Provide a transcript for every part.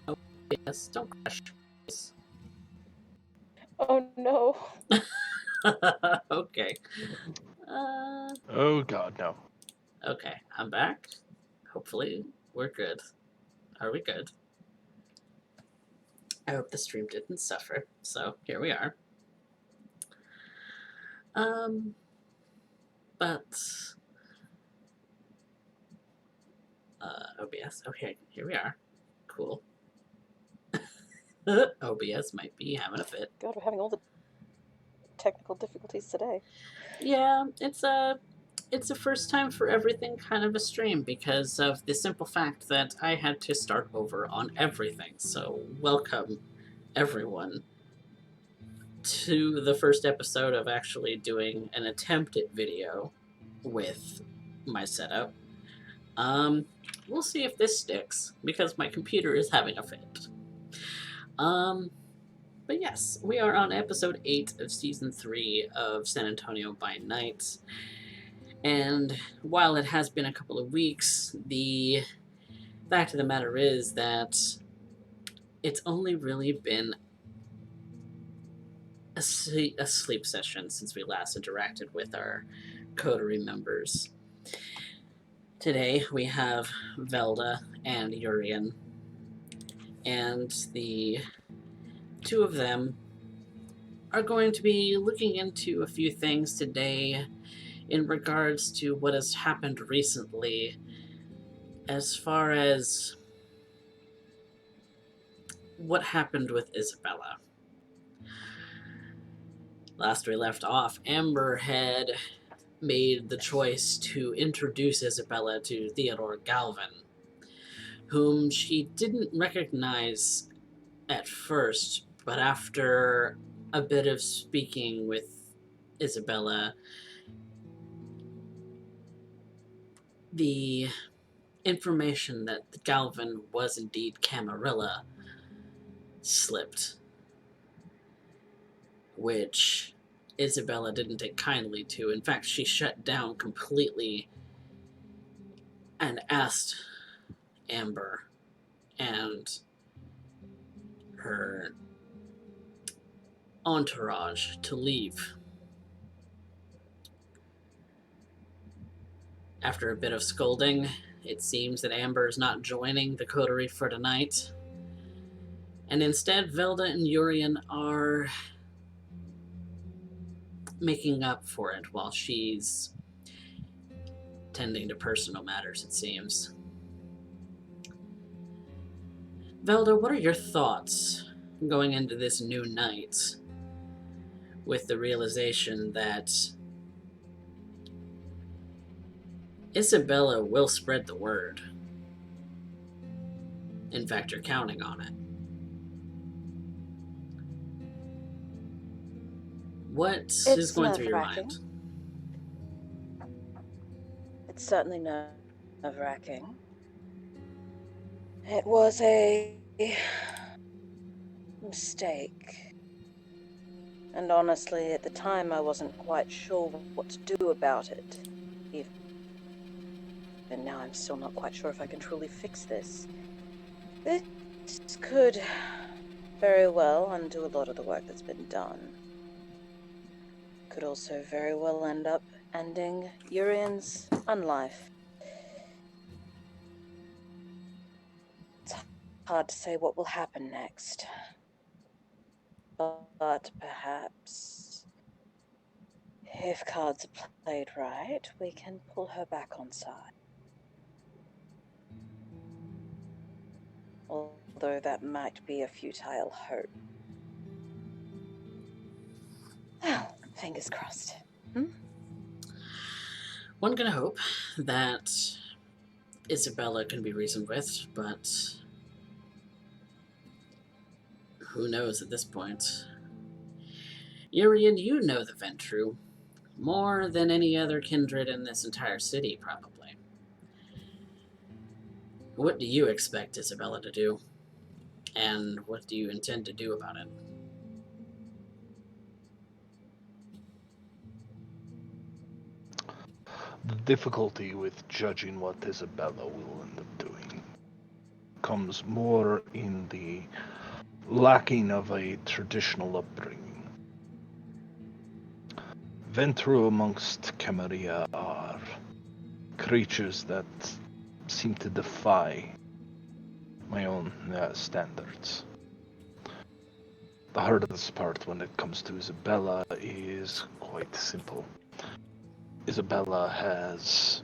No, yes, don't crash. Oh no. Okay. Oh god, no. Okay, I'm back. Hopefully, we're good. Are we good? I hope the stream didn't suffer. So, here we are. But OBS. Okay, here we are. Cool. OBS might be having a fit. God, we're having all the technical difficulties today. Yeah, it's a first time for everything kind of a stream because of the simple fact that I had to start over on everything. So welcome everyone to the first episode of actually doing an attempt at video with my setup. We'll see if this sticks because my computer is having a fit. But yes, we are on episode 8 of season 3 of San Antonio by Night. And while it has been a couple of weeks, the fact of the matter is that it's only really been a sleep session since we last interacted with our coterie members. Today we have Velda and Urien, and the two of them are going to be looking into a few things today in regards to what has happened recently as far as what happened with Isabella. Last we left off, Amber had made the choice to introduce Isabella to Theodore Galvin, whom she didn't recognize at first, but after a bit of speaking with Isabella, the information that Galvin was indeed Camarilla slipped, which Isabella didn't take kindly to. In fact, she shut down completely and asked Amber and her entourage to leave. After a bit of scolding, it seems that Amber is not joining the coterie for tonight, and instead Velda and Urien are making up for it while she's tending to personal matters, it seems. Velda, what are your thoughts going into this new night with the realization that Isabella will spread the word? In fact, you're counting on it. What is going through your mind? It's certainly nerve-wracking. It was a mistake. And honestly, at the time, I wasn't quite sure what to do about it. And now I'm still not quite sure if I can truly fix this. This could very well undo a lot of the work that's been done. Could also very well end up ending Urien's unlife. It's hard to say what will happen next. But perhaps, if cards are played right, we can pull her back on side. Although that might be a futile hope. Well, fingers crossed. One can hope that Isabella can be reasoned with, but who knows at this point? Urien, you know the Ventru more than any other kindred in this entire city, probably. What do you expect Isabella to do? And what do you intend to do about it? The difficulty with judging what Isabella will end up doing comes more in the lacking of a traditional upbringing. Ventru amongst Camarilla are creatures that seem to defy my own standards. The hardest part when it comes to Isabella is quite simple. Isabella has,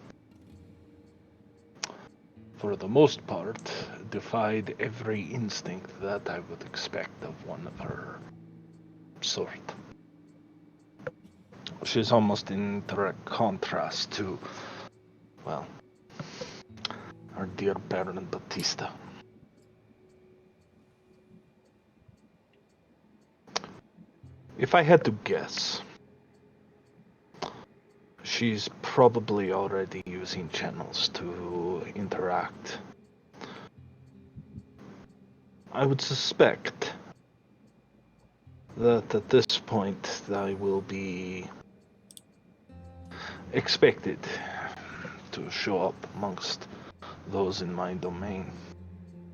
for the most part, defied every instinct that I would expect of one of her sort. She's almost in direct contrast to, well, our dear Baron Batista. If I had to guess, she's probably already using channels to interact. I would suspect that at this point I will be expected to show up amongst those in my domain.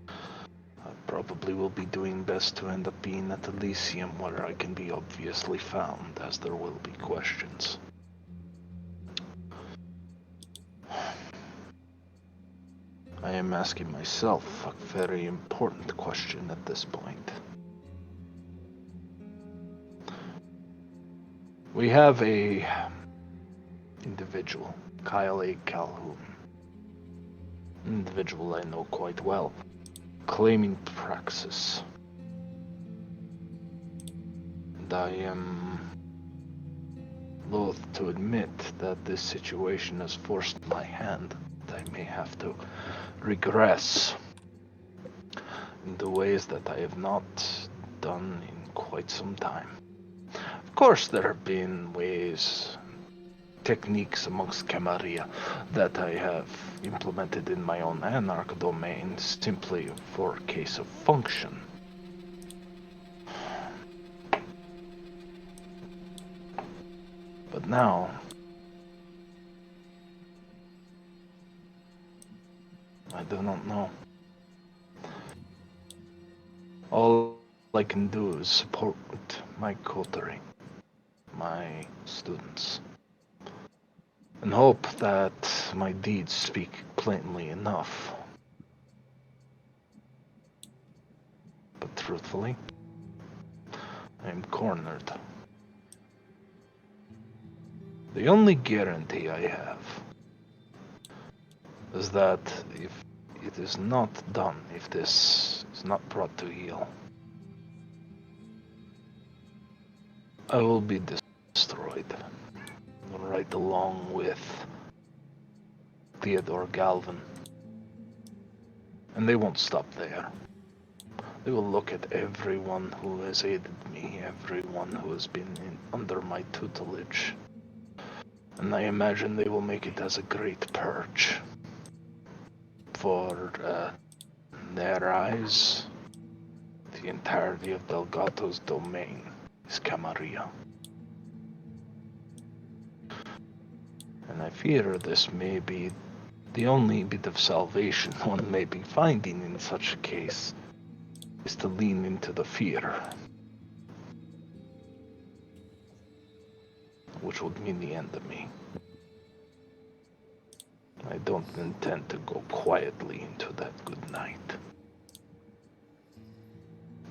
I probably will be doing best to end up being at Elysium, where I can be obviously found, as there will be questions. I am asking myself a very important question at this point. We have a individual, Kyle A. Calhoun, an individual I know quite well, claiming praxis. And I am loath to admit that this situation has forced my hand. I may have to regress in the ways that I have not done in quite some time. Of course, there have been ways, techniques amongst Camarilla that I have implemented in my own anarch domain simply for a case of function. But now, I do not know. All I can do is support my coterie, my students, and hope that my deeds speak plainly enough. But truthfully, I am cornered. The only guarantee I have is that if it is not done, if this is not brought to heel, I will be destroyed, right along with Theodore Galvin. And they won't stop there. They will look at everyone who has aided me, everyone who has been under my tutelage. And I imagine they will make it as a great purge. For their eyes, the entirety of Delgato's domain is Camarilla. And I fear this may be the only bit of salvation one may be finding in such a case, is to lean into the fear. Which would mean the end of me. I don't intend to go quietly into that good night.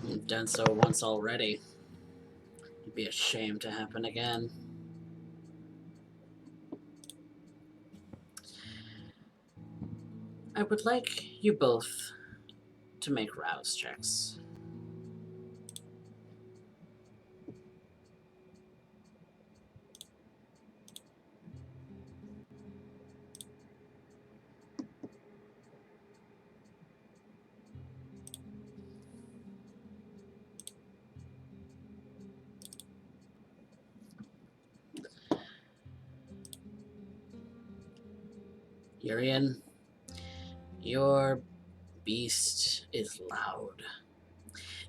You've done so once already. It'd be a shame to happen again. I would like you both to make rouse checks. Urien, your beast is loud.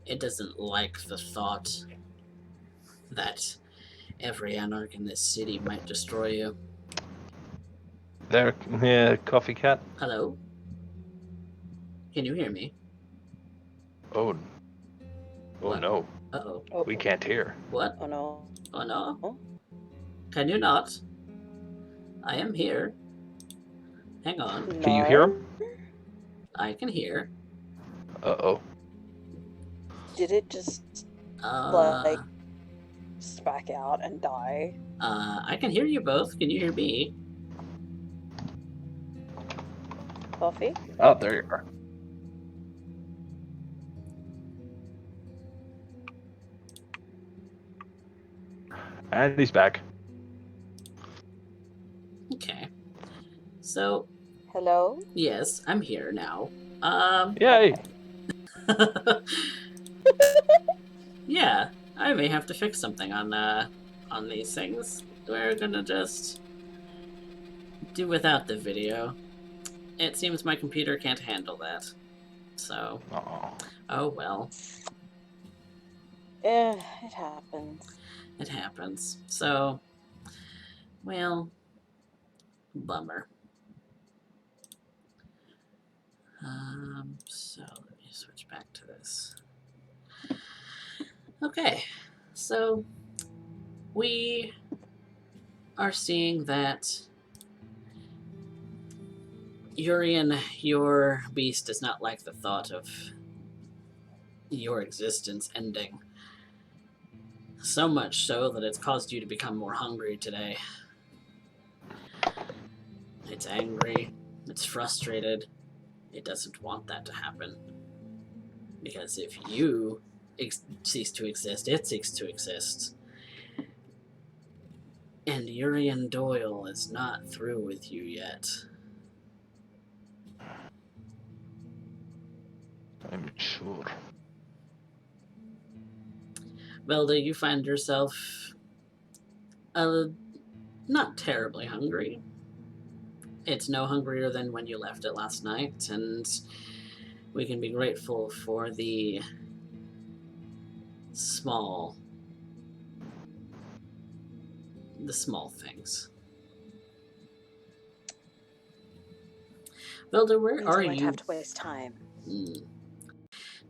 It doesn't like the thought that every anarch in this city might destroy you. There, CoffeeCat. Hello? Can you hear me? Oh What? no, Uh-oh. Oh, we can't hear. What? oh no. Oh no? Oh. Can you not? I am here. Hang on. Can you hear him? I can hear. Uh-oh. Did it just Uh, spack out and die? I can hear you both. Can you hear me? Coffee? Oh, there you are. And he's back. Okay. So, Hello? yes, I'm here now. Yay! Yeah, I may have to fix something on these things. We're gonna just do without the video. It seems my computer can't handle that. So, Oh. oh well, It happens. it happens. So, well, bummer. So let me switch back to this. Okay, so we are seeing that Urien, your beast does not like the thought of your existence ending. So much so that it's caused you to become more hungry today. It's angry, it's frustrated, it doesn't want that to happen. Because if you cease to exist, it ceases to exist. And Urien Doyle is not through with you yet. I'm sure. Velda, you find yourself not terribly hungry. It's no hungrier than when you left it last night, and we can be grateful for the small things. Velda, where Means are I won't you? have to waste time.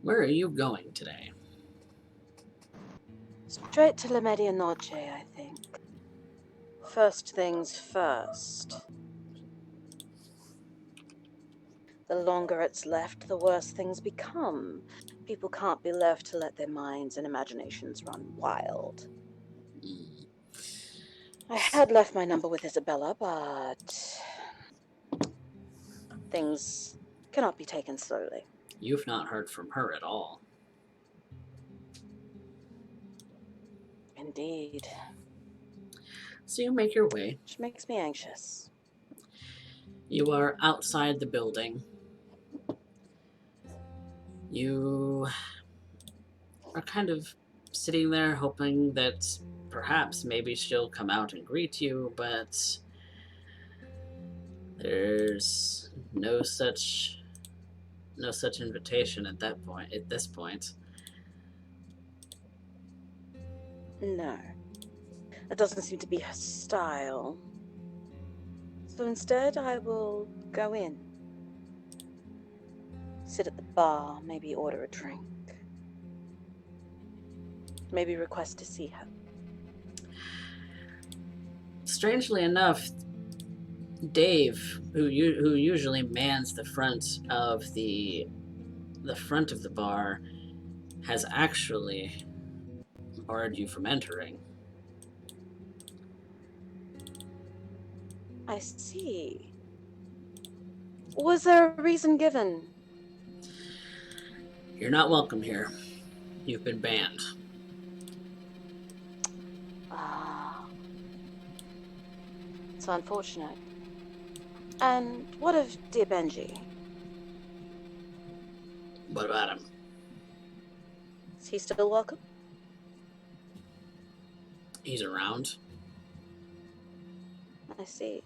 Where are you going today? Straight to La Medianoche, I think. First things first. The longer it's left, the worse things become. People can't be left to let their minds and imaginations run wild. I had left my number with Isabella, but things cannot be taken slowly. You've not heard from her at all. Indeed. So you make your way. Which makes me anxious. You are outside the building. You are kind of sitting there hoping that perhaps maybe she'll come out and greet you, but there's no such invitation at this point. No. That doesn't seem to be her style. So instead, I will go in. Sit at the bar, maybe order a drink. Maybe request to see her. Strangely enough, Dave, who usually mans the front of the bar, has actually barred you from entering. I see. Was there a reason given? You're not welcome here. You've been banned. Ah. It's unfortunate. And what of dear Benji? What about him? Is he still welcome? He's around. I see.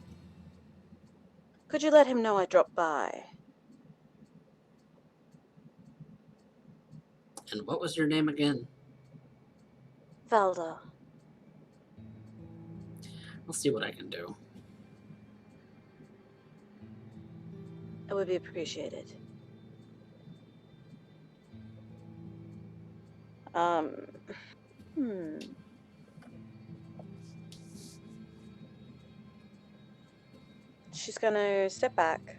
Could you let him know I dropped by? And what was your name again? Velda. I'll see what I can do. It would be appreciated. Hmm. She's gonna step back.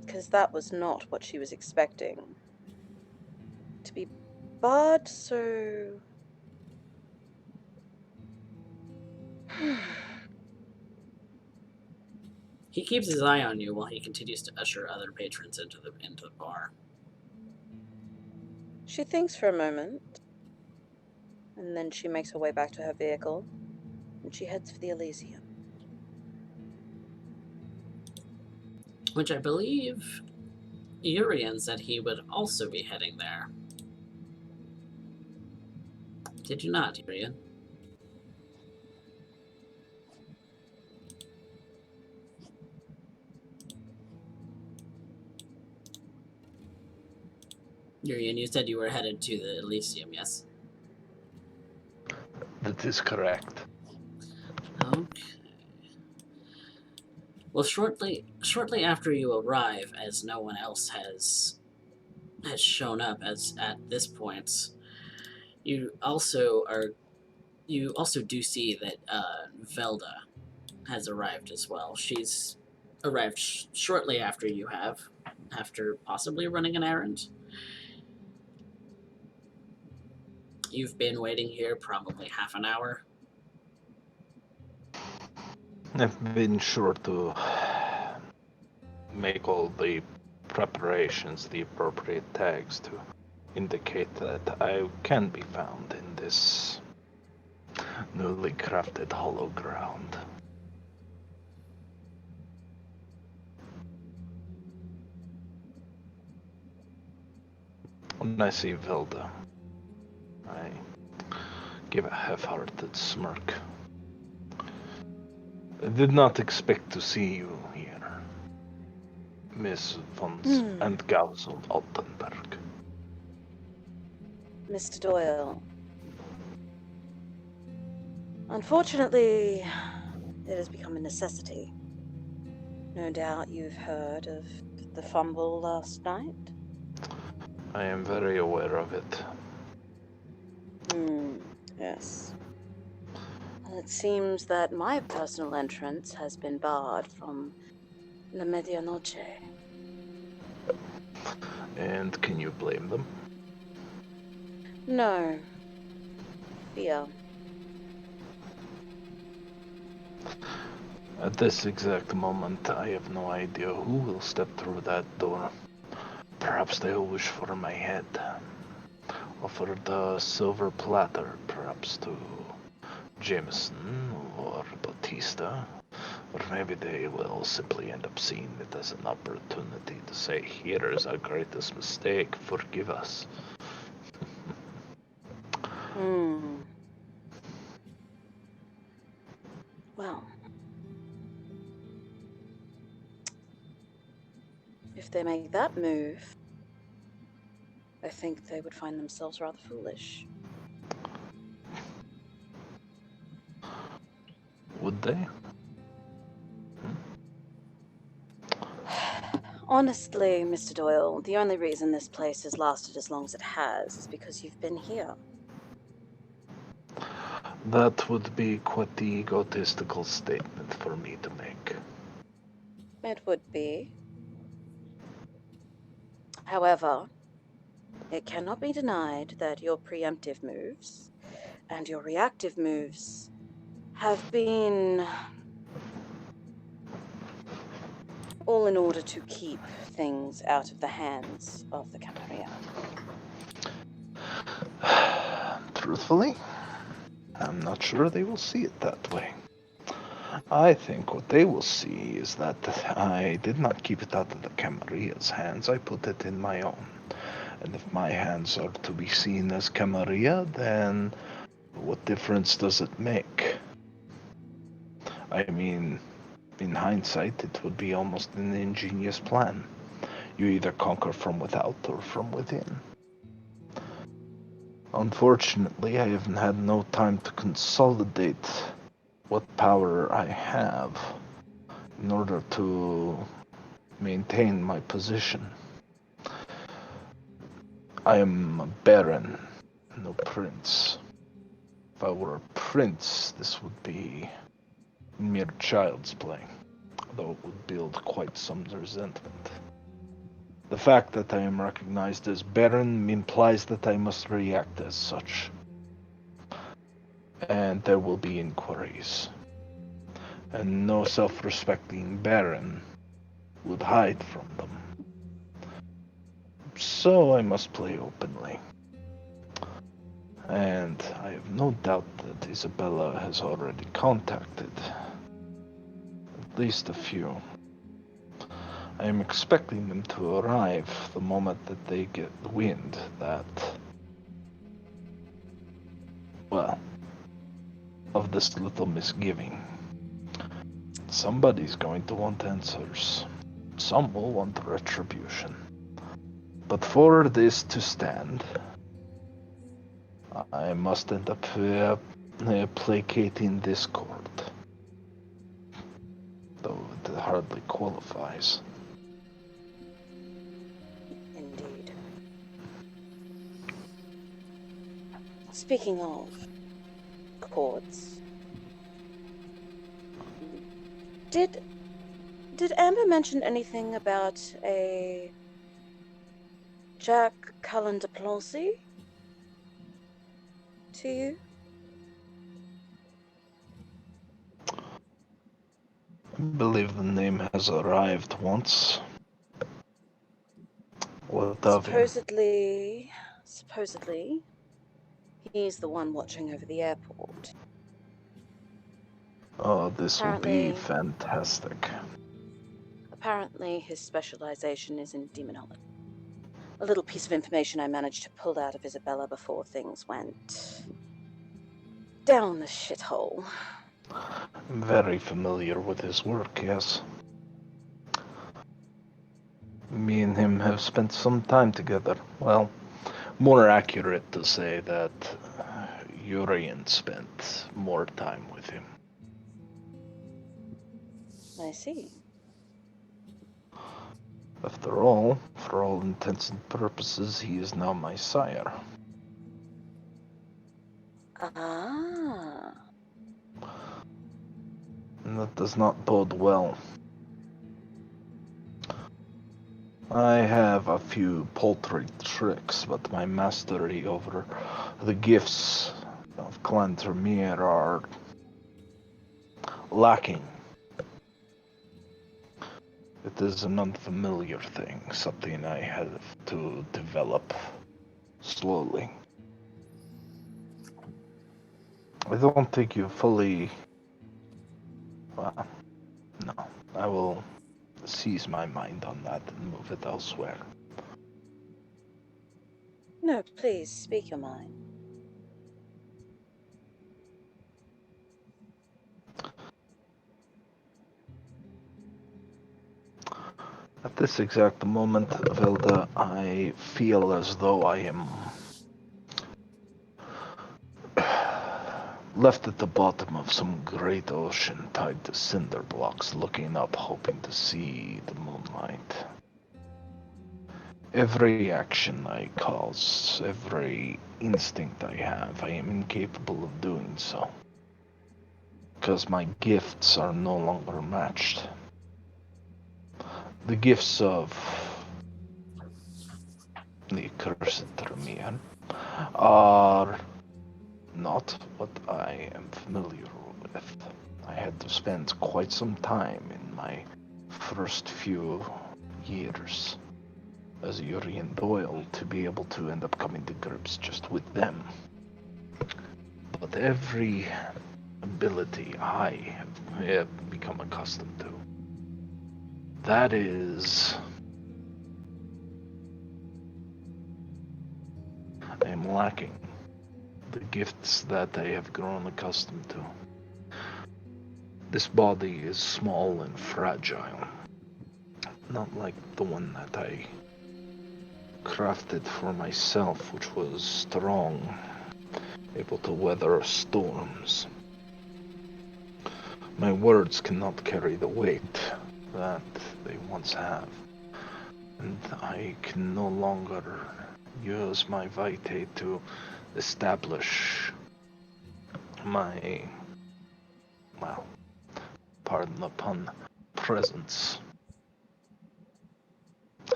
Because that was not what she was expecting. To be barred so... He keeps his eye on you while he continues to usher other patrons into the bar. She thinks for a moment, and then she makes her way back to her vehicle, and she heads for the Elysium. Which I believe Urien said he would also be heading there. Did you not, Urien? Urien, you said you were headed to the Elysium, yes? That is correct. Okay. Well, shortly after you arrive, as no one else has shown up as at this point, you also do see that Velda has arrived as well. She's arrived shortly after you have, after possibly running an errand. You've been waiting here probably half an hour. I've been sure to make all the preparations, the appropriate tags to indicate that I can be found in this newly crafted hollow ground. When I see Velda, I give a half-hearted smirk. I did not expect to see you here, Miss von Entgausen Altenberg. Mr. Doyle. Unfortunately, it has become a necessity. No doubt you've heard of the fumble last night? I am very aware of it. Yes. Well, it seems that my personal entrance has been barred from La Medianoche. And can you blame them? No. Fear. At this exact moment, I have no idea who will step through that door. Perhaps they will wish for my head. Offer the silver platter, perhaps to Jameson or Bautista. Or maybe they will simply end up seeing it as an opportunity to say, here is our greatest mistake, forgive us. Well, if they make that move, I think they would find themselves rather foolish. Would they? Honestly, Mr. Doyle, the only reason this place has lasted as long as it has is because you've been here. That would be quite the egotistical statement for me to make. It would be. However, it cannot be denied that your preemptive moves and your reactive moves have been all in order to keep things out of the hands of the Camarilla. Truthfully, I'm not sure they will see it that way. I think what they will see is that I did not keep it out of the Camarilla's hands, I put it in my own. And if my hands are to be seen as Camarilla, then what difference does it make? I mean, in hindsight, it would be almost an ingenious plan. You either conquer from without or from within. Unfortunately, I haven't had no time to consolidate what power I have in order to maintain my position. I am a baron, no prince. If I were a prince, this would be mere child's play, though it would build quite some resentment. The fact that I am recognized as baron implies that I must react as such, and there will be inquiries. And no self-respecting baron would hide from them. So I must play openly. And I have no doubt that Isabella has already contacted at least a few. I am expecting them to arrive the moment that they get the wind that, well, of this little misgiving. Somebody's going to want answers. Some will want retribution. But for this to stand, I must end up placating this court. Though it hardly qualifies. Indeed. Speaking of courts, did Amber mention anything about a Jack Cullen de Plancy to you? I believe the name has arrived once. What of him? Supposedly, he's the one watching over the airport. Oh, this will be fantastic. Apparently, his specialization is in demonology. A little piece of information I managed to pull out of Isabella before things went down the shithole. I'm very familiar with his work, yes. Me and him have spent some time together. Well, more accurate to say that Urien spent more time with him. I see. After all, for all intents and purposes, he is now my sire. Ah. And that does not bode well. I have a few paltry tricks, but my mastery over the gifts of Clan Termere are lacking. It is an unfamiliar thing, something I have to develop slowly. I don't think you fully... Well, no. I will seize my mind on that and move it elsewhere. No, please, speak your mind. At this exact moment, Velda, I feel as though I am left at the bottom of some great ocean tied to cinder blocks, looking up, hoping to see the moonlight. Every action I cause, every instinct I have, I am incapable of doing so. Because my gifts are no longer matched. The gifts of the accursed Tremere are not what I am familiar with. I had to spend quite some time in my first few years as Urien Doyle to be able to end up coming to grips just with them. But every ability I have become accustomed to, that is... I am lacking the gifts that I have grown accustomed to. This body is small and fragile, not like the one that I crafted for myself, which was strong, able to weather storms. My words cannot carry the weight that they once have, and I can no longer use my vitae to establish my, well, pardon the pun, presence.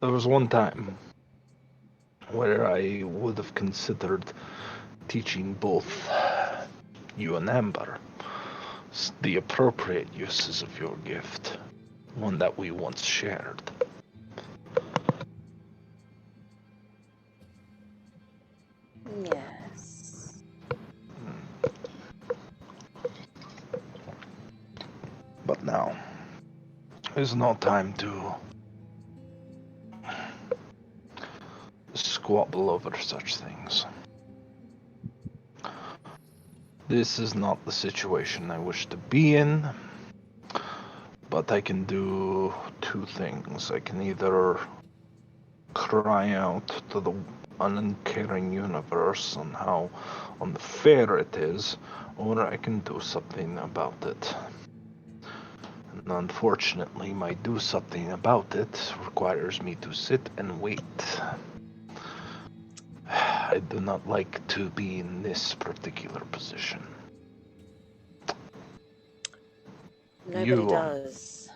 There was one time where I would have considered teaching both you and Amber the appropriate uses of your gift, one that we once shared. Yes. But now is no time to squabble over such things. This is not the situation I wish to be in, but I can do two things. I can either cry out to the uncaring universe on how unfair it is, or I can do something about it. And unfortunately, my do something about it requires me to sit and wait. I do not like to be in this particular position. Nobody does.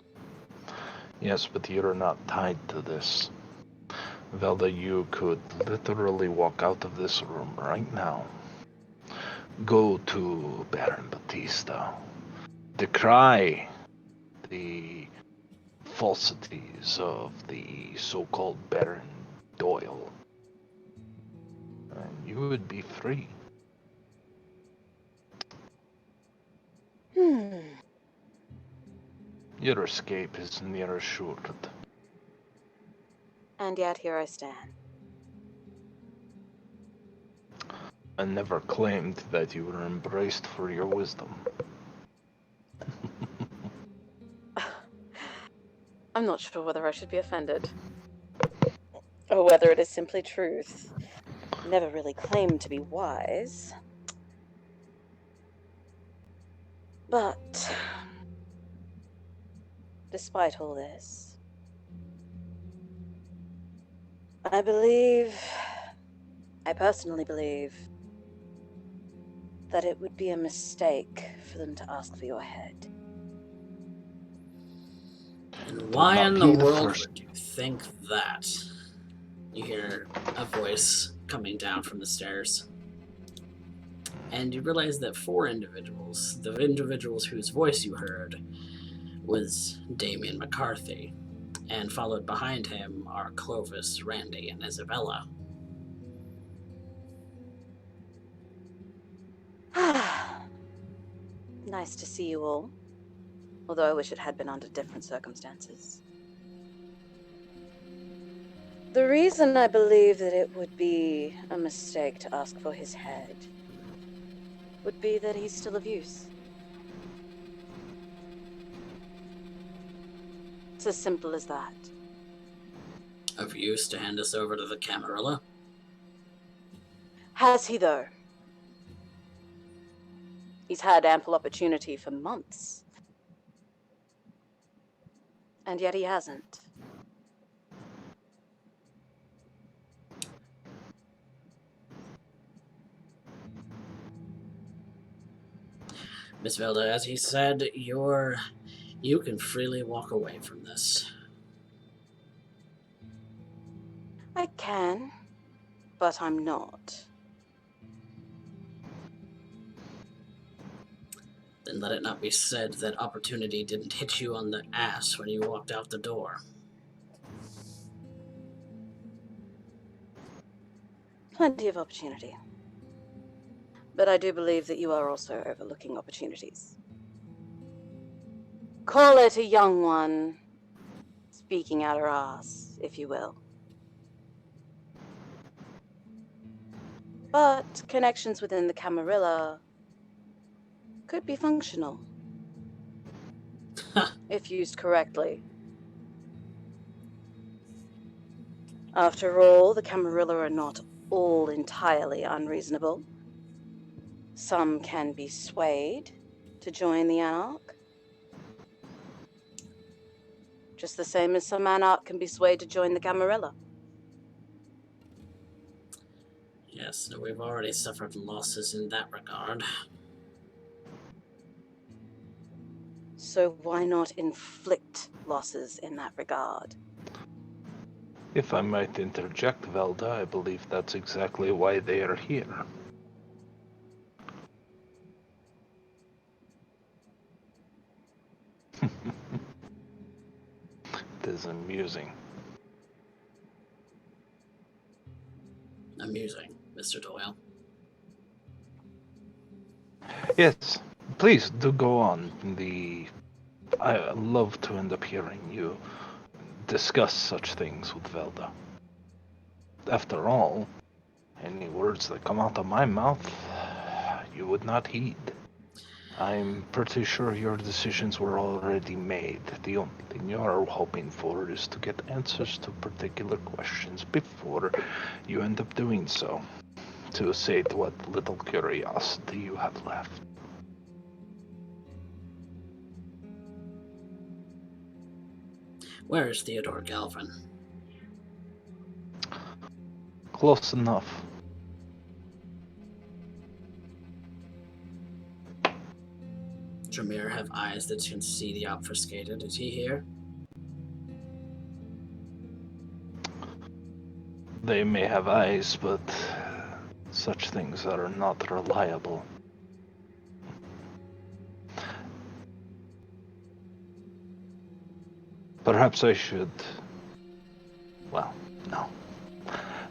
Yes, but you're not tied to this. Velda, you could literally walk out of this room right now. Go to Baron Batista. Decry the falsities of the so-called Baron Doyle. And you would be free. Your escape is near assured. And yet here I stand. I never claimed that you were embraced for your wisdom. I'm not sure whether I should be offended. Or whether it is simply truth. Never really claimed to be wise. But despite all this, I personally believe, that it would be a mistake for them to ask for your head. And why in the world would you think that? You hear a voice coming down from the stairs. And you realize that four individuals, the individuals whose voice you heard, was Damien McCarthy. And followed behind him are Clovis, Randy, and Isabella. Nice to see you all. Although I wish it had been under different circumstances. The reason I believe that it would be a mistake to ask for his head would be that he's still of use. It's as simple as that. Of use to hand us over to the Camarilla? Has he, though? He's had ample opportunity for months. And yet he hasn't. Miss Velda, as he said, you can freely walk away from this. I can, but I'm not. Then let it not be said that opportunity didn't hit you on the ass when you walked out the door. Plenty of opportunity. But I do believe that you are also overlooking opportunities. Call it a young one, speaking out her ass, if you will. But connections within the Camarilla could be functional. If used correctly. After all, the Camarilla are not all entirely unreasonable. Some can be swayed to join the Anarch. Just the same as some Anarch can be swayed to join the Camarilla. Yes, we've already suffered losses in that regard. So why not inflict losses in that regard? If I might interject, Velda, I believe that's exactly why they are here. It is amusing. Amusing, Mr. Doyle. Yes, please do go on. I love to end up hearing you discuss such things with Velda. After all, any words that come out of my mouth, you would not heed. I'm pretty sure your decisions were already made. The only thing you're hoping for is to get answers to particular questions before you end up doing so, to sate what little curiosity you have left. Where is Theodore Galvin? Close enough. Tremere have eyes that can see the obfuscated. Is he here? They may have eyes, but such things are not reliable. Perhaps I should... Well, no.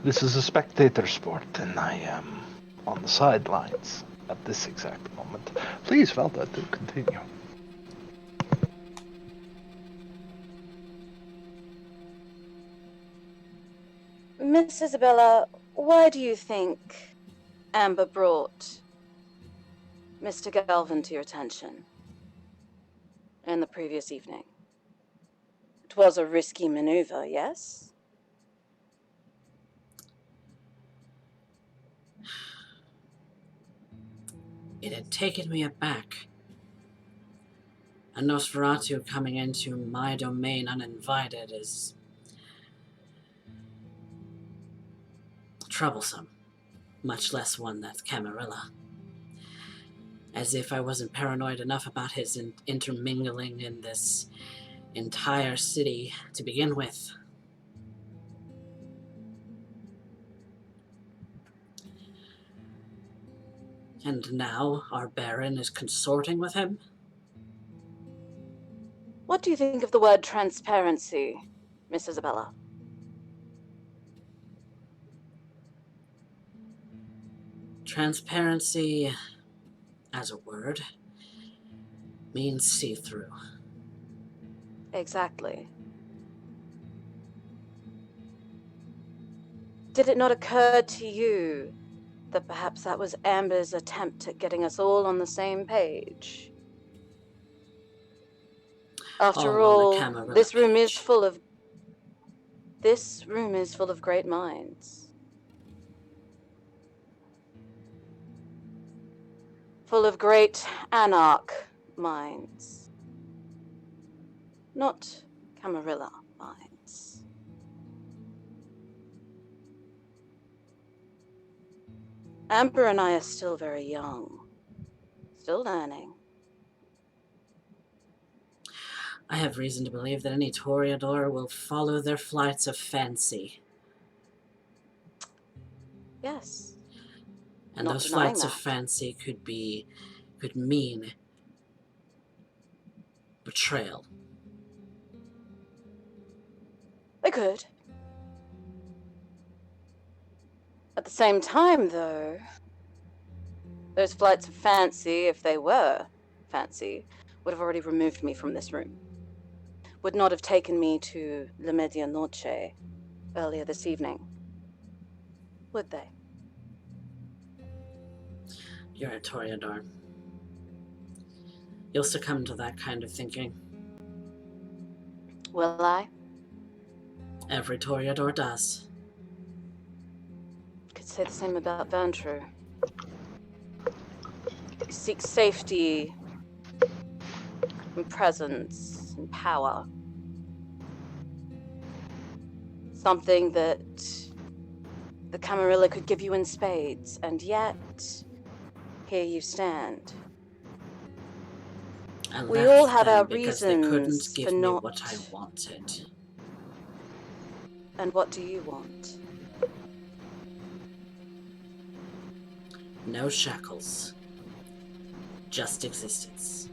This is a spectator sport, and I am on the sidelines at this exact moment. Please, Velda, do continue. Miss Isabella, why do you think Amber brought Mr. Galvin to your attention in the previous evening? It was a risky maneuver, yes? It had taken me aback. A Nosferatu coming into my domain uninvited is troublesome, much less one that's Camarilla. As if I wasn't paranoid enough about his intermingling in this entire city to begin with. And now our Baron is consorting with him? What do you think of the word transparency, Miss Isabella? Transparency, as a word, means see-through. Exactly. Did it not occur to you that perhaps that was Amber's attempt at getting us all on the same page? After All on the all, Camarilla this room is page. full of great minds. Full of great anarch minds. Not Camarilla minds. Amber and I are still very young. Still learning. I have reason to believe that any Toreador will follow their flights of fancy. Yes. And Not those denying flights of that. fancy could mean betrayal. They could. At the same time, though, those flights of fancy, if they were fancy, would have already removed me from this room. Would not have taken me to La Medianoche earlier this evening. Would they? You're a Toreador. You'll succumb to that kind of thinking. Will I? Every Toreador does. Could say the same about Ventru. He seeks safety and presence and power. Something that the Camarilla could give you in spades, and yet here you stand. I We left all have them our because they couldn't reasons give for me not... what I wanted. And what do you want? No shackles. Just existence.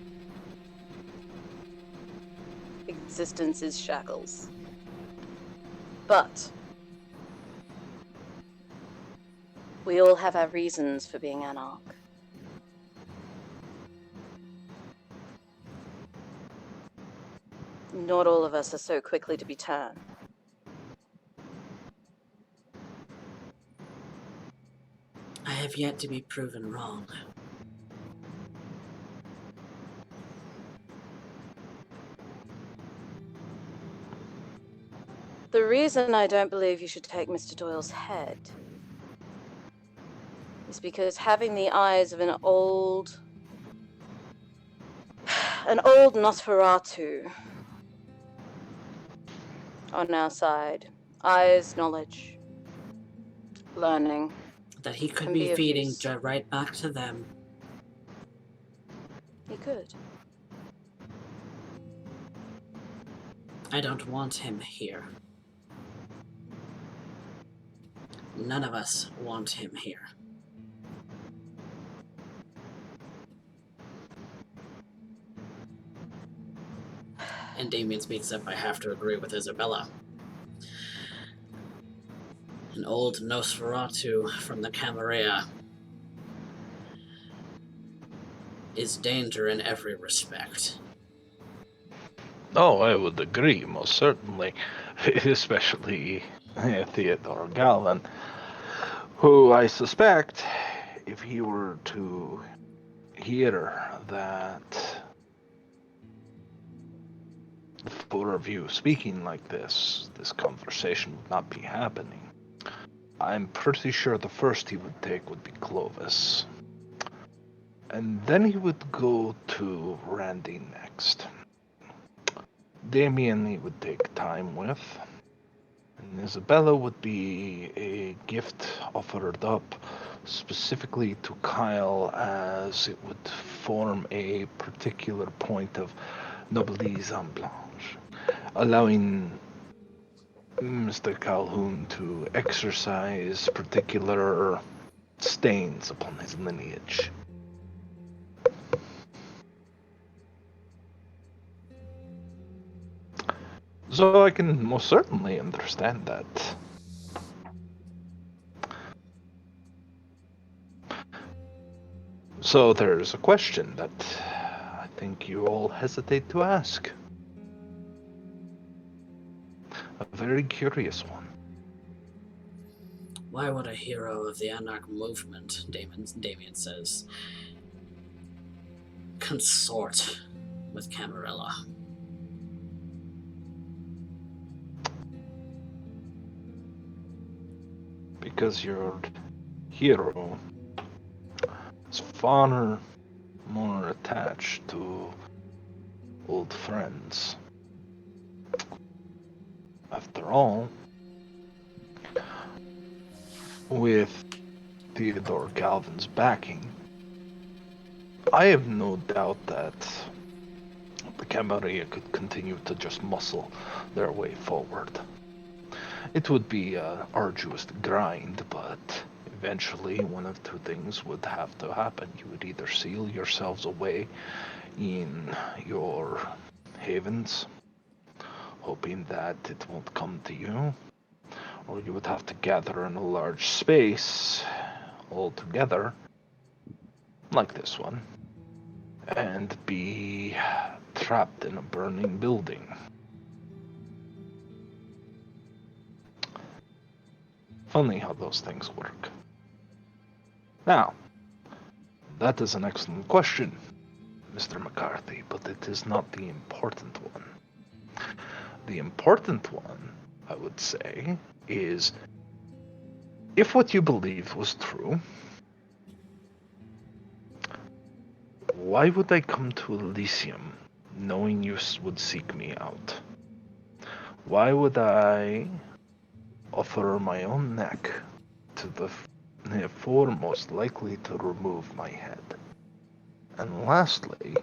Existence is shackles. But we all have our reasons for being anarch. Not all of us are so quickly to be turned. I have yet to be proven wrong. The reason I don't believe you should take Mr. Doyle's head is because having the eyes of an old Nosferatu on our side, eyes, knowledge, learning, That he could can be be of feeding use. right back to them. He could. I don't want him here. None of us want him here. And Damien speaks up, I have to agree with Isabella. An old Nosferatu from the Camarilla is danger in every respect. Oh, I would agree, most certainly. Especially Theodore Galvin, who I suspect, if he were to hear that the four of you speaking like this conversation would not be happening. I'm pretty sure the first he would take would be Clovis. And then he would go to Randy next. Damien he would take time with. And Isabella would be a gift offered up specifically to Kyle, as it would form a particular point of noblesse en blanche, allowing Mr. Calhoun to exercise particular stains upon his lineage. So I can most certainly understand that. So there's a question that I think you all hesitate to ask. A very curious one. Why would a hero of the Anarch movement, Damien says, consort with Camarilla? Because your hero is far more attached to old friends. After all, with Theodore Galvin's backing, I have no doubt that the Camarilla could continue to just muscle their way forward. It would be an arduous grind, but eventually one of two things would have to happen. You would either seal yourselves away in your havens, hoping that it won't come to you, or you would have to gather in a large space all together, like this one, and be trapped in a burning building. Funny how those things work. Now, that is an excellent question, Mr. McCarthy, but it is not the important one. The important one, I would say, is if what you believed was true, why would I come to Elysium knowing you would seek me out? Why would I offer my own neck to the foremost likely to remove my head. And lastly,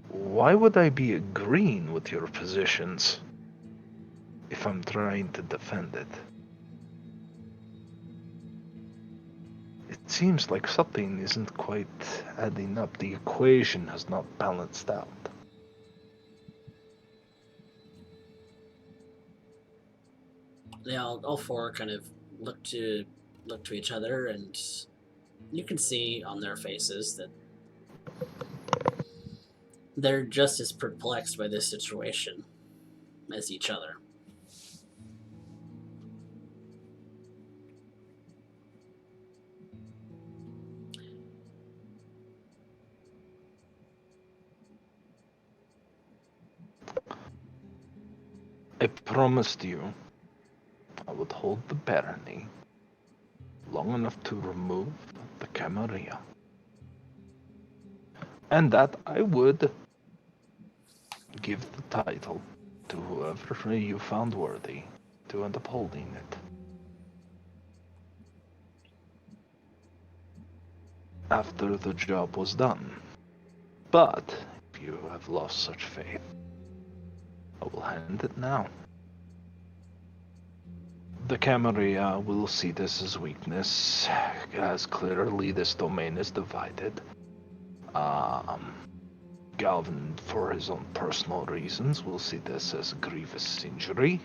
why would I be agreeing with your positions if I'm trying to defend it? It seems like something isn't quite adding up. The equation has not balanced out. They all four kind of look to each other, and you can see on their faces that they're just as perplexed by this situation as each other. I promised you I would hold the barony long enough to remove the Camarilla. And that I would give the title to whoever you found worthy to end up holding it. After the job was done. But if you have lost such faith, I will hand it now. The Camarilla will see this as weakness, as clearly this domain is divided. Galvin, for his own personal reasons, will see this as a grievous injury,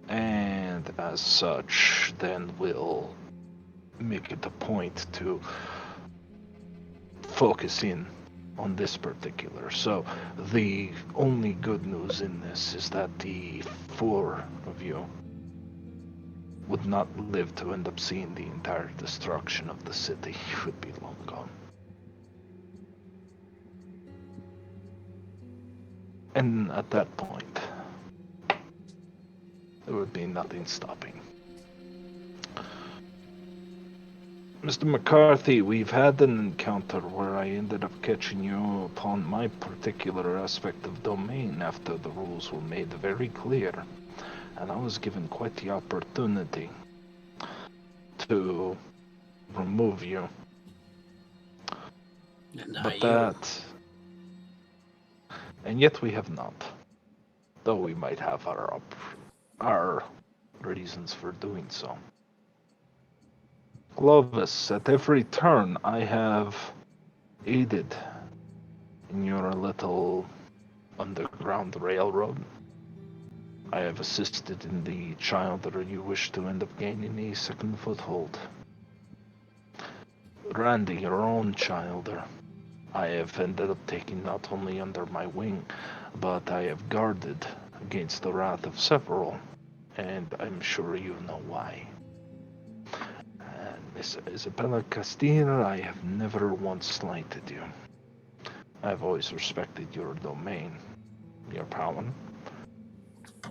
and as such, then will make it a point to focus in on this particular. So the only good news in this is that the four of you would not live to end up seeing the entire destruction of the city. You would be long gone. And at that point, there would be nothing stopping. Mr. McCarthy, we've had an encounter where I ended up catching you upon my particular aspect of domain after the rules were made very clear, and I was given quite the opportunity to remove you. And yet we have not, though we might have our reasons for doing so. Clovis, at every turn I have aided in your little underground railroad. I have assisted in the childer you wish to end up gaining a second foothold. Randy, your own childer, I have ended up taking not only under my wing, but I have guarded against the wrath of several, and I'm sure you know why. And Miss Isabella Castillo, I have never once slighted you. I've always respected your domain, your power,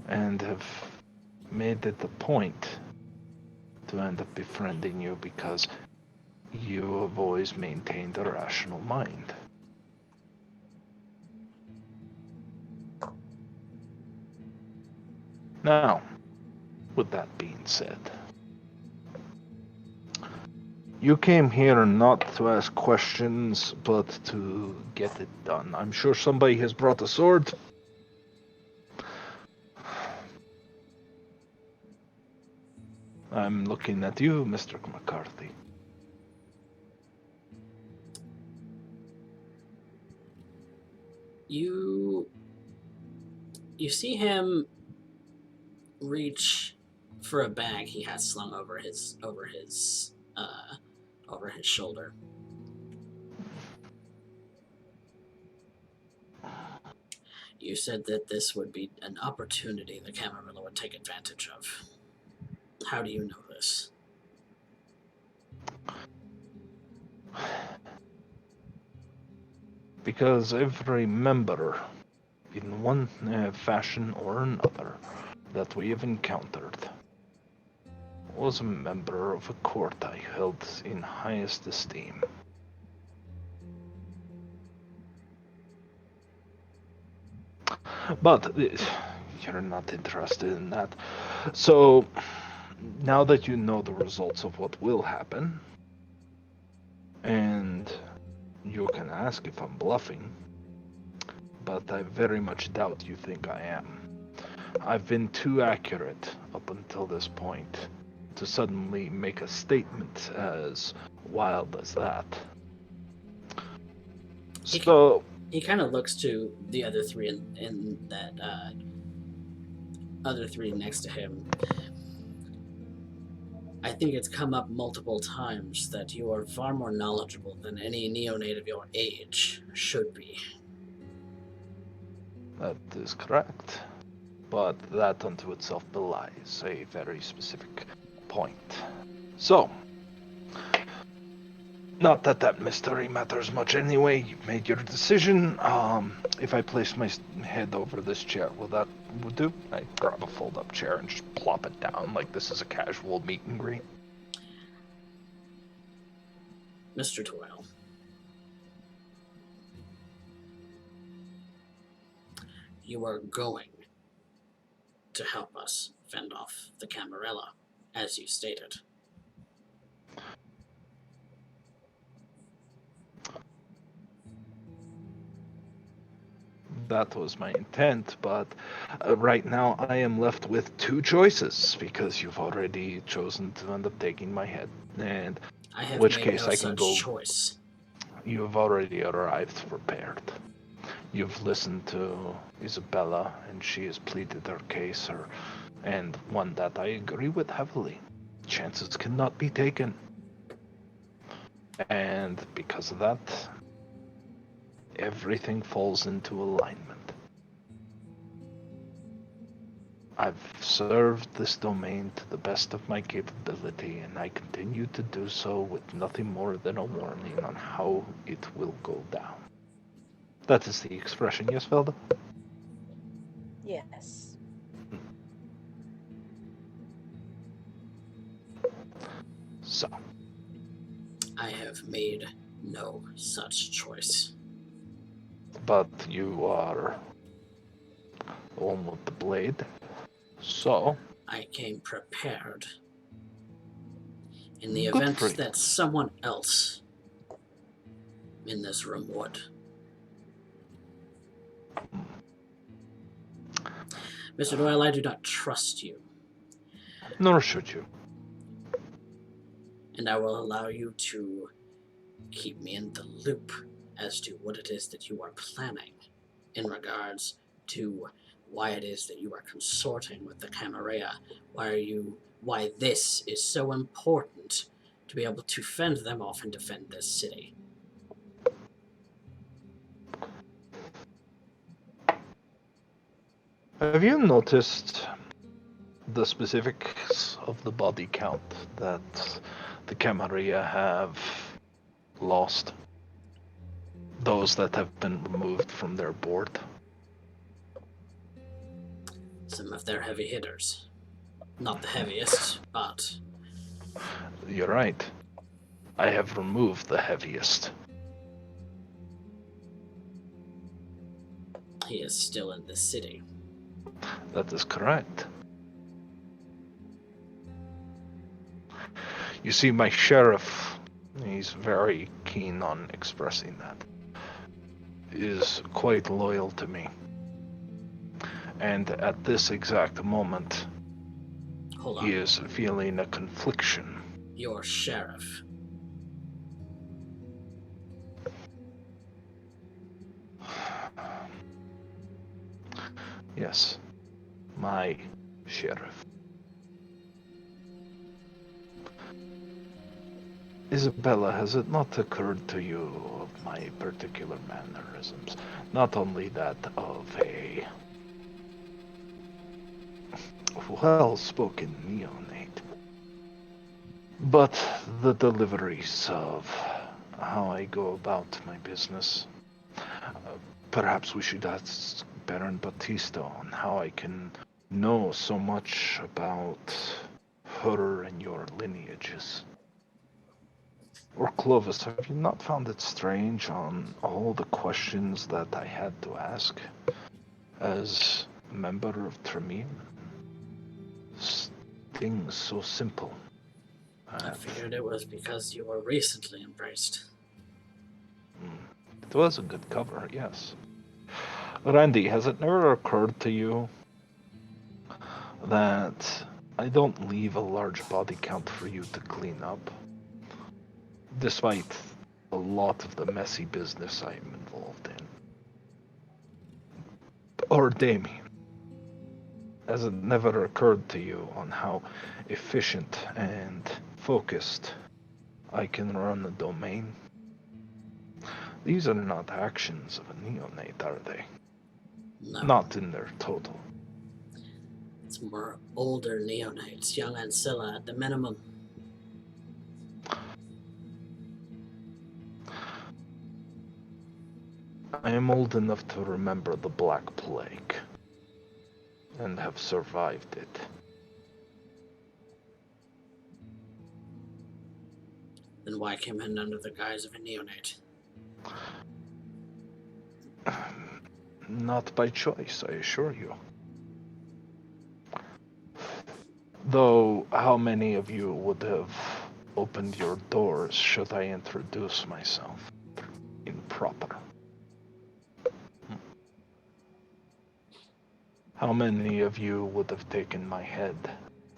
and have made it a point to end up befriending you because you have always maintained a rational mind. Now, with that being said, you came here not to ask questions, but to get it done. I'm sure somebody has brought a sword. I'm looking at you, Mr. McCarthy. You see him reach for a bag he has slung over his shoulder. You said that this would be an opportunity the Camarilla would take advantage of. How do you know this? Because every member, in one fashion or another, that we have encountered, was a member of a court I held in highest esteem. But you're not interested in that. So, now that you know the results of what will happen, and you can ask if I'm bluffing, but I very much doubt you think I am. I've been too accurate up until this point to suddenly make a statement as wild as that. So, He kind of looks to the other three in that other three next to him. I think it's come up multiple times that you are far more knowledgeable than any neonate of your age should be. that is correct. But that unto itself belies a very specific point. So, not that that mystery matters much anyway. You've made your decision. If I place my head over this chair, will that do? I grab a fold-up chair and just plop it down like this is a casual meet and greet. Mr. Doyle, you are going to help us fend off the Camarilla, as you stated. That was my intent, but right now I am left with two choices because you've already chosen to end up taking my head. And I have which made case no I can such go. choice. You have already arrived prepared. You've listened to Isabella, and she has pleaded her case, and one that I agree with heavily. Chances cannot be taken. And because of that, everything falls into alignment. I've served this domain to the best of my capability, and I continue to do so with nothing more than a warning on how it will go down. That is the expression, yes, Velda? Yes. So, I have made no such choice. but you are the one with the blade, so I came prepared. In the good event for you. that someone else in this room would. Mr. Doyle, I do not trust you, Nor should you. and I will allow you to keep me in the loop as to what it is that you are planning in regards to why it is that you are consorting with the Camarilla, why this is so important to be able to fend them off and defend this city. Have you noticed the specifics of the body count that the Camarilla have lost? Those that have been removed from their board? Some of their heavy hitters. Not the heaviest, but You're right. I have removed the heaviest. he is still in this city. That is correct. You see, my sheriff, he's very keen on expressing that, is quite loyal to me. And at this exact moment, Hold on. he is feeling a confliction. Your sheriff. Yes, my sheriff. Isabella, has it not occurred to you of my particular mannerisms? Not only that of a well-spoken neonate, but the deliveries of how I go about my business. Perhaps we should ask Baron Batista on how I can know so much about her and your lineages. Or Clovis, have you not found it strange on all the questions that I had to ask as a member of Tremere? things so simple. I figured it was because you were recently embraced. It was a good cover, yes. Randy, has it never occurred to you that I don't leave a large body count for you to clean up? Despite a lot of the messy business I am involved in. Or Damien, has it never occurred to you on how efficient and focused I can run a domain? These are not actions of a neonate, are they? No. Not in their total. It's more older neonates, young Ancilla at the minimum. I am old enough to remember the Black Plague, and have survived it. Then why come in under the guise of a neonate? Not by choice, I assure you. Though, how many of you would have opened your doors should I introduce myself improper? How many of you would have taken my head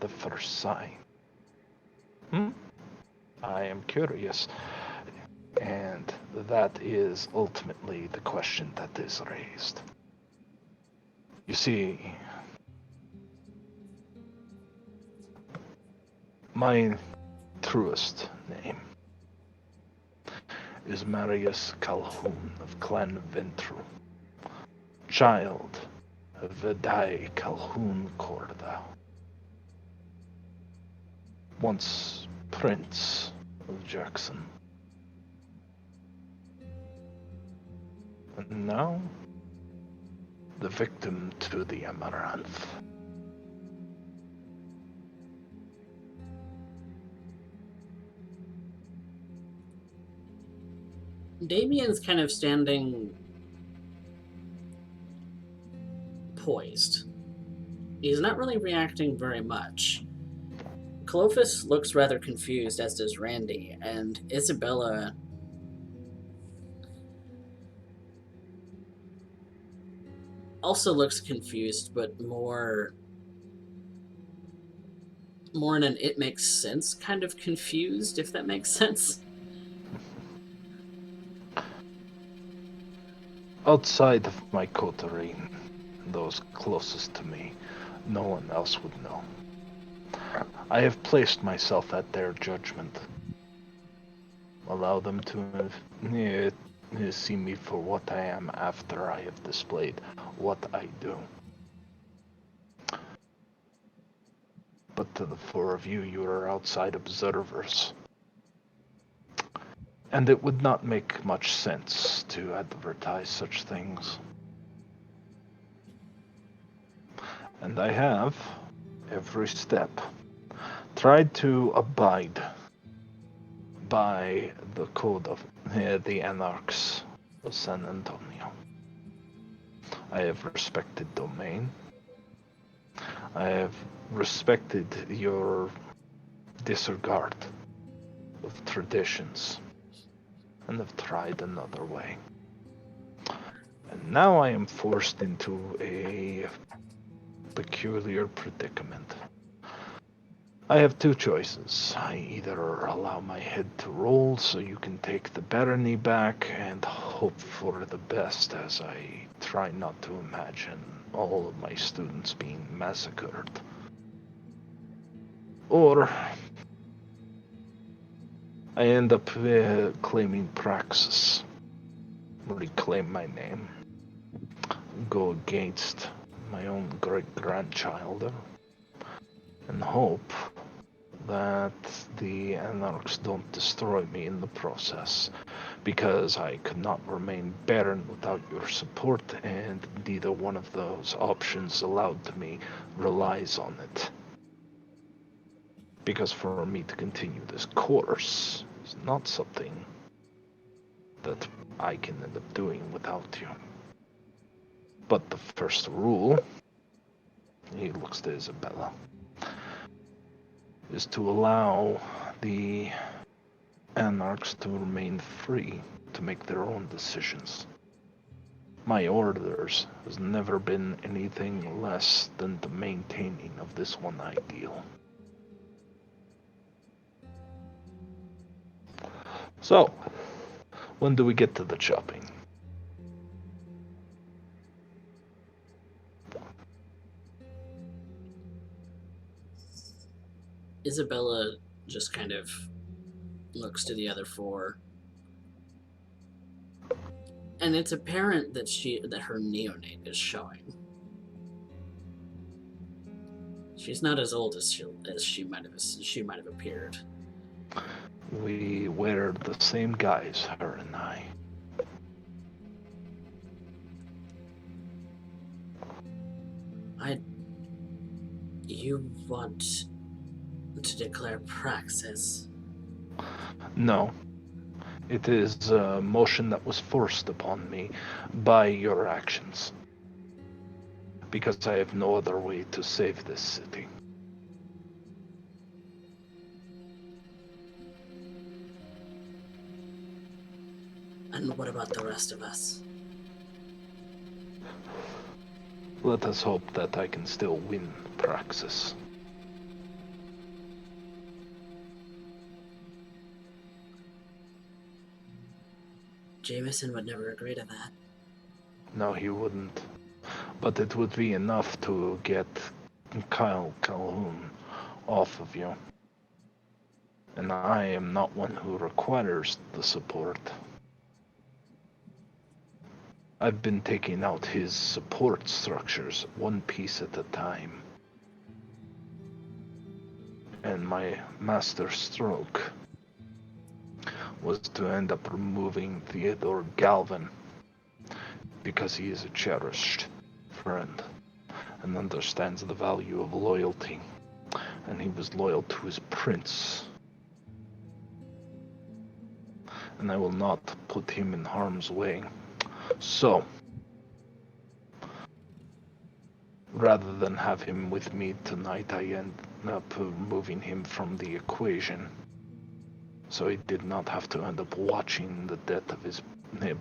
the first sign? I am curious, and that is ultimately the question that is raised. You see, my truest name is Marius Calhoun of Clan Ventru, child of Vedai Calhoun Corda, once Prince of Jackson, and now the victim to the Amaranth. Damien's kind of standing poised. He's not really reacting very much. Clovis looks rather confused, as does Randy, and Isabella also looks confused, but more in an it makes sense kind of confused, if that makes sense. Outside of my coterie, those closest to me, no one else would know. I have placed myself at their judgment. Allow them to see me for what I am after I have displayed what I do. But to the four of you, you are outside observers. And it would not make much sense to advertise such things. And I have, every step, tried to abide by the code of the Anarchs of San Antonio. I have respected domain. I have respected your disregard of traditions, and have tried another way. And now I am forced into a peculiar predicament. I have two choices. I either allow my head to roll so you can take the barony back and hope for the best as I try not to imagine all of my students being massacred. Or I end up claiming Praxis, reclaim my name, go against my own great-grandchild, and hope that the Anarchs don't destroy me in the process, because I could not remain Baron without your support, and neither one of those options allowed to me relies on it. Because for me to continue this course is not something that I can end up doing without you. But the first rule, he looks to Isabella, is to allow the anarchs to remain free to make their own decisions. My orders has never been anything less than the maintaining of this one ideal. So, when do we get to the chopping? Isabella just kind of looks to the other four. And it's apparent that her neonate is showing. She's not as old as she might have appeared. We wear the same guise, her and I. You want to declare praxis? No. It is a motion that was forced upon me by your actions. Because I have no other way to save this city. And what about the rest of us? Let us hope that I can still win Praxis. Jameson would never agree to that. No, he wouldn't. But it would be enough to get Kyle Calhoun off of you. And I am not one who requires the support. I've been taking out his support structures one piece at a time. And my master stroke was to end up removing Theodore Galvin because he is a cherished friend and understands the value of loyalty, and he was loyal to his prince. And I will not put him in harm's way. So, rather than have him with me tonight, I end up removing him from the equation. So he did not have to end up watching the death of his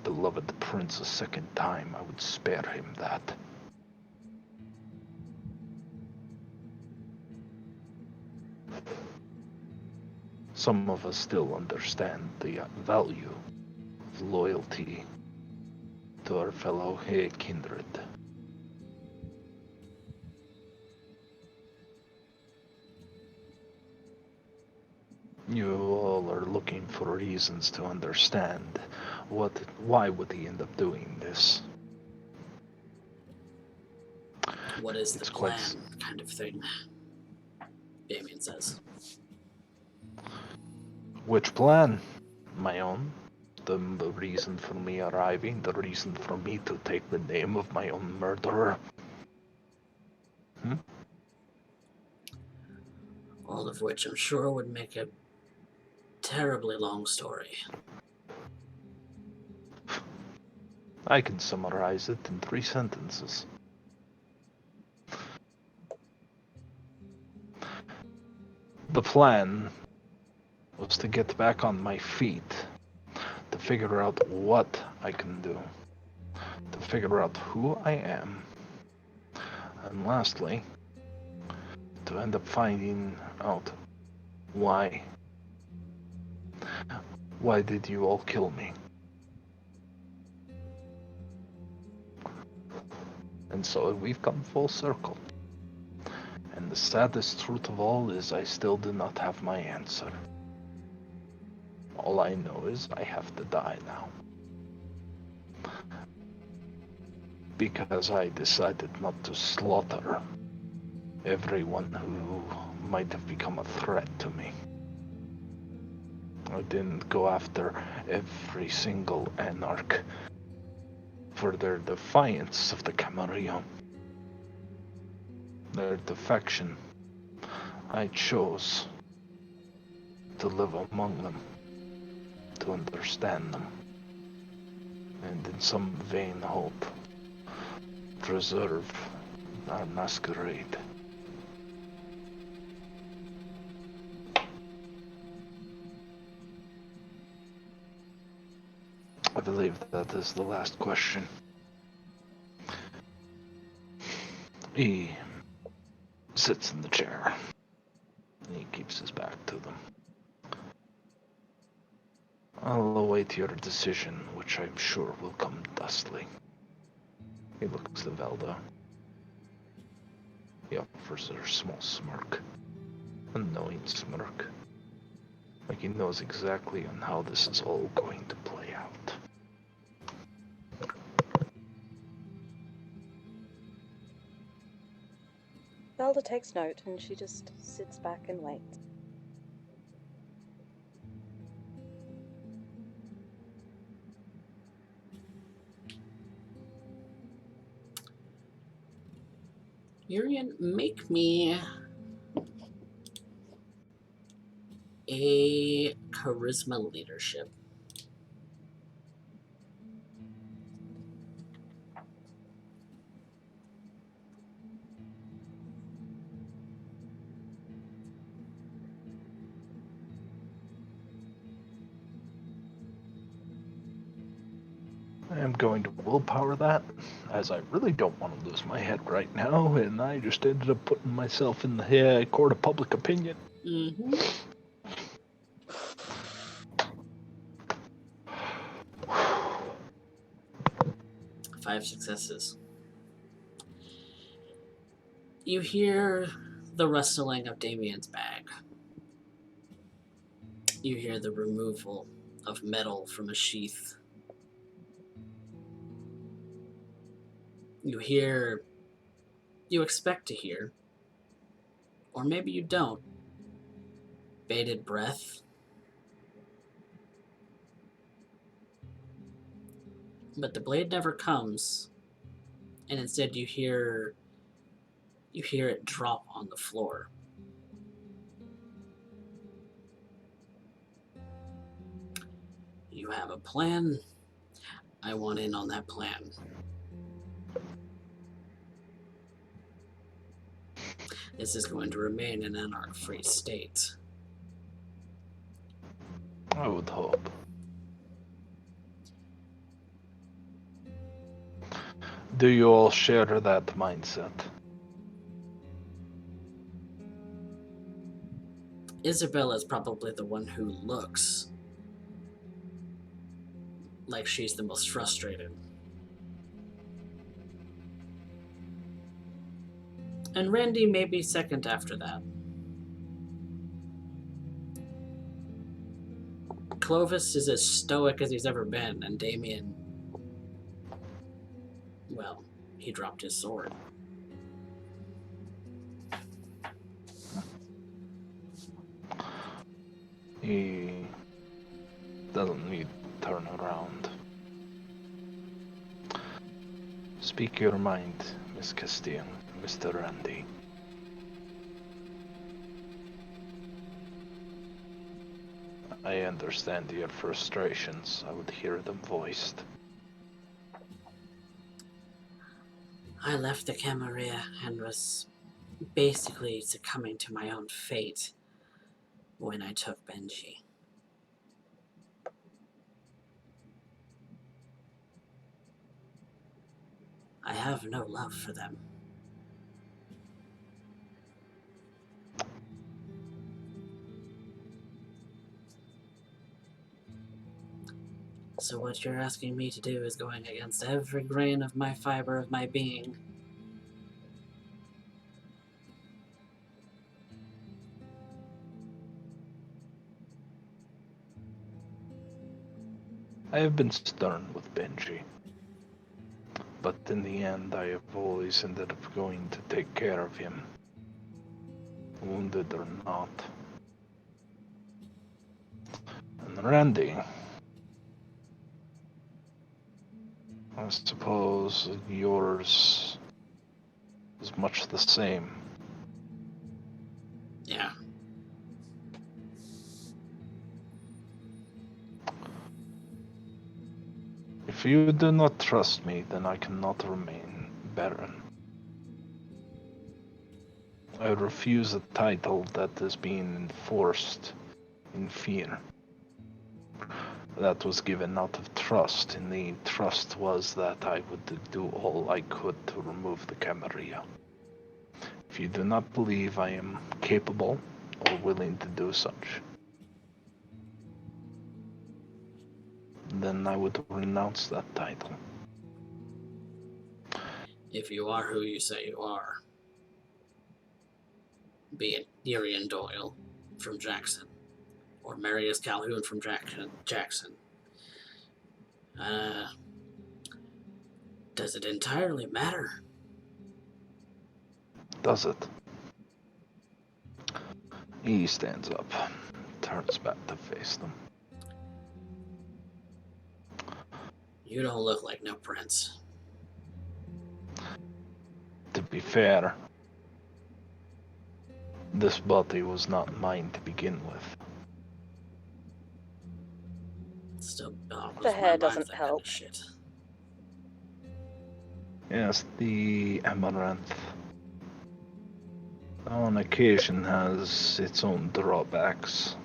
beloved prince a second time. I would spare him that. Some of us still understand the value of loyalty to our fellow kindred. You all are looking for reasons to understand why would he end up doing this. What is the It's plan, quite kind of thing, Damien says. Which plan? My own? The reason for me arriving? The reason for me to take the name of my own murderer? All of which I'm sure would make a terribly long story. I can summarize it in 3 sentences. The plan was to get back on my feet, to figure out what I can do, to figure out who I am, and lastly, to end up finding out why. Why did you all kill me? And so we've come full circle. And the saddest truth of all is I still do not have my answer. All I know is I have to die now. Because I decided not to slaughter everyone who might have become a threat to me. I didn't go after every single anarch for their defiance of the Camarilla, their defection. I chose to live among them, to understand them, and in some vain hope, preserve our masquerade. believe that is the last question. He sits in the chair. He keeps his back to them. I'll await your decision, which I'm sure will come thusly. He looks at Velda. He offers her a small smirk. A knowing smirk. Like he knows exactly on how this is all going to play out. Velda takes note and she just sits back and waits. Urien, make me a charisma leadership. I am going to willpower that, as I really don't want to lose my head right now, and I just ended up putting myself in the court of public opinion. Mm-hmm. 5 successes. You hear the rustling of Damien's bag. You hear the removal of metal from a sheath. You expect to hear, or maybe you don't, bated breath. But the blade never comes, and instead you hear it drop on the floor. You have a plan. I want in on that plan. This is going to remain an anarch-free state. I would hope. Do you all share that mindset? Isabella is probably the one who looks like she's the most frustrated. And Randy may be second after that. Clovis is as stoic as he's ever been, and Damien, well, he dropped his sword. He doesn't need to turn around. Speak your mind, Miss Castile, Mr. Randy. I understand your frustrations. I would hear them voiced. I left the Camarilla and was basically succumbing to my own fate when I took Benji. I have no love for them. So what you're asking me to do is going against every grain of my fiber of my being. I have been stern with Benji. But in the end, I have always ended up going to take care of him. Wounded or not. And Randy, I suppose yours is much the same. Yeah. If you do not trust me, then I cannot remain Baron. I refuse a title that is being enforced in fear. That was given out of trust, and the trust was that I would do all I could to remove the Camarilla. If you do not believe I am capable or willing to do such, then I would renounce that title. If you are who you say you are, be it Urien Doyle from Jackson, or Marius Calhoun from Jackson, does it entirely matter? Does it? He stands up, turns back to face them. You don't look like no prince. To be fair, this body was not mine to begin with. Still boggles The my hair mind, doesn't that kind help. of shit. Yes, the amaranth on occasion has its own drawbacks.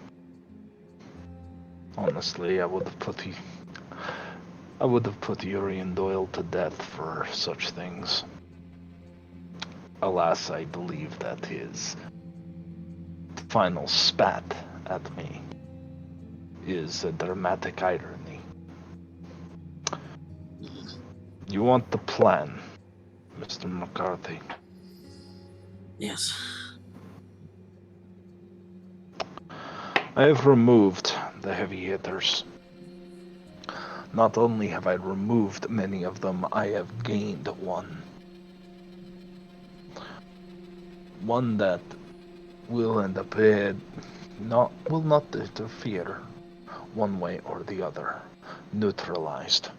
Honestly, I would have put Urien Doyle to death for such things. Alas, I believe that his final spat at me is a dramatic irony. You want the plan, Mr. McCarthy? Yes. I have removed the heavy hitters. Not only have I removed many of them, I have gained one. One that will end up will not interfere one way or the other. Neutralized.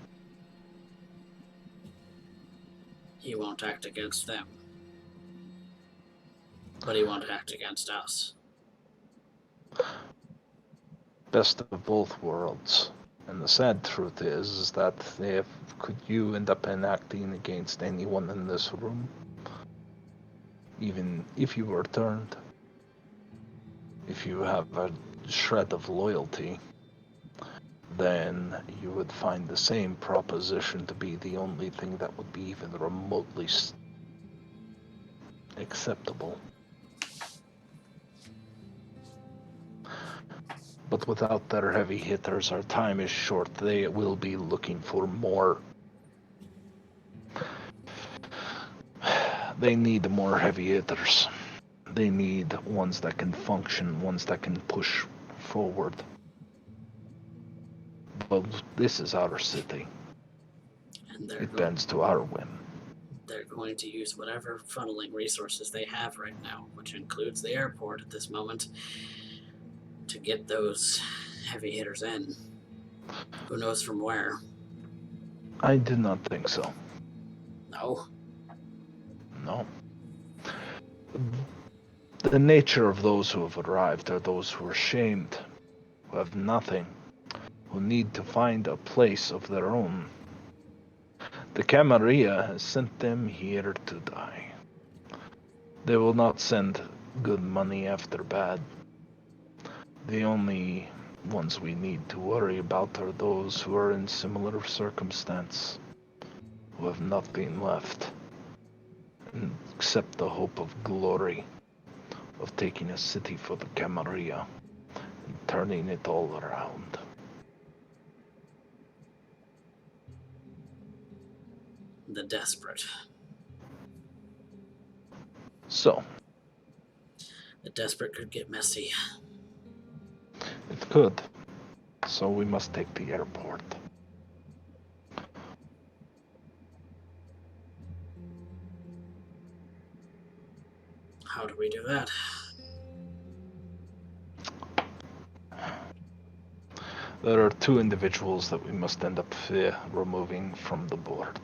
He won't act against them. But he won't act against us. Best of both worlds. And the sad truth is that could you end up enacting against anyone in this room, even if you were turned, if you have a shred of loyalty, then you would find the same proposition to be the only thing that would be even remotely acceptable. But without their heavy hitters, our time is short. They will be looking for more. They need more heavy hitters. They need ones that can function, ones that can push forward. But this is our city. And It bends to our whim. They're going to use whatever funneling resources they have right now, which includes the airport at this moment, to get those heavy hitters in. Who knows from where? I do not think so. No? No. The nature of those who have arrived are those who are shamed, who have nothing, who need to find a place of their own. The Camarilla has sent them here to die. They will not send good money after bad. The only ones we need to worry about are those who are in similar circumstance, who have nothing left, except the hope of glory, of taking a city for the Camarilla and turning it all around. The desperate. So, The desperate could get messy. it could. So we must take the airport. How do we do that? There are two individuals that we must end up removing from the board.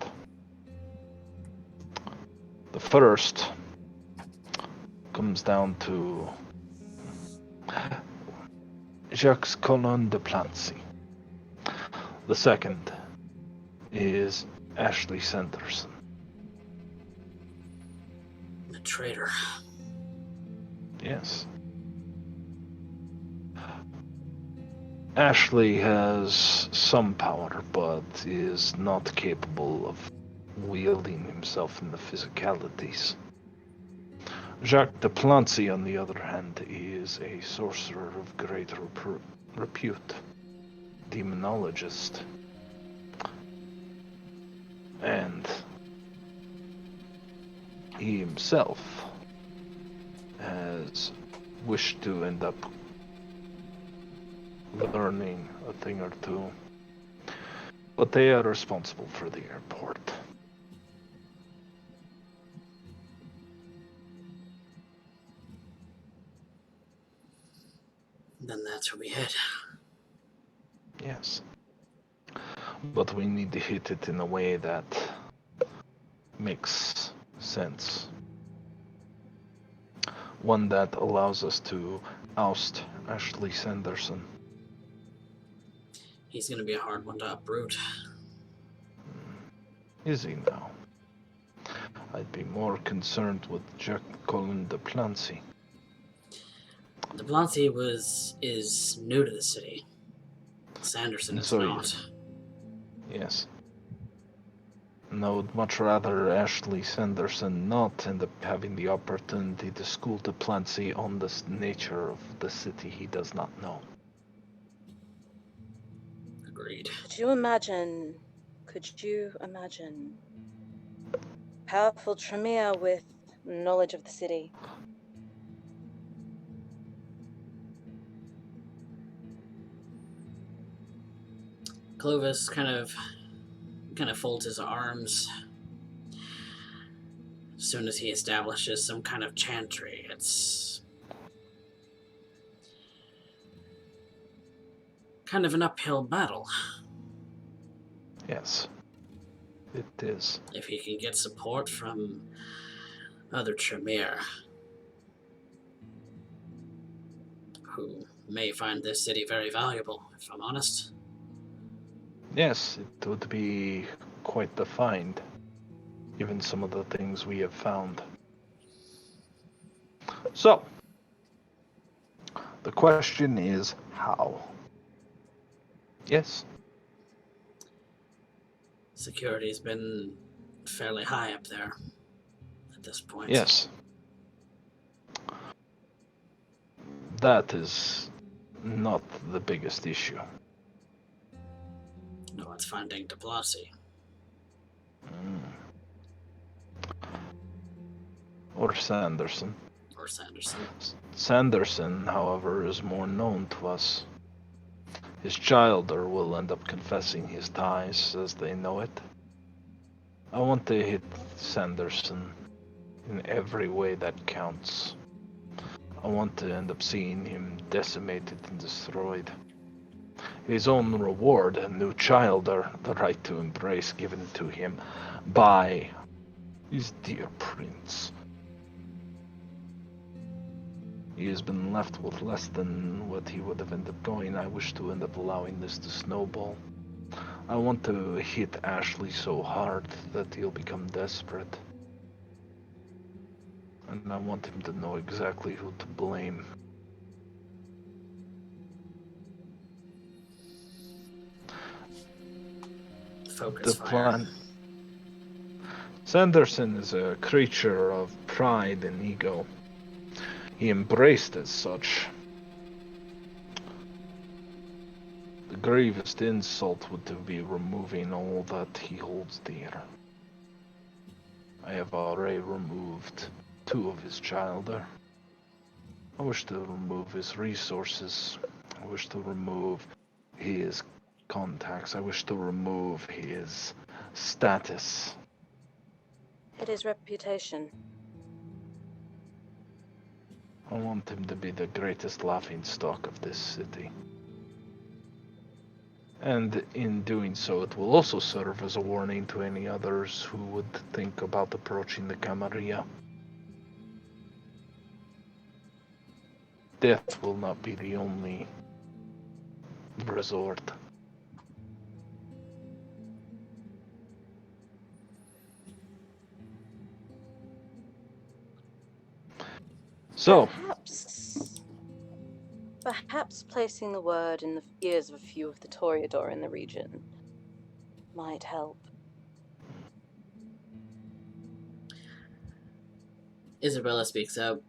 The first comes down to Jacques Colon de Plancy. The second is Ashley Sanderson. The traitor. Yes. Ashley has some power, but is not capable of wielding himself in the physicalities. Jacques de Plancy, on the other hand, is a sorcerer of great repute, demonologist, and he himself has wished to end up learning a thing or two, but they are responsible for the airport. Then that's where we head. Yes. But we need to hit it in a way that makes sense. One that allows us to oust Ashley Sanderson. He's gonna be a hard one to uproot. Is he now? I'd be more concerned with Jacques Colin de Plancy. De Plancy is new to the city. Sanderson is So, not. Yes. And I would much rather Ashley Sanderson not end up having the opportunity to school de Plancy on the nature of the city he does not know. Agreed. Could you imagine powerful Tremere with knowledge of the city? Clovis kind of folds his arms as soon as he establishes some kind of chantry. It's kind of an uphill battle. Yes, it is. If he can get support from other Tremere, who may find this city very valuable, if I'm honest. Yes, it would be quite the find, given some of the things we have found. So, the question is how? Yes? Security's been fairly high up there at this point. Yes. That is not the biggest issue. No, it's finding de Plancy. Or Sanderson. Or Sanderson. Sanderson, however, is more known to us. His childer will end up confessing his ties as they know it. I want to hit Sanderson in every way that counts. I want to end up seeing him decimated and destroyed. His own reward, a new childer, the right to embrace given to him by his dear prince. He has been left with less than what he would have ended up going. I wish to end up allowing this to snowball. I want to hit Ashley so hard that he'll become desperate. And I want him to know exactly who to blame. Focus fire. Sanderson is a creature of pride and ego. He embraced as such. The gravest insult would be removing all that he holds dear. I have already removed 2 of his childer. I wish to remove his resources. I wish to remove his contacts. I wish to remove his status. Hit his reputation. I want him to be the greatest laughingstock of this city. And in doing so, it will also serve as a warning to any others who would think about approaching the Camarilla. Death will not be the only resort. So, Perhaps Perhaps placing the word in the ears of a few of the Toreador in the region might help. Isabella speaks up.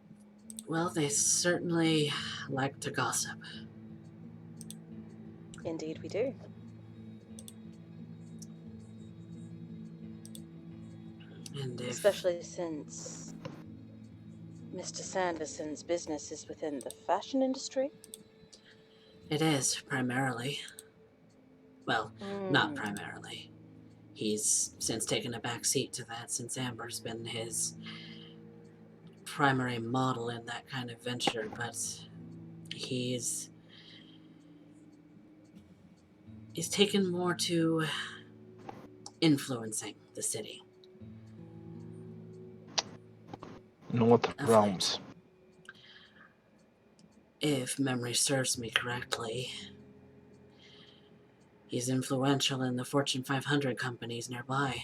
Well, they certainly like to gossip. Indeed we do. And if Especially since Mr. Sanderson's business is within the fashion industry. it is primarily. Well, not primarily. He's since taken a back seat to that since Amber's been his primary model in that kind of venture, but he's taken more to influencing the city. In what Of realms? If memory serves me correctly, he's influential in the Fortune 500 companies nearby,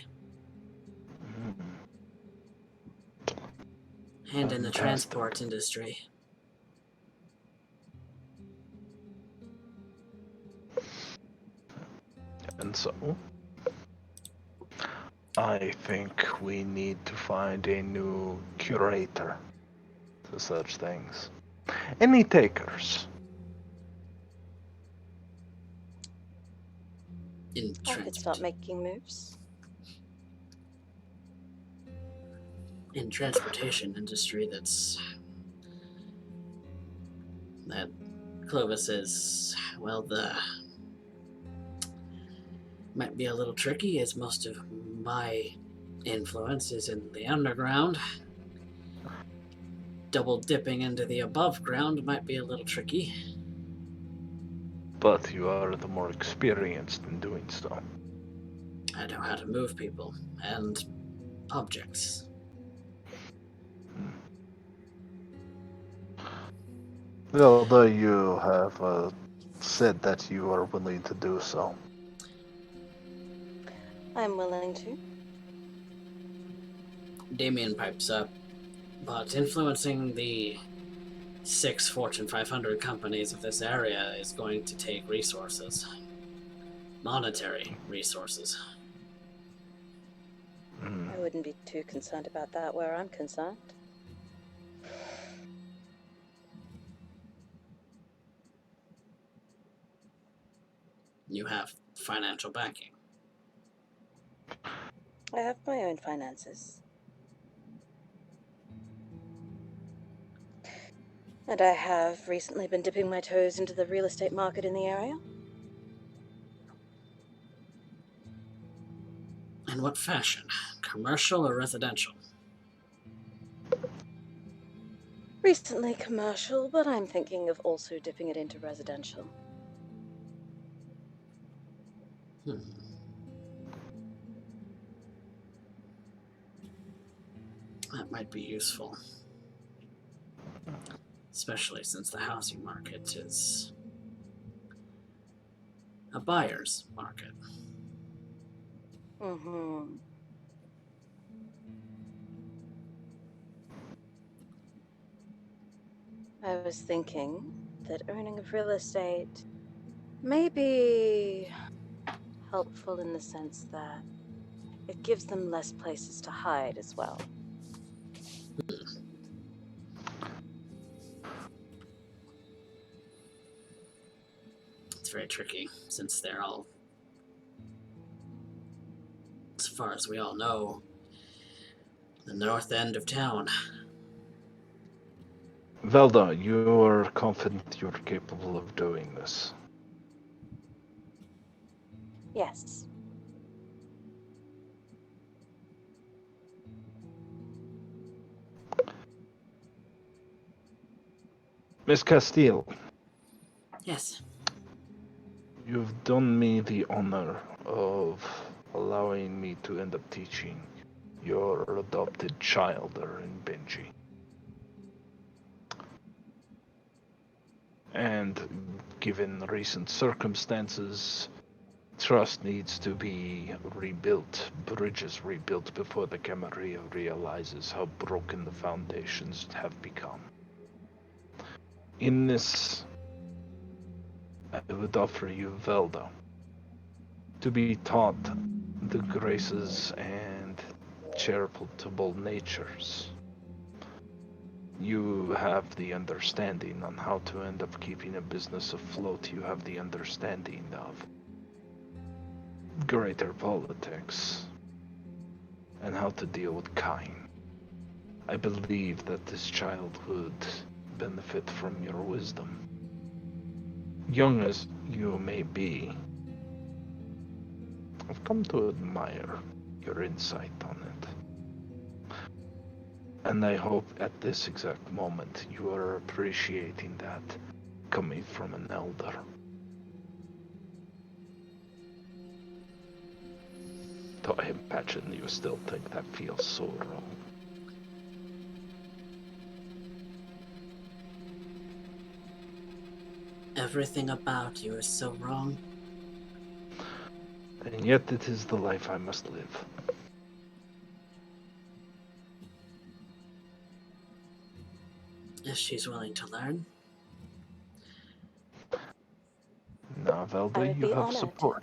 and in the Fantastic. transport industry. And so, I think we need to find a new curator to such things. Any takers? In I could start making moves. In transportation industry, that Clovis is, well, might be a little tricky, as most of my influence is in the underground. Double dipping into the above ground might be a little tricky. But you are the more experienced in doing so. I know how to move people and objects. Well, though you have said that you are willing to do so. I'm willing to. Damien pipes up, but influencing the 6 Fortune 500 companies of this area is going to take resources. Monetary resources. I wouldn't be too concerned about that where I'm concerned. You have financial backing. I have my own finances. And I have recently been dipping my toes into the real estate market in the area. In what fashion? Commercial or residential? Recently commercial, but I'm thinking of also dipping it into residential. That might be useful. Especially since the housing market is a buyer's market. I was thinking that owning of real estate may be helpful in the sense that it gives them less places to hide as well. It's very tricky since they're all, as far as we all know, the north end of town. Velda, you are confident you're capable of doing this. Yes. Miss Castile. Yes. You've done me the honor of allowing me to end up teaching your adopted child there in Benji. And given recent circumstances, trust needs to be rebuilt, bridges rebuilt before the Camarilla realizes how broken the foundations have become. In this I would offer you Velda to be taught the graces and charitable natures. You have the understanding on how to end up keeping a business afloat. You have the understanding of greater politics and how to deal with kind. I believe that this child would benefit from your wisdom. Young as you may be, I've come to admire your insight on it. And I hope at this exact moment you are appreciating that coming from an elder. Though I imagine you still think that feels so wrong. Everything about you is so wrong. And yet it is the life I must live. If she's willing to learn. Now, I Velda, would you be have honored. support.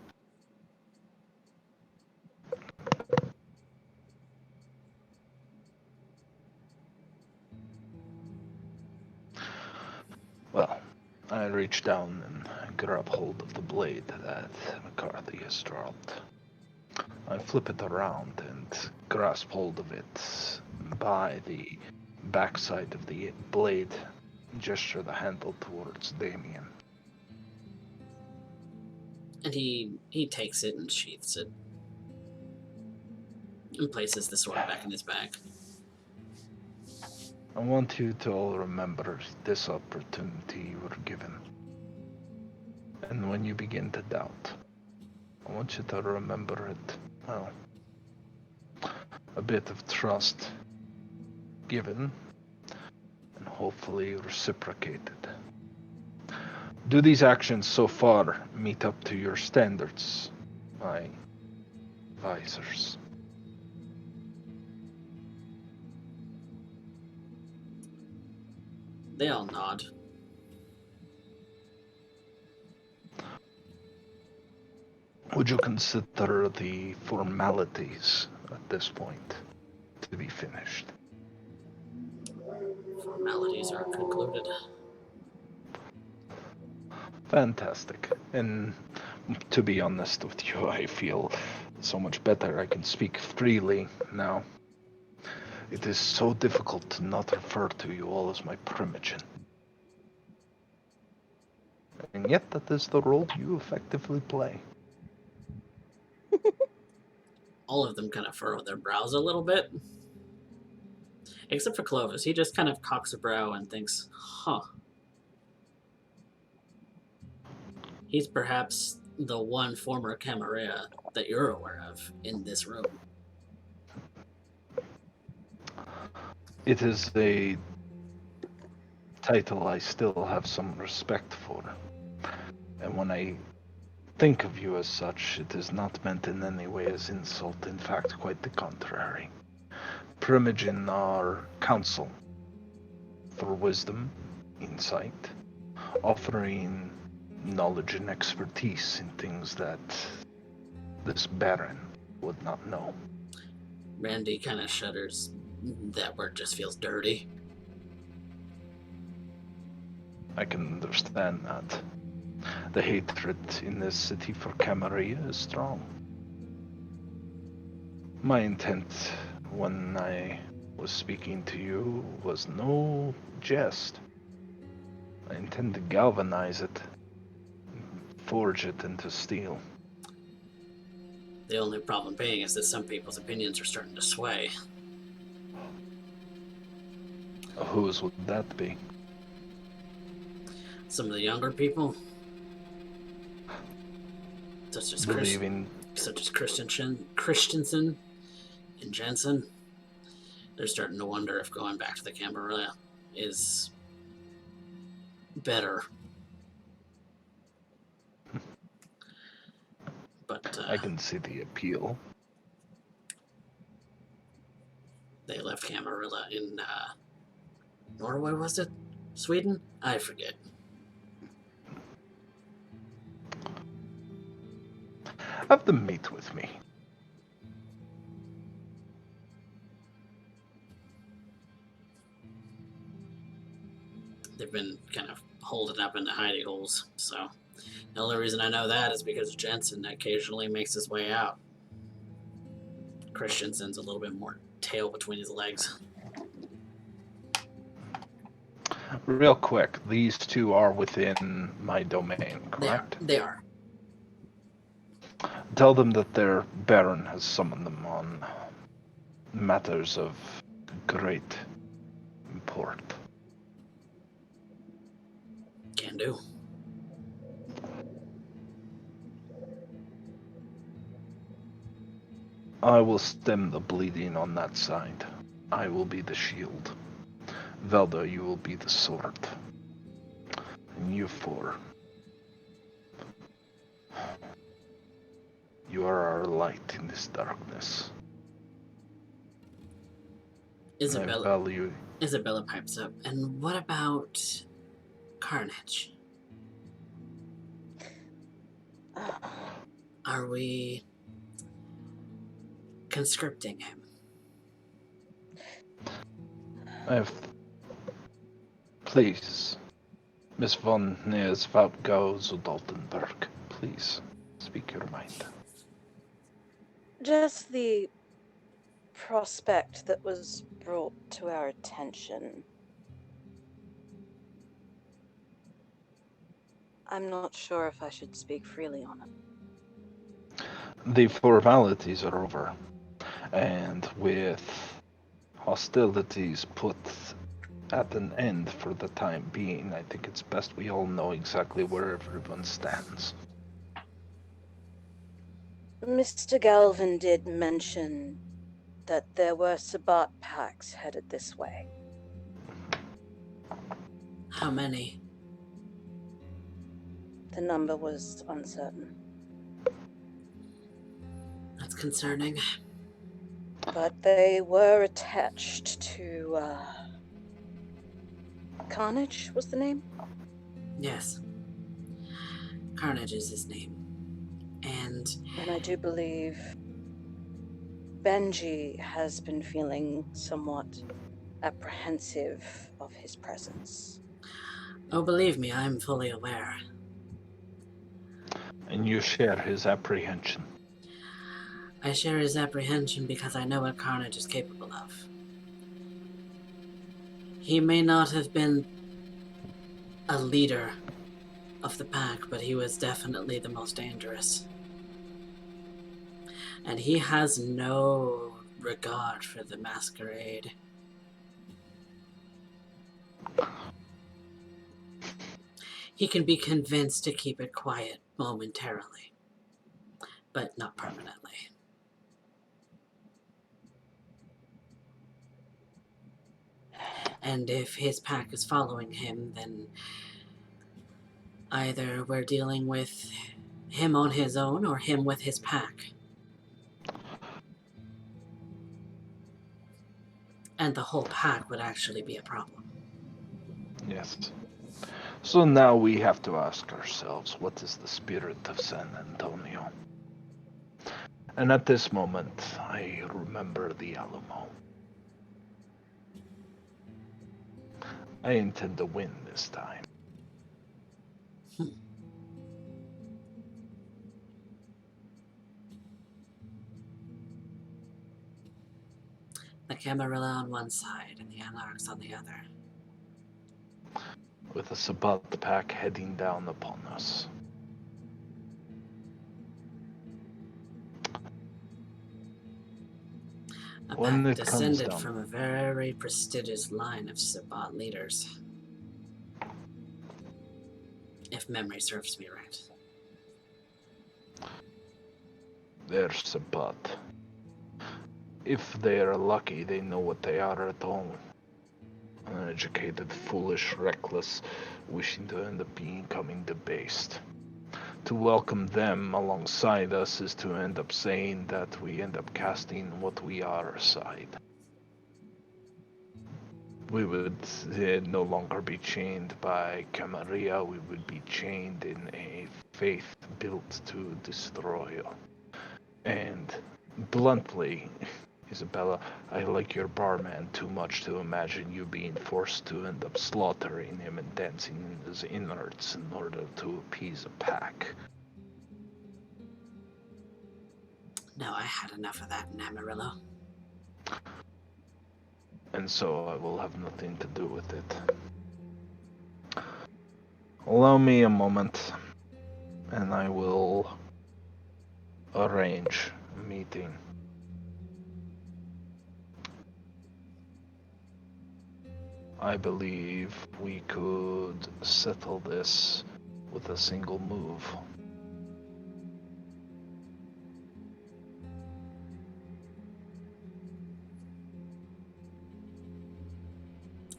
Well, I reach down and grab hold of the blade that McCarthy has dropped. I flip it around and grasp hold of it by the backside of the blade, gesture the handle towards Damien. And he takes it and sheaths it. And places the sword back in his bag. I want you to all remember this opportunity you were given. And when you begin to doubt, I want you to remember it, well, a bit of trust given and hopefully reciprocated. Do these actions so far meet up to your standards, my advisors? They all nod. Would you consider the formalities at this point to be finished? Formalities are concluded. Fantastic. And to be honest with you, I feel so much better. I can speak freely now. It is so difficult to not refer to you all as my primogen. And yet that is the role you effectively play. All of them kind of furrow their brows a little bit. Except for Clovis. He just kind of cocks a brow and thinks, huh. He's perhaps the one former Camarilla that you're aware of in this room. It is a title I still have some respect for. And when I think of you as such, it is not meant in any way as insult. In fact, quite the contrary. Primogen are counsel for wisdom, insight, offering knowledge and expertise in things that this Baron would not know. Randy kind of shudders. That word just feels dirty. I can understand that. The hatred in this city for Camarilla is strong. My intent when I was speaking to you was no jest. I intend to galvanize it, forge it into steel. The only problem being is that some people's opinions are starting to sway. Whose would that be? Some of the younger people, such as Christensen and Jensen, they're starting to wonder if going back to the Camarilla is better. But I can see the appeal. they left Camarilla in Norway, was it? Sweden? I forget. Have them meet with me. They've been kind of holding up in the hidey holes, so the only reason I know that is because Jensen occasionally makes his way out. Christensen's a little bit more tail between his legs. Real quick, these two are within my domain, correct? They are. Tell them that their Baron has summoned them on matters of great import. Can do. I will stem the bleeding on that side. I will be the shield. Velda, you will be the sword. And you four, you are our light in this darkness. Isabella, I value... Isabella pipes up. And what about Carnage? Are we conscripting him? Please, Miss von Neesvautgau Zudaltenberg, please, speak your mind. Just the prospect that was brought to our attention. I'm not sure if I should speak freely on it. The formalities are over, and with hostilities put at an end for the time being, I think it's best we all know exactly where everyone stands. Mr. Galvin did mention that there were Sabbat packs headed this way. How many? The number was uncertain. That's concerning. But they were attached to, Carnage was the name? Yes. Carnage is his name. And I do believe Benji has been feeling somewhat apprehensive of his presence. oh, believe me, I'm fully aware. And you share his apprehension. I share his apprehension because I know what Carnage is capable of. He may not have been a leader of the pack, but he was definitely the most dangerous. And he has no regard for the masquerade. He can be convinced to keep it quiet momentarily, but not permanently. And if his pack is following him, then either we're dealing with him on his own or him with his pack. And the whole pack would actually be a problem. Yes. So now we have to ask ourselves, what is the spirit of San Antonio? And at this moment, I remember the Alamo. I intend to win this time. The Camarilla on one side and the Anarchs on the other. With a Sabbat pack heading down upon us. A When pack it comes descended down, from a very prestigious line of Sabbat leaders. If memory serves me right. they're Sabbat. If they are lucky, they know what they are at all. Uneducated, foolish, reckless, wishing to end up becoming debased. To welcome them alongside us is to end up saying that we end up casting what we are aside. We would no longer be chained by Camarilla, we would be chained in a faith built to destroy. And bluntly, Isabella, I like your barman too much to imagine you being forced to end up slaughtering him and dancing in his innards in order to appease a pack. No, I had enough of that in Amarillo. And so I will have nothing to do with it. Allow me a moment, and I will arrange a meeting. I believe we could settle this with a single move.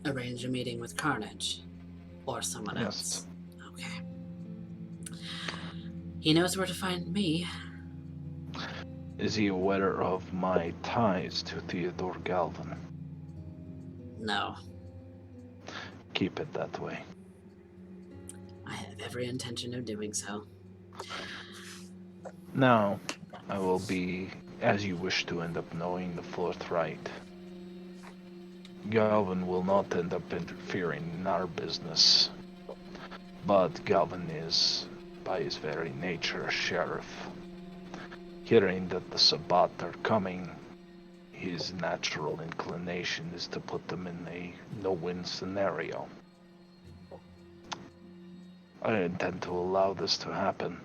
Arrange a meeting with Carnage. Or someone Yes. else. Okay. He knows where to find me. Is he aware of my ties to Theodore Galvin? No. Keep it that way. I have every intention of doing so. Now, I will be, as you wish to end up knowing, the forthright. Galvin will not end up interfering in our business, but Galvin is, by his very nature, a sheriff. Hearing that the Sabbat are coming, his natural inclination is to put them in a no-win scenario. I intend to allow this to happen,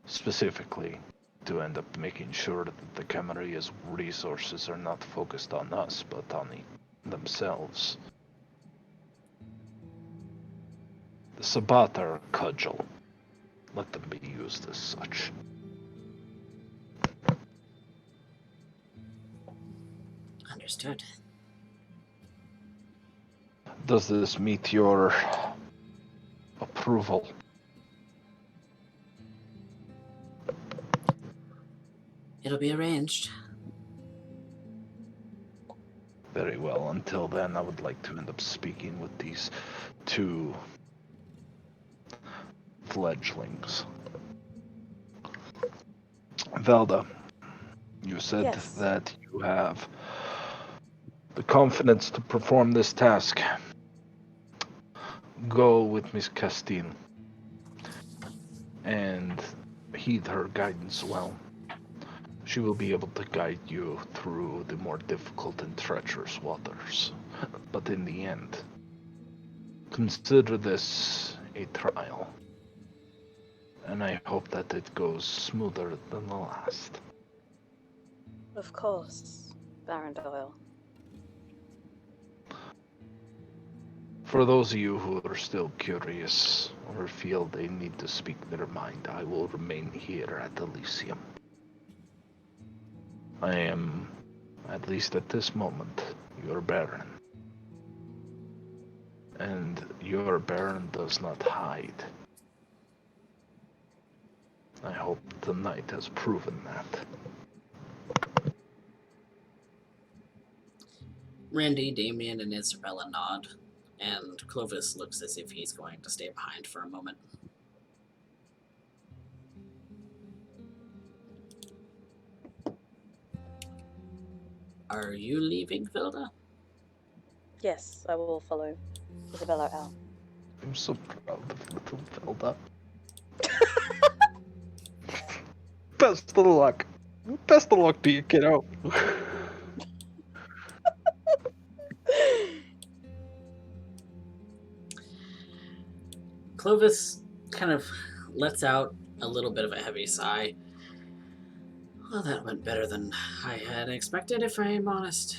specifically to end up making sure that the Camaria's resources are not focused on us, but on themselves. The Sabbat are a cudgel. Let them be used as such. Understood. Does this meet your approval? It'll be arranged. Very well. Until then, I would like to end up speaking with these two fledglings. Velda, you said Yes. that you have the confidence to perform this task. Go with Miss Castile and heed her guidance well. She will be able to guide you through the more difficult and treacherous waters. But in the end, consider this a trial. And I hope that it goes smoother than the last. Of course, Baron Doyle. For those of you who are still curious or feel they need to speak their mind, I will remain here at Elysium. I am, at least at this moment, your Baron. And your Baron does not hide. I hope tonight has proven that. Randy, Damien, and Isabella nod, and Clovis looks as if he's going to stay behind for a moment. Are you leaving, Velda? Yes, I will follow Isabella out. I'm so proud of little Velda. Best of luck. Best of luck to you, kiddo. Clovis kind of lets out a little bit of a heavy sigh. Well, that went better than I had expected, if I am honest.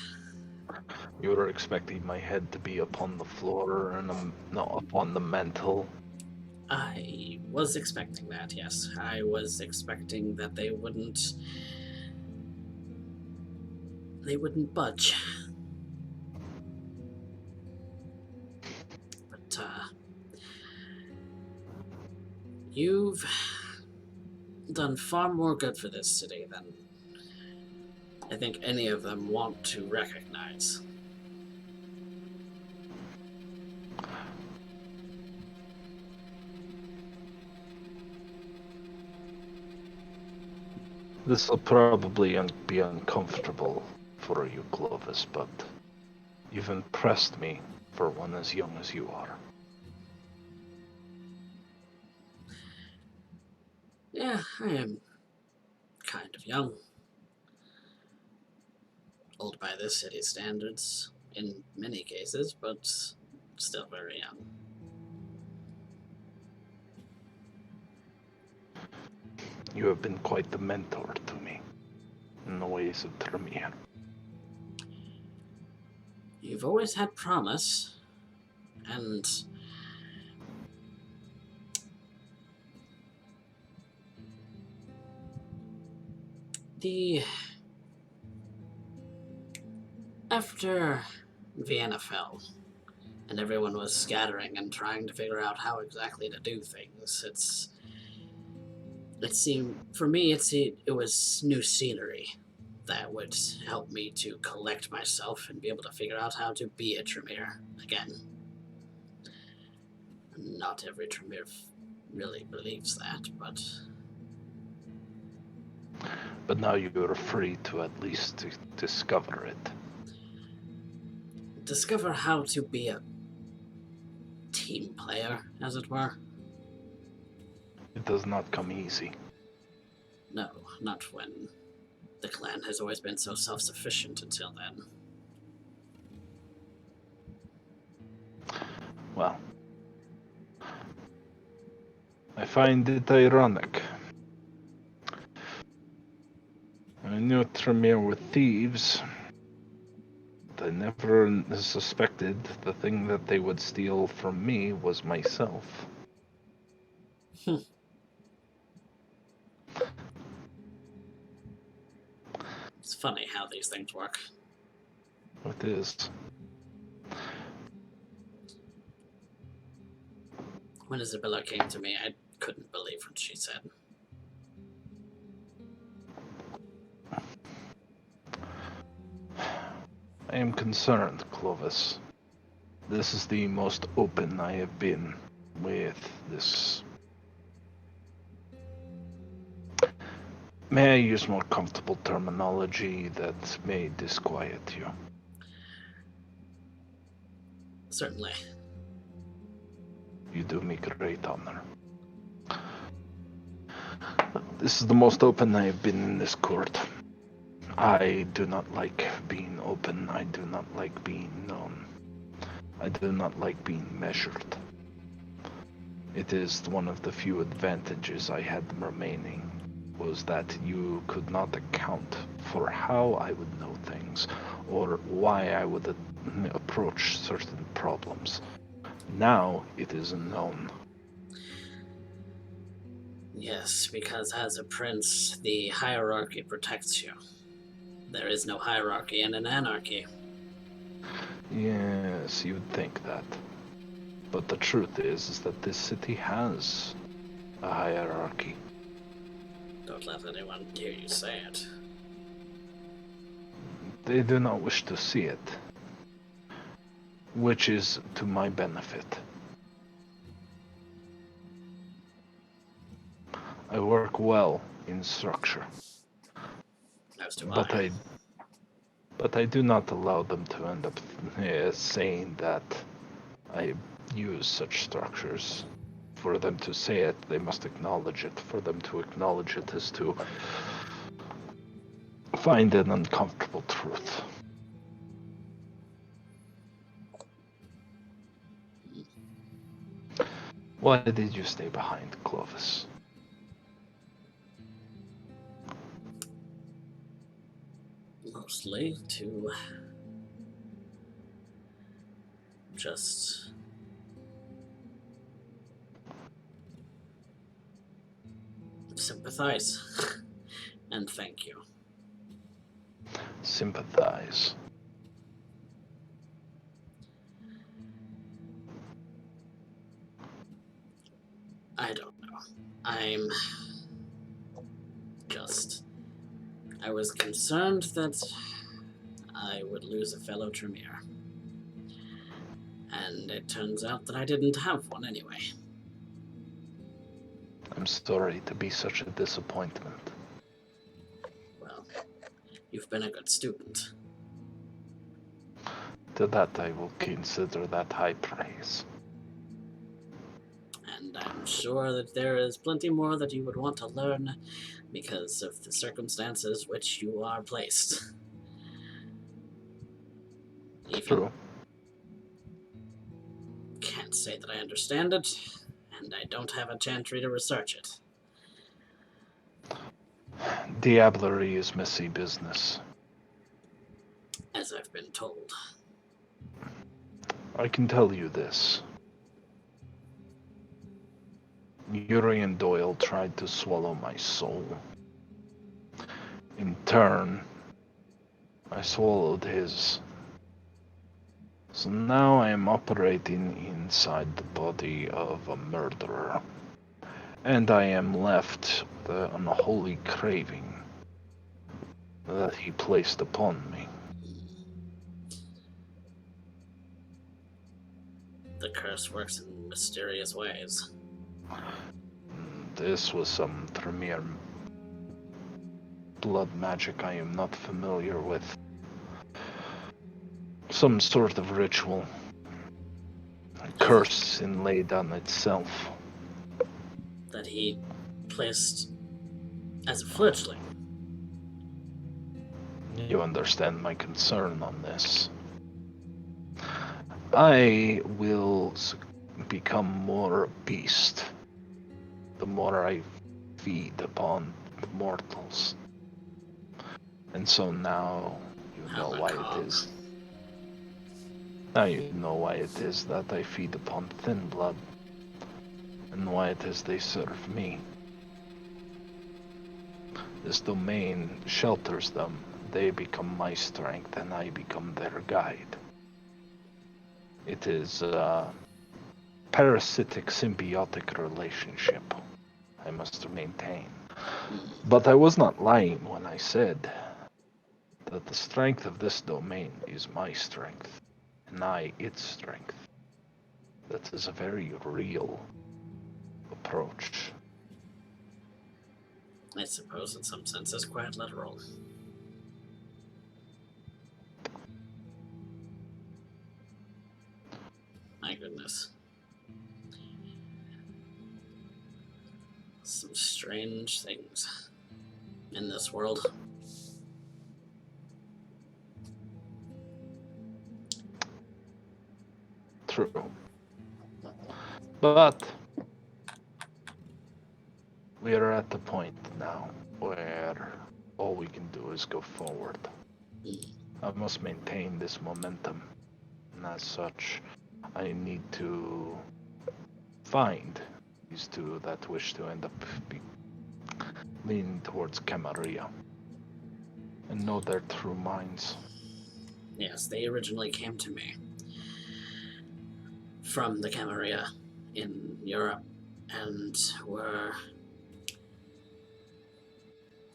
You were expecting my head to be upon the floor and not upon the mantle. I was expecting that, yes. I was expecting that they wouldn't budge. But, you've done far more good for this city than I think any of them want to recognize. This will probably be uncomfortable for you, Clovis, but you've impressed me for one as young as you are. Yeah, I am kind of young. Old by this city's standards in many cases, but still very young. You have been quite the mentor to me in the ways of Tremere. You've always had promise, and after Vienna fell, and everyone was scattering and trying to figure out how exactly to do things, it seemed, for me, it was new scenery that would help me to collect myself and be able to figure out how to be a Tremere again. Not every Tremere really believes that, but... But now you are free to at least discover it. Discover how to be a team player, as it were. It does not come easy. No, not when the clan has always been so self-sufficient until then. Well, I find it ironic. I knew Tremere were thieves, but I never suspected the thing that they would steal from me was myself. It's funny how these things work. It is. When Isabella came to me, I couldn't believe what she said. I am concerned, Clovis. This is the most open I have been with this. May I use more comfortable terminology that may disquiet you? Certainly. You do me great honor. This is the most open I have been in this court. I do not like being open. I do not like being known. I do not like being measured. It is one of the few advantages I had remaining, was that you could not account for how I would know things, or why I would approach certain problems. Now it is unknown. Yes, because as a prince, the hierarchy protects you. There is no hierarchy in an anarchy. Yes, you would think that. But the truth is that this city has a hierarchy. Don't let anyone hear you say it. They do not wish to see it, which is to my benefit. I work well in structure, As do but I. I do not allow them to end up saying that I use such structures. For them to say it, they must acknowledge it. For them to acknowledge it is to find an uncomfortable truth. Why did you stay behind, Clovis? Mostly to just sympathize and thank you. Sympathize. I don't know. I was concerned that I would lose a fellow Tremere. And it turns out that I didn't have one anyway. I'm sorry to be such a disappointment. You've been a good student. To that I will consider that high praise. And I'm sure that there is plenty more that you would want to learn because of the circumstances which you are placed. Even True. can't say that I understand it, and I don't have a chantry to research it. Diablerie is messy business. As I've been told. I can tell you this. Urien Doyle tried to swallow my soul. In turn, I swallowed his. So now I am operating inside the body of a murderer. And I am left the unholy craving that he placed upon me. The curse works in mysterious ways. This was some Tremere blood magic I am not familiar with. Some sort of ritual. A curse inlaid on itself. That he placed as a fledgling. You understand my concern on this. I will become more a beast the more I feed upon mortals. And so now you know why it is. Now you know why it is that I feed upon thin blood, and why it is they serve me. This domain shelters them. They become my strength, and I become their guide. It is a parasitic, symbiotic relationship I must maintain. But I was not lying when I said that the strength of this domain is my strength, and I its strength. That is a very real approach. I suppose in some senses quite literal. My goodness. Some strange things in this world. True. But we are at the point now where all we can do is go forward. I must maintain this momentum, and as such, I need to find these two that wish to end up leaning towards Camarilla and know their true minds. Yes, they originally came to me from the Camarilla in Europe and were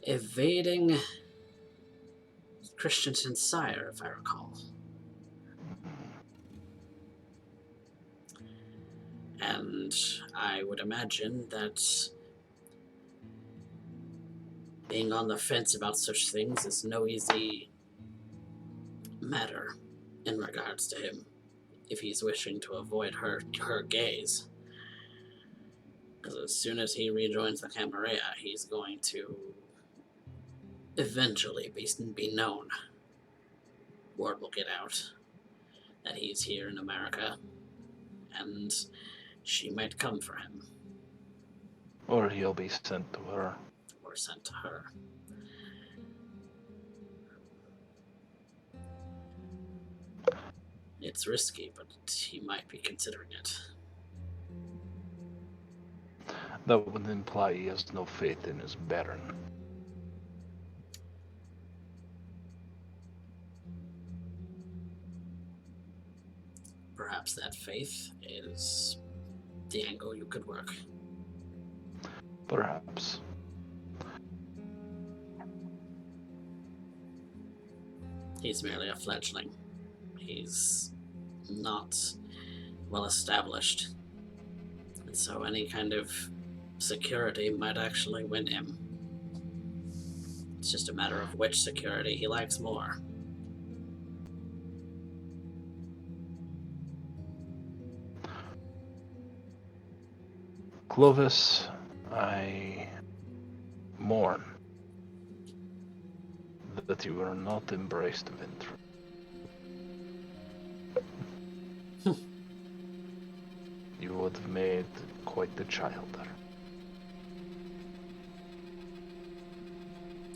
evading Christensen's sire, if I recall. And I would imagine that being on the fence about such things is no easy matter in regards to him if he's wishing to avoid her gaze. Because as soon as he rejoins the Camarilla, he's going to eventually be known. Word will get out that he's here in America, and she might come for him. Or he'll be sent to her. Or sent to her. It's risky, but he might be considering it. That would imply he has no faith in his Baron. Perhaps that faith is the angle you could work. Perhaps. He's merely a fledgling. He's not well established. And so any kind of security might actually win him It's just a matter of which security he likes more. Clovis, I mourn that you were not embraced Vintry. You would have made quite the child there.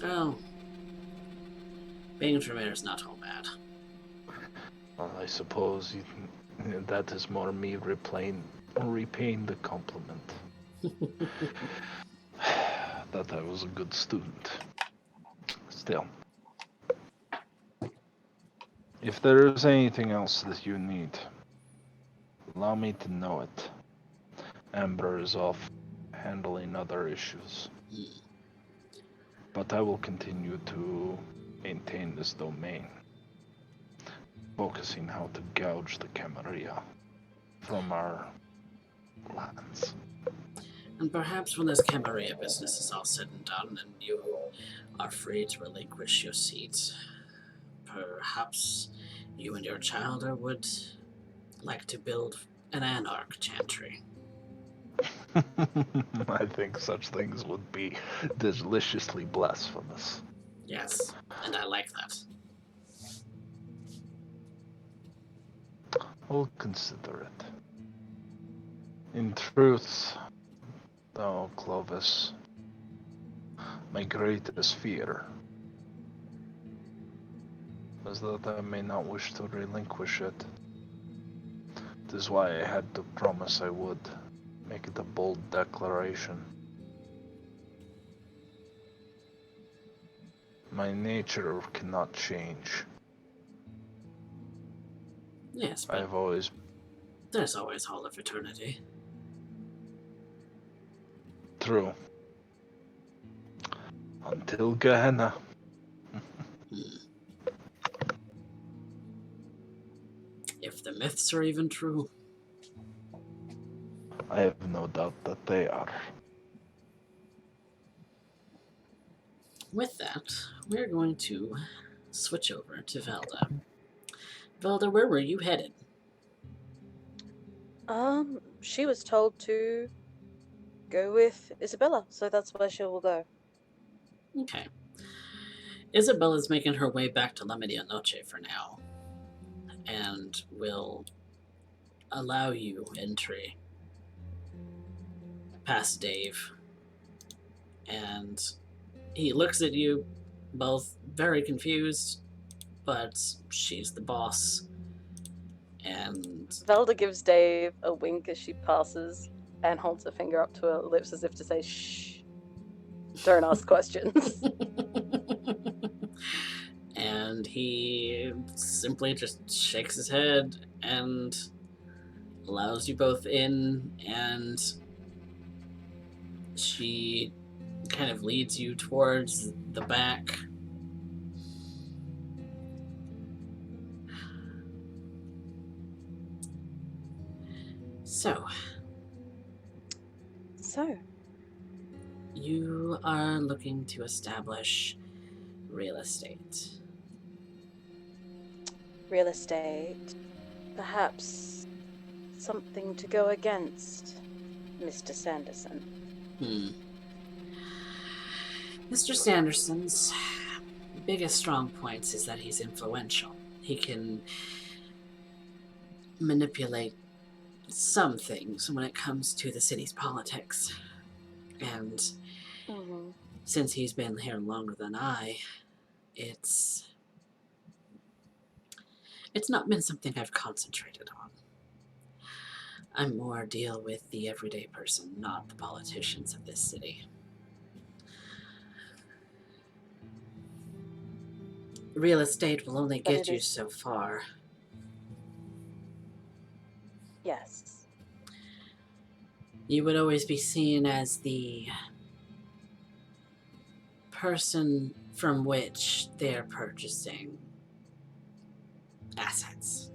Oh, being Tremere is not all bad. Well, I suppose that is more me repaying the compliment. That I was a good student. Still. If there is anything else that you need, allow me to know it. Amber is off handling other issues. But I will continue to maintain this domain, focusing how to gouge the Camarilla from our lands. And perhaps when this Camarilla business is all said and done and you are free to relinquish your seat, perhaps you and your childer would like to build an Anarch chantry. I think such things would be deliciously blasphemous. Yes, and I like that. I'll consider it. In truth, though, Clovis, my greatest fear is that I may not wish to relinquish it. It is why I had to promise I would make it a bold declaration. My nature cannot change. Yes, but I've always... there's always Hall of Eternity. True. Until Gehenna. If the myths are even true. I have no doubt that they are. With that, we're going to switch over to Velda. Velda, where were you headed? She was told to go with Isabella, so that's where she will go. Okay. Isabella's making her way back to La Medianoche for now, and will allow you entry past Dave. And he looks at you, both very confused, but she's the boss. And Velda gives Dave a wink as she passes and holds her finger up to her lips as if to say, shh, don't ask questions. and he simply just shakes his head and allows you both in, and she kind of leads you towards the back. So, you are looking to establish real estate. Real estate. Perhaps something to go against Mr. Sanderson. Mr. Sanderson's biggest strong points is that he's influential. He can manipulate some things when it comes to the city's politics. And since he's been here longer than I, it's not been something I've concentrated on. I more deal with the everyday person, not the politicians of this city. Real estate will only get you so far. Yes. You would always be seen as the person from which they're purchasing assets.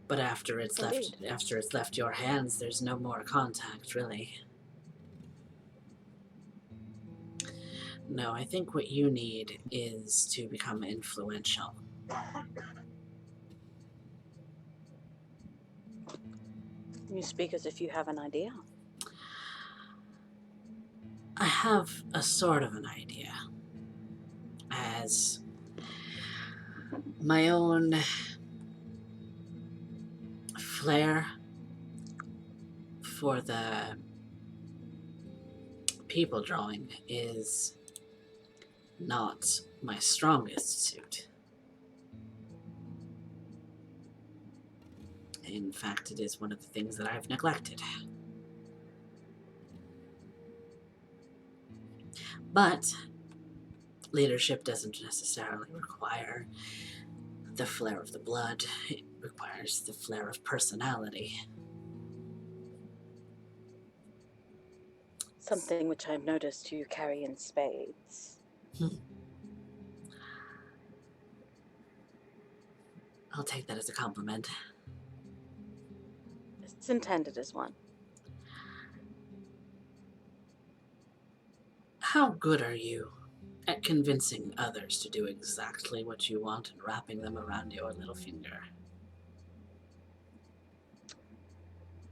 But after it's left your hands, there's no more contact, really. No, I think what you need is to become influential. You speak as if you have an idea. I have a sort of an idea. As my own flair for the people drawing is not my strongest suit. In fact, it is one of the things that I've neglected. But leadership doesn't necessarily require the flair of the blood. It requires the flair of personality. Something which I've noticed you carry in spades. I'll take that as a compliment. It's intended as one. How good are you at convincing others to do exactly what you want and wrapping them around your little finger?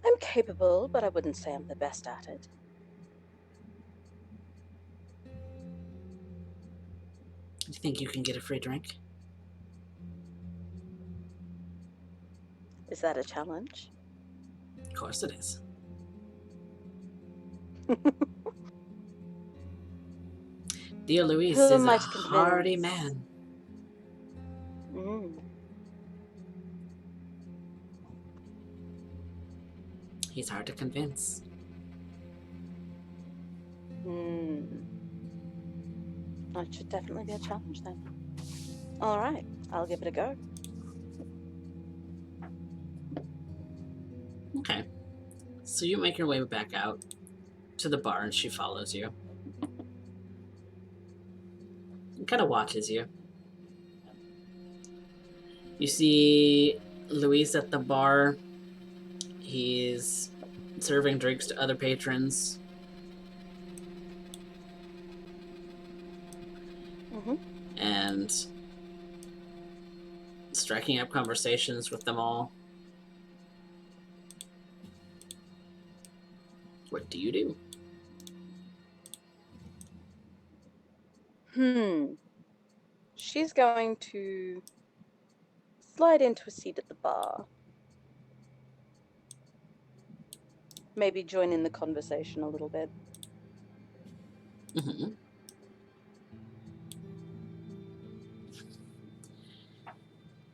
I'm capable, but I wouldn't say I'm the best at it. Do you think you can get a free drink? Is that a challenge? Of course it is. Dear Luis Who is am I a to hardy convince? man. Mm. He's hard to convince. That should definitely be a challenge then. All right, I'll give it a go. Okay. So you make your way back out to the bar and she follows you. And kind of watches you. You see Luis at the bar. He's serving drinks to other patrons. And striking up conversations with them all. What do you do? She's going to slide into a seat at the bar. Maybe join in the conversation a little bit. Mm-hmm.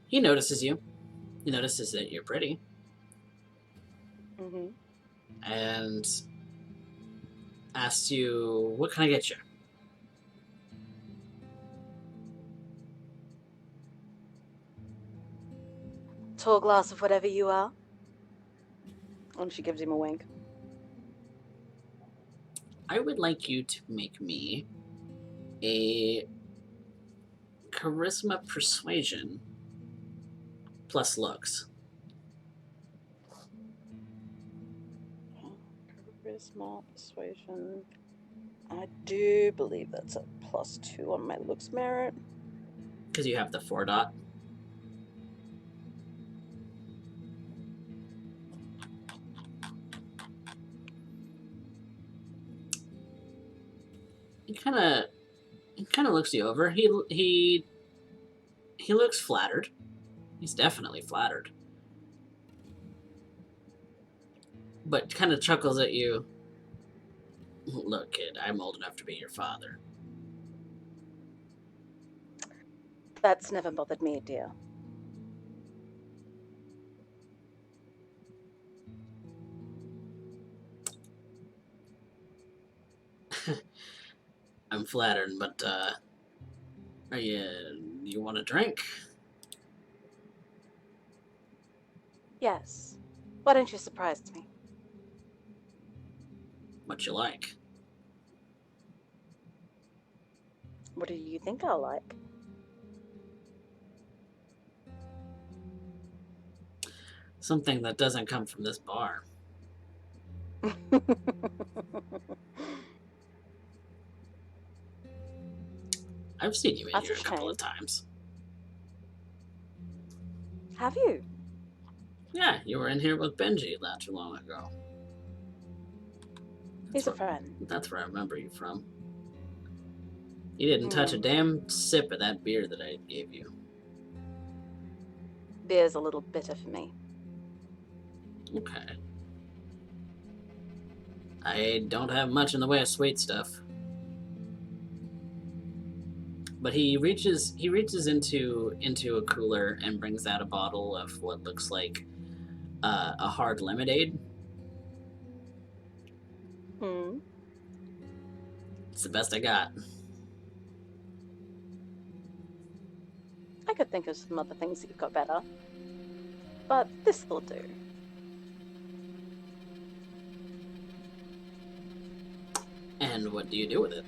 He notices you. He notices that you're pretty. And asks you, what can I get you? Tall glass of whatever you are. And she gives him a wink. I would like you to make me a charisma persuasion plus looks. Charisma, persuasion. I do believe that's a +2 on my looks merit. Because you have the 4 dot. He kind of looks you over. He looks flattered. He's definitely flattered. But kind of chuckles at you. Look, kid, I'm old enough to be your father. That's never bothered me, dear. I'm flattered, but are you want a drink? Yes. Why don't you surprise me? What you like? What do you think I'll like? Something that doesn't come from this bar. I've seen you in That's here a a couple shame. of times. Have you? Yeah, you were in here with Benji not too long ago. He's a friend. That's where I remember you from. You didn't touch a damn sip of that beer that I gave you. Beer's a little bitter for me. Okay. I don't have much in the way of sweet stuff. But he reaches into a cooler and brings out a bottle of what looks like a hard lemonade. It's the best I got. I could think of some other things that you've got better. But this will do. And what do you do with it?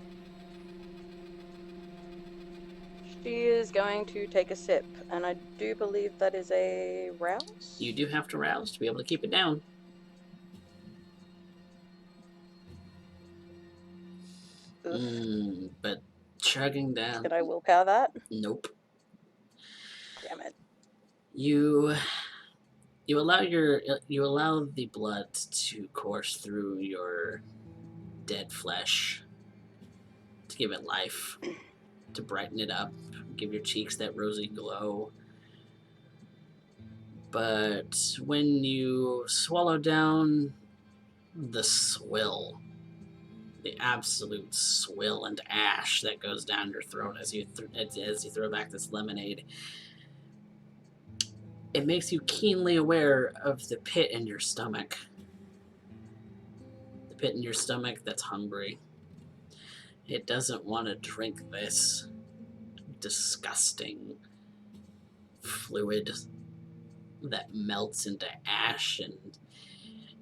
She is going to take a sip, and I do believe that is a rouse? You do have to rouse to be able to keep it down. But chugging down. Can I willpower that? Nope. Damn it. You allow the blood to course through your dead flesh to give it life, to brighten it up, give your cheeks that rosy glow. But when you swallow down the swill, the absolute swill and ash that goes down your throat as you throw back this lemonade, it makes you keenly aware of the pit in your stomach. The pit in your stomach that's hungry. It doesn't want to drink this disgusting fluid that melts into ash and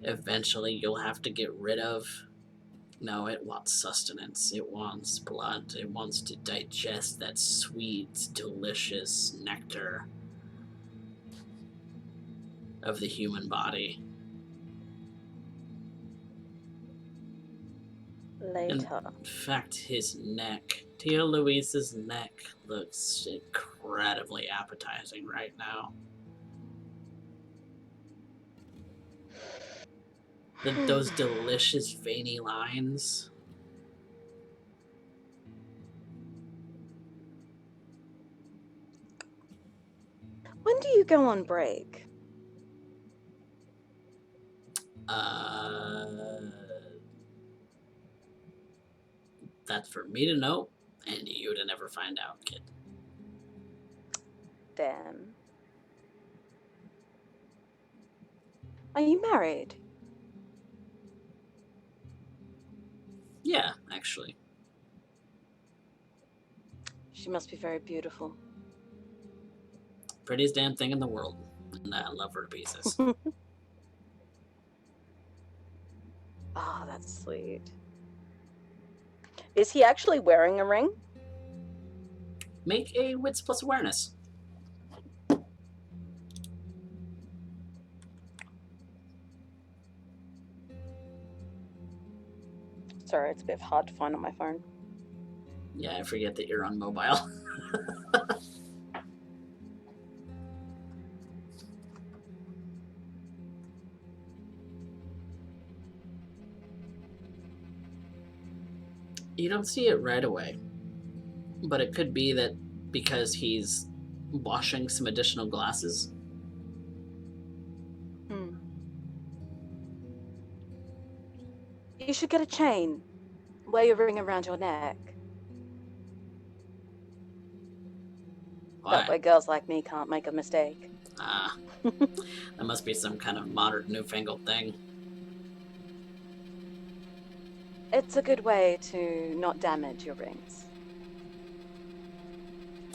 eventually you'll have to get rid of. No, it wants sustenance. It wants blood. It wants to digest that sweet, delicious nectar of the human body. Later. In fact, his neck, Tia Louise's neck, looks incredibly appetizing right now. Those delicious veiny lines. When do you go on break? That's for me to know, and you to never find out, kid. Damn. Are you married? Yeah, actually. She must be very beautiful. Prettiest damn thing in the world. And I love her to pieces. Oh, that's sweet. Is he actually wearing a ring? Make a wits plus awareness. Sorry, it's a bit hard to find on my phone. Yeah, I forget that you're on mobile. You don't see it right away, but it could be that because he's washing some additional glasses. You should get a chain. Wear your ring around your neck. Why? That way girls like me can't make a mistake. Ah, that must be some kind of modern newfangled thing. It's a good way to not damage your rings.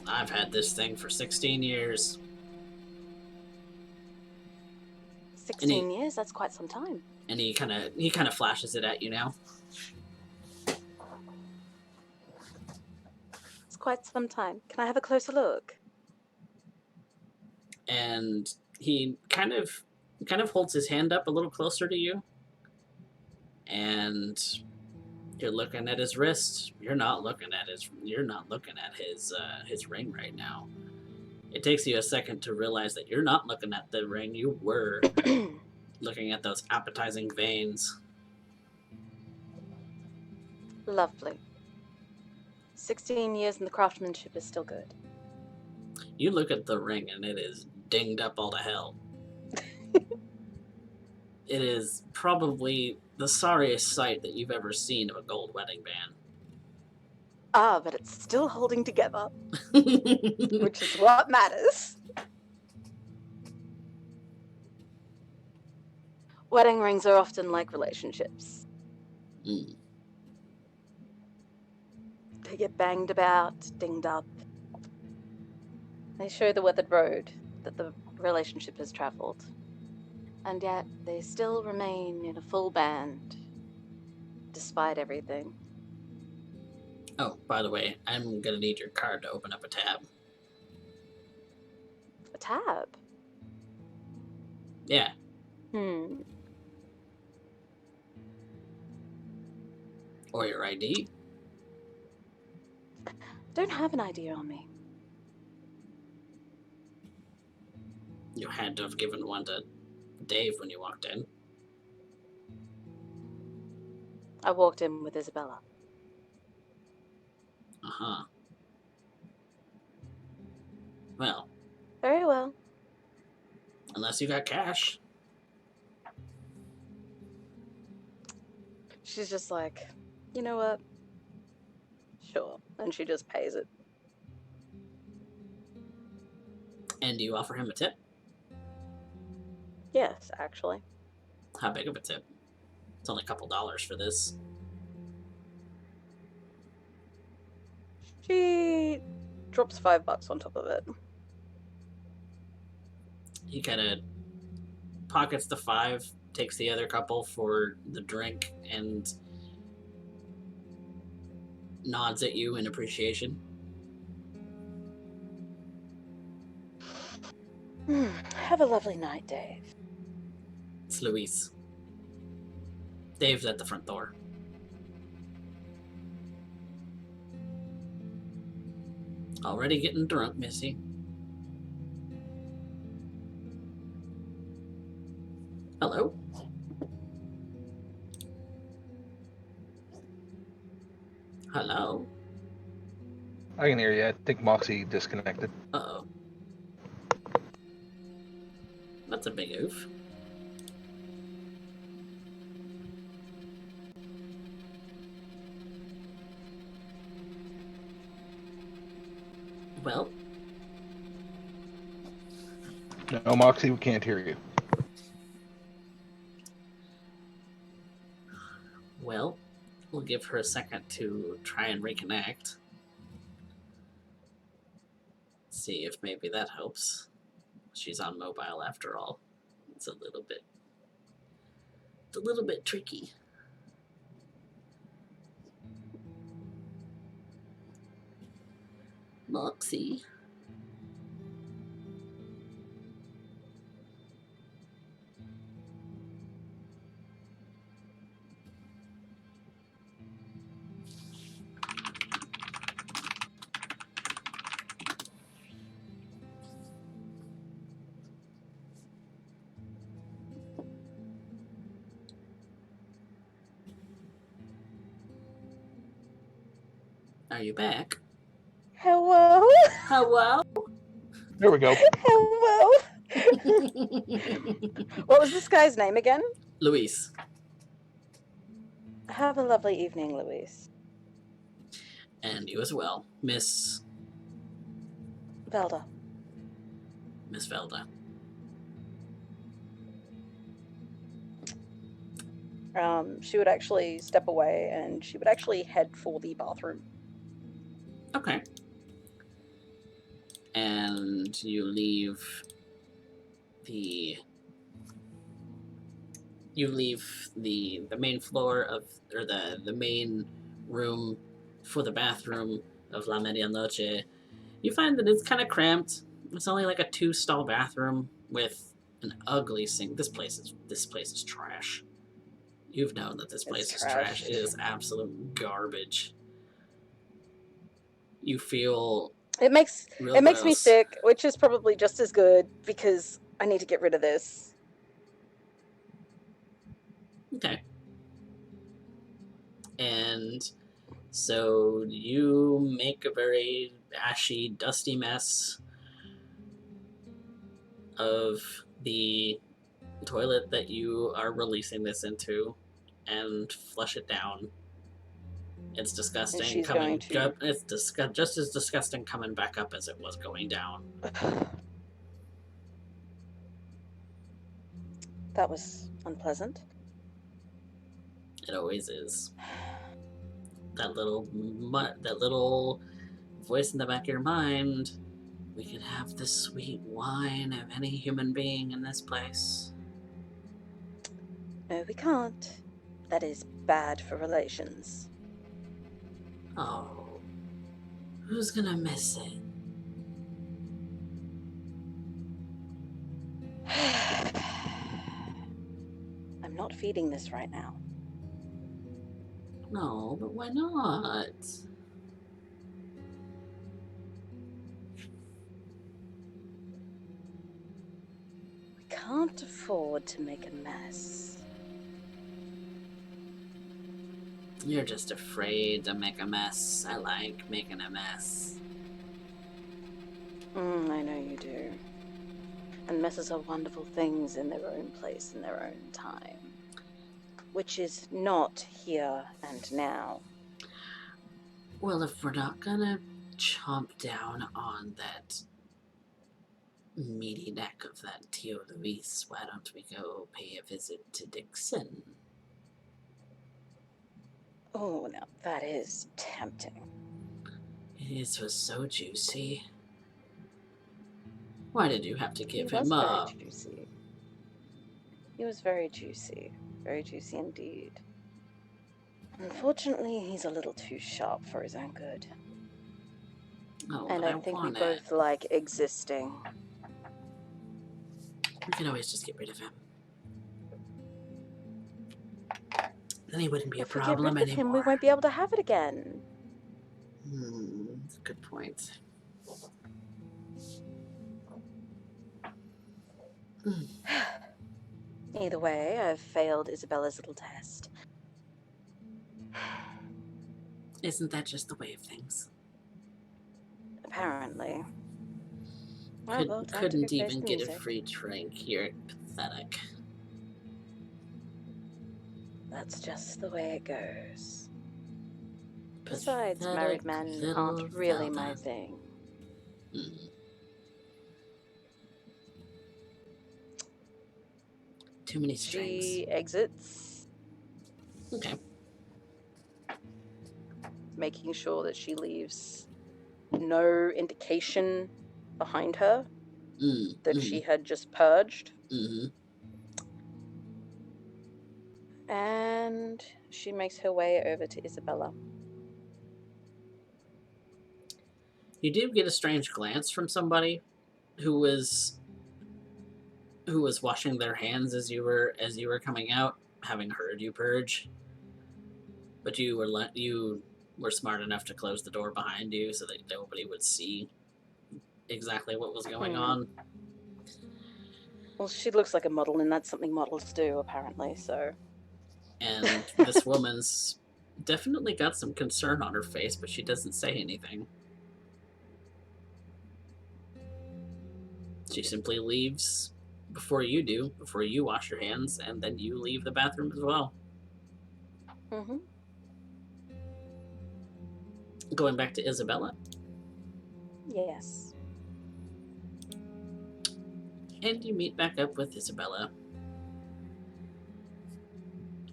I've had this thing for 16 years. 16 years? That's quite some time. And he kind of flashes it at you now. It's quite some time. Can I have a closer look? And he kind of holds his hand up a little closer to you. And You're looking at his wrist. You're not looking at his ring right now. It takes you a second to realize that you're not looking at the ring. You were looking at those appetizing veins. Lovely. 16 years and the craftsmanship is still good. You look at the ring and it is dinged up all to hell. It is probably the sorriest sight that you've ever seen of a gold wedding band. Ah, but it's still holding together, which is what matters. Wedding rings are often like relationships. Mm. They get banged about, dinged up. They show the weathered road that the relationship has traveled. And yet, they still remain in a full band, despite everything. Oh, by the way, I'm gonna need your card to open up a tab. A tab? Yeah. Or your ID. Don't have an ID on me. You had to have given one to Dave when you walked in. I walked in with Isabella. Uh-huh. Well. Very well. Unless you got cash. She's just like, you know what? Sure. And she just pays it. And do you offer him a tip? Yes, actually. How big of a tip? It's only a couple dollars for this. She drops $5 on top of it. He kind of pockets the 5, takes the other couple for the drink, and nods at you in appreciation. Have a lovely night, Dave. It's Luis. Dave's at the front door. Already getting drunk, Missy. Hello? Hello? I can hear you. I think Moxie disconnected. Uh-oh. That's a big oof. Well? No, Moxie, we can't hear you. Well, we'll give her a second to try and reconnect. See if maybe that helps. She's on mobile after all. It's a little bit tricky. Moxie. Are you back? Hello? Hello? There we go. Hello? What was this guy's name again? Luis. Have a lovely evening, Luis. And you as well, Miss Velda. Miss Velda. She would actually step away and she would actually head for the bathroom. Okay. And you leave the main floor of, or the main room for the bathroom of La Medianoche. You find that it's kind of cramped. It's only like a 2-stall bathroom with an ugly sink. This place is trash. You've known that this place is trash. It is absolute garbage. You feel It makes real me gross. sick, which is probably just as good because I need to get rid of this. Okay. And so you make a very ashy, dusty mess of the toilet that you are releasing this into and flush it down. It's disgusting. And she's coming going to... It's just as disgusting coming back up as it was going down. That was unpleasant. It always is. That little voice in the back of your mind. We could have the sweet wine of any human being in this place. No, we can't. That is bad for relations. Oh, who's gonna miss it? I'm not feeding this right now. No, but why not? We can't afford to make a mess. You're just afraid to make a mess. I like making a mess. I know you do. And messes are wonderful things in their own place, in their own time. Which is not here and now. Well, if we're not gonna chomp down on that meaty neck of that Tio Luis, why don't we go pay a visit to Dixon? Oh, now that is tempting. His was so juicy. Why did you have to give He was him up? very juicy. He was very juicy. Very juicy indeed. Unfortunately, he's a little too sharp for his own good. Oh, And but I think we want both like existing. We can always just get rid of him. Then he wouldn't be a If we problem get rid of him, we anymore. won't be able to have it again. Good point. Either way, I've failed Isabella's little test. Isn't that just the way of things? Apparently. Well, time to Couldn't go face even the get a music. free drink. You're pathetic. That's just the way it goes. Besides, married Pathetic men little aren't really Velda. my thing. Too many strings. She exits, Okay. making sure that she leaves no indication behind her that she had just purged. And she makes her way over to Isabella. You do get a strange glance from somebody who was washing their hands as you were coming out, having heard you purge. But you were smart enough to close the door behind you so that nobody would see exactly what was going on. Well, she looks like a model, and that's something models do, apparently, so... And this woman's definitely got some concern on her face, but she doesn't say anything. She simply leaves before you wash your hands, and then you leave the bathroom as well. Going back to Isabella? Yes. And you meet back up with Isabella.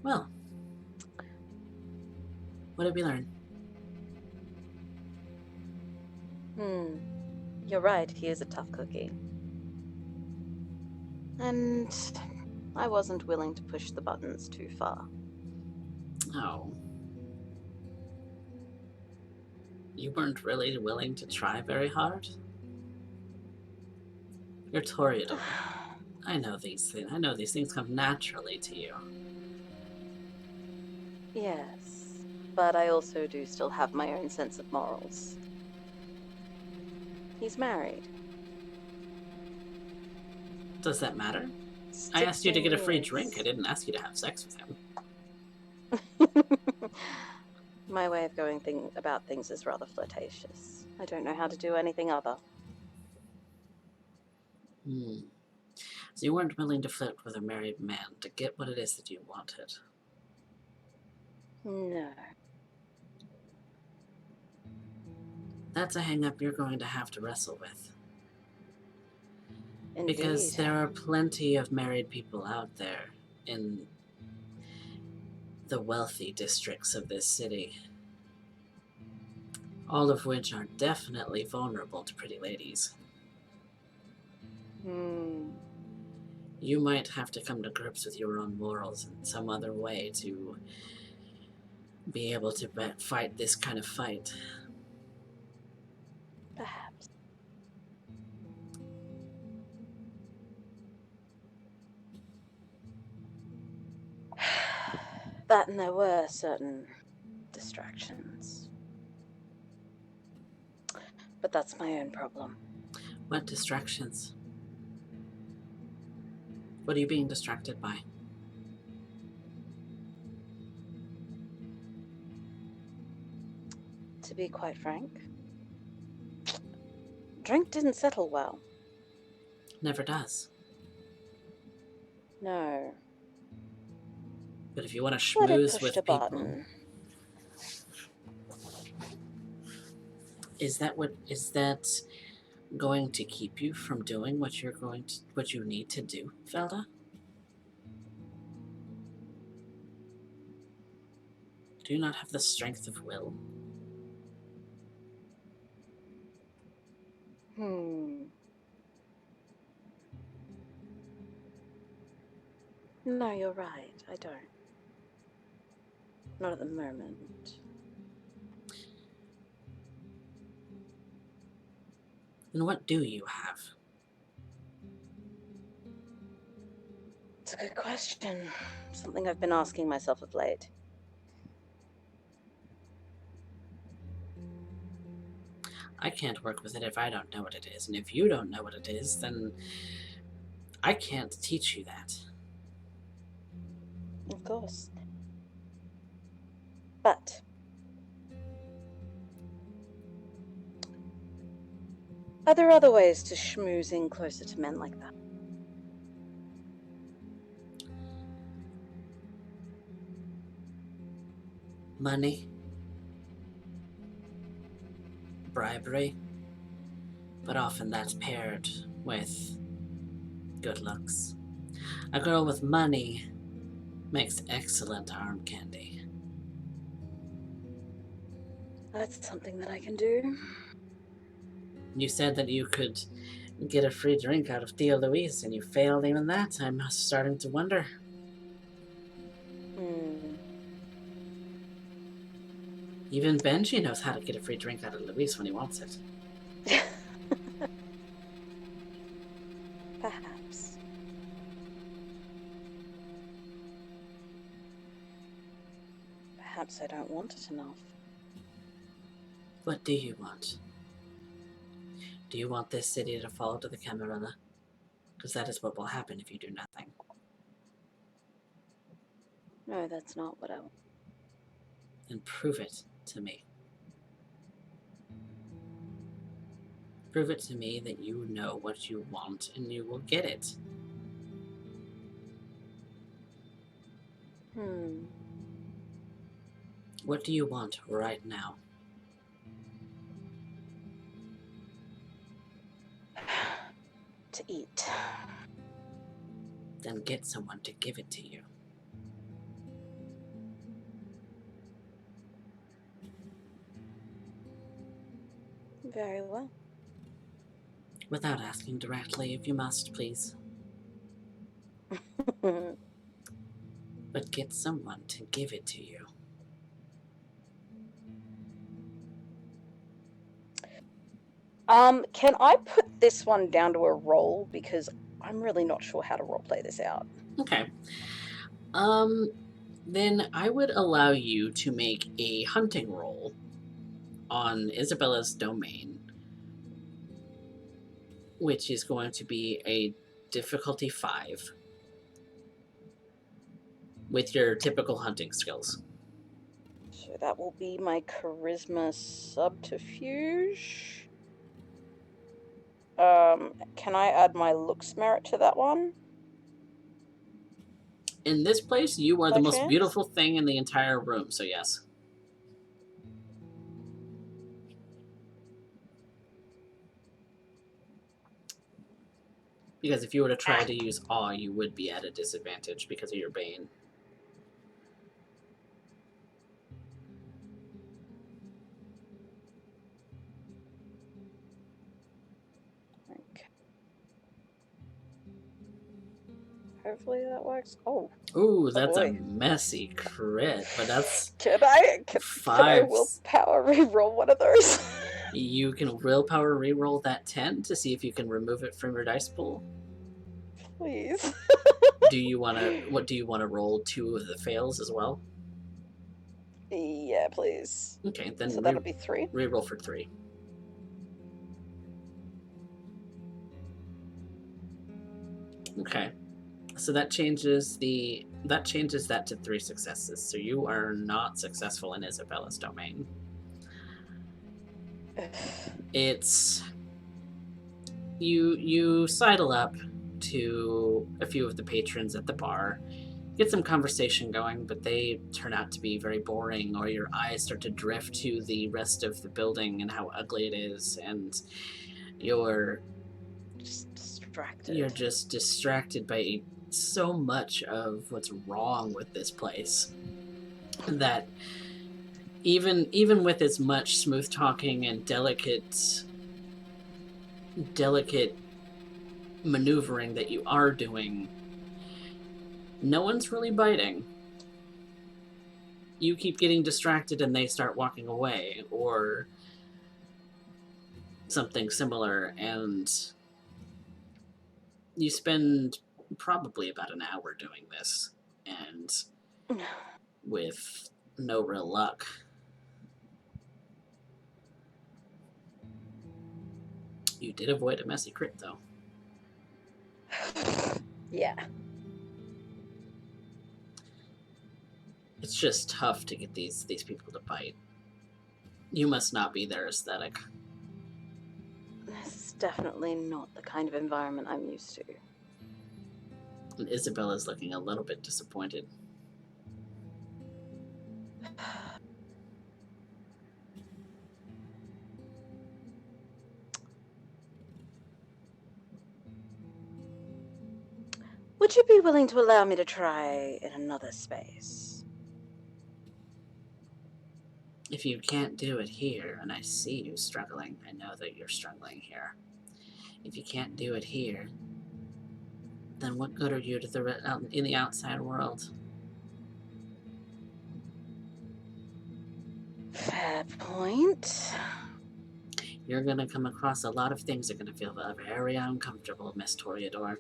Well, what did we learn? You're right, he is a tough cookie. And I wasn't willing to push the buttons too far. Oh. You weren't really willing to try very hard? You're Toreador. I know these things come naturally to you. Yes, but I also do still have my own sense of morals. He's married. Does that matter? I asked you to 16 get a free years. drink. I didn't ask you to have sex with him. My way of going about things is rather flirtatious. I don't know how to do anything other. So you weren't willing to flirt with a married man to get what it is that you wanted? No. That's a hang-up you're going to have to wrestle with. Indeed. Because there are plenty of married people out there in the wealthy districts of this city, all of which are definitely vulnerable to pretty ladies. You might have to come to grips with your own morals in some other way to be able to fight this kind of fight. Perhaps. That and there were certain distractions. But that's my own problem. What distractions? What are you being distracted by? To be quite frank, drink didn't settle well. Never does. No. But if you want to But it schmooze pushed with a people, button. is that going to keep you from doing what you need to do, Velda? Do you not have the strength of will? No, you're right. I don't. Not at the moment. Then what do you have? It's a good question. Something I've been asking myself of late. I can't work with it if I don't know what it is, and if you don't know what it is, then I can't teach you that. Of course. But are there other ways to schmoozing closer to men like that? Money, bribery, but often that's paired with good looks. A girl with money makes excellent arm candy. That's something that I can do. You said that you could get a free drink out of Thea Louise, and you failed even that. I'm starting to wonder. Even Benji knows how to get a free drink out of Louise when he wants it. Perhaps. Perhaps I don't want it enough. What do you want? Do you want this city to fall to the Camarilla? Because that is what will happen if you do nothing. No, that's not what I want. Then prove it to me. Prove it to me that you know what you want and you will get it. What do you want right now? To eat. Then get someone to give it to you. Very well. Without asking directly, if you must, please. But get someone to give it to you. Can I put this one down to a roll? Because I'm really not sure how to roleplay this out. Okay. Then I would allow you to make a hunting roll on Isabella's domain, which is going to be a difficulty 5 with your typical hunting skills. So that will be my charisma subterfuge. Can I add my looks merit to that one? In this place, you are the By most chance? beautiful thing in the entire room, so yes. Because if you were to try to use awe, you would be at a disadvantage because of your bane. Okay. Hopefully that works. Oh. Ooh, that's a boy. messy crit, but that's Can I 5. willpower re-roll one of those? You can willpower reroll that 10 to see if you can remove it from your dice pool. Please. Do you want to roll 2 of the fails as well? Yeah, please. Okay, then So that'll be 3. reroll for 3. Okay. So that changes that to 3 successes. So you are not successful in Isabella's domain. It's you sidle up to a few of the patrons at the bar, get some conversation going, but they turn out to be very boring, or your eyes start to drift to the rest of the building and how ugly it is, and you're just distracted by so much of what's wrong with this place that even with as much smooth talking and delicate maneuvering that you are doing, no one's really biting. You keep getting distracted and they start walking away, or something similar, and you spend probably about an hour doing this, and with no real luck. You did avoid a messy crit, though. Yeah. It's just tough to get these people to bite. You must not be their aesthetic. This is definitely not the kind of environment I'm used to. And Isabella's looking a little bit disappointed. Would you be willing to allow me to try in another space? If you can't do it here, and I see you struggling, I know that you're struggling here. If you can't do it here, then what good are you to in the outside world? Fair point. You're gonna come across a lot of things that are gonna feel very uncomfortable, Miss Toreador.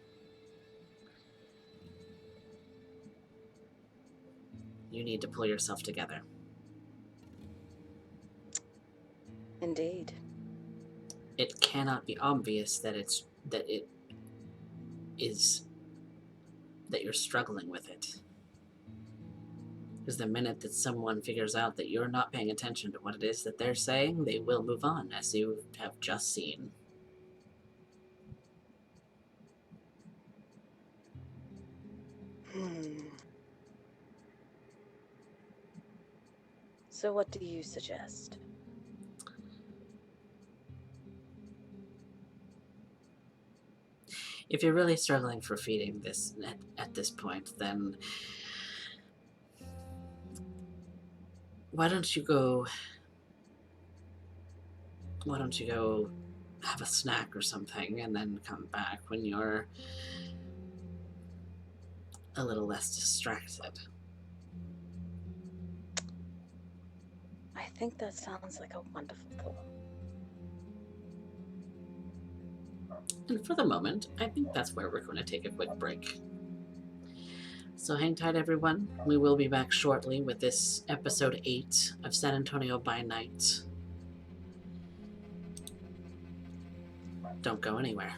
You need to pull yourself together. Indeed. It cannot be obvious that you're struggling with it. Because the minute that someone figures out that you're not paying attention to what it is that they're saying, they will move on, as you have just seen. So what do you suggest? If you're really struggling for feeding this at this point, then why don't you go have a snack or something and then come back when you're a little less distracted? I think that sounds like a wonderful thought. And for the moment, I think that's where we're going to take a quick break. So hang tight, everyone. We will be back shortly with this episode 8 of San Antonio by Night. Don't go anywhere.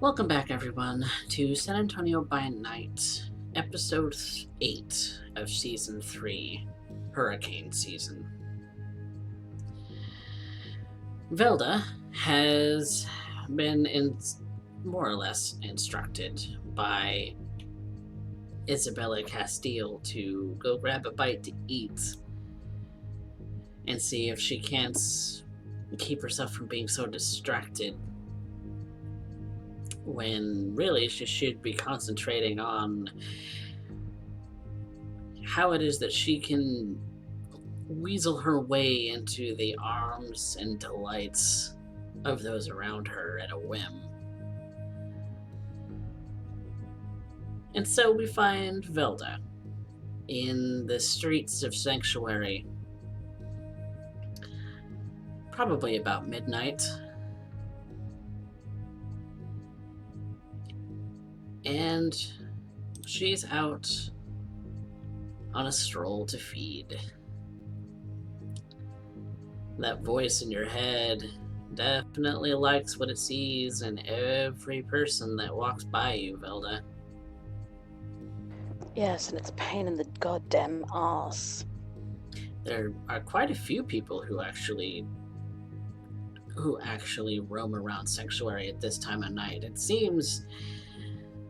Welcome back, everyone, to San Antonio by Night, episode 8 of season 3, hurricane season. Velda has been more or less instructed by Isabella Castile to go grab a bite to eat and see if she can't keep herself from being so distracted, when really she should be concentrating on how it is that she can weasel her way into the arms and delights of those around her at a whim. And so we find Velda in the streets of Sanctuary, probably about midnight. And she's out on a stroll to feed. That voice in your head definitely likes what it sees in every person that walks by you, Velda. Yes, and it's a pain in the goddamn ass. There are quite a few people who actually roam around Sanctuary at this time of night. It seems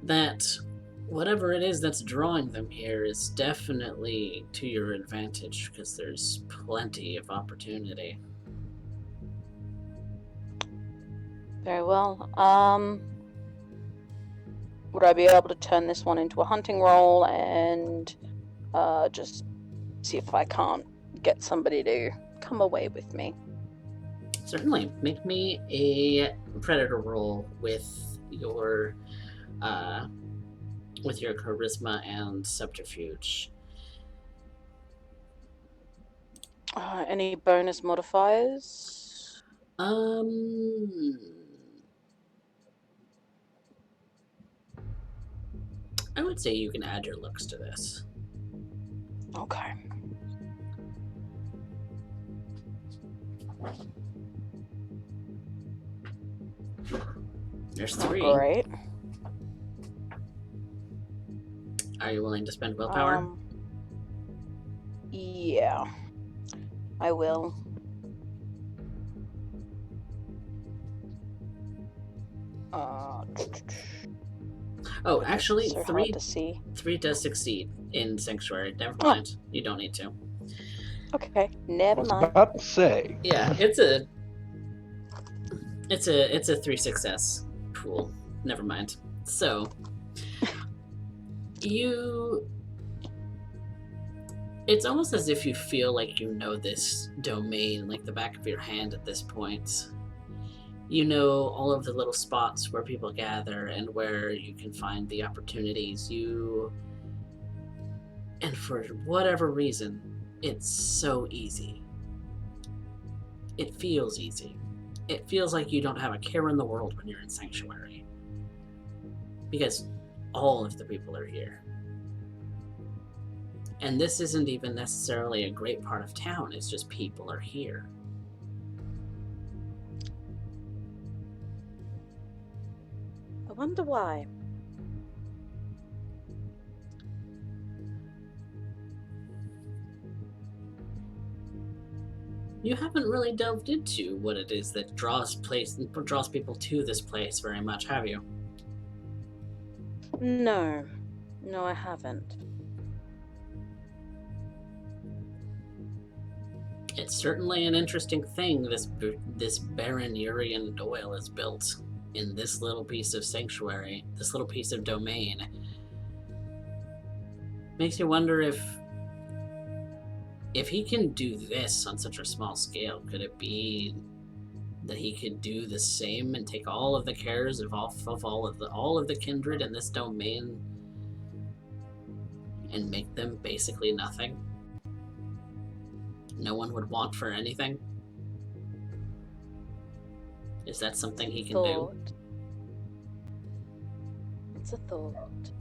that whatever it is that's drawing them here is definitely to your advantage because there's plenty of opportunity. Very well. Would I be able to turn this one into a hunting roll and just see if I can't get somebody to come away with me? Certainly. Make me a predator roll with your charisma and subterfuge. Any bonus modifiers? I would say you can add your looks to this. Okay. There's 3. Great. Are you willing to spend willpower? Yeah. I will. Oh, actually, so 3 hard to see. 3 does succeed in Sanctuary. Never mind. You don't need to. Okay, never I was mind. about to say. Yeah, it's a 3 success pool. Never mind. So it's almost as if you feel like you know this domain like the back of your hand at this point. You know all of the little spots where people gather and where you can find the opportunities. And for whatever reason, it's so easy. It feels easy. It feels like you don't have a care in the world when you're in Sanctuary. Because all of the people are here. And this isn't even necessarily a great part of town, it's just people are here. I wonder why. You haven't really delved into what it is that draws people to this place very much, have you? No, I haven't. It's certainly an interesting thing this Baron Urien Doyle has built in this little piece of sanctuary, this little piece of domain. Makes you wonder if he can do this on such a small scale, could it be that he could do the same and take all of the cares of all of the kindred in this domain and make them basically nothing? No one would want for anything? Is that something he can do? It's a thought.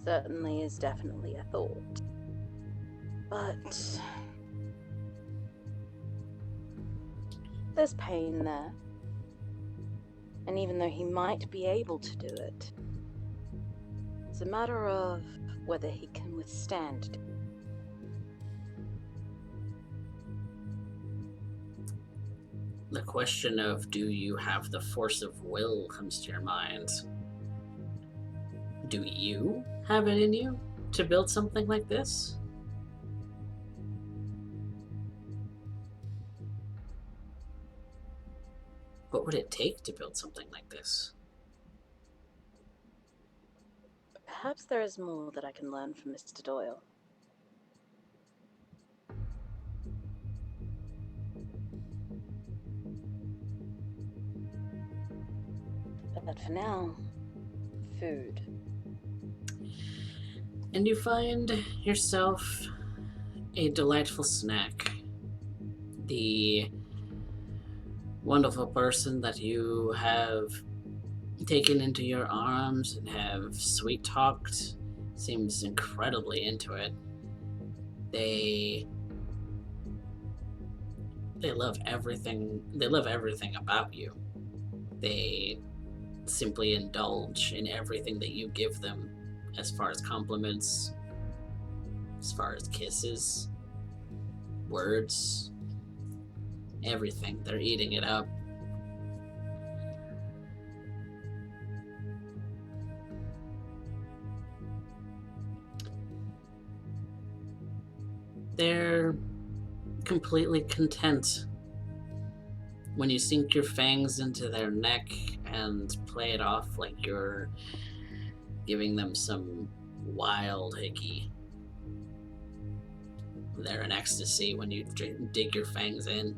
Certainly is definitely a thought. But there's pain there. And even though he might be able to do it, it's a matter of whether he can withstand it. The question of do you have the force of will comes to your mind. Do you have it in you to build something like this? What would it take to build something like this? Perhaps there is more that I can learn from Mr. Doyle. But for now, food. And you find yourself a delightful snack. The wonderful person that you have taken into your arms and have sweet-talked seems incredibly into it. They love everything. They love everything about you. They simply indulge in everything that you give them, as far as compliments, as far as kisses, words, everything. They're eating it up. They're completely content. When you sink your fangs into their neck and play it off like you're giving them some wild hickey, they're in ecstasy when you dig your fangs in.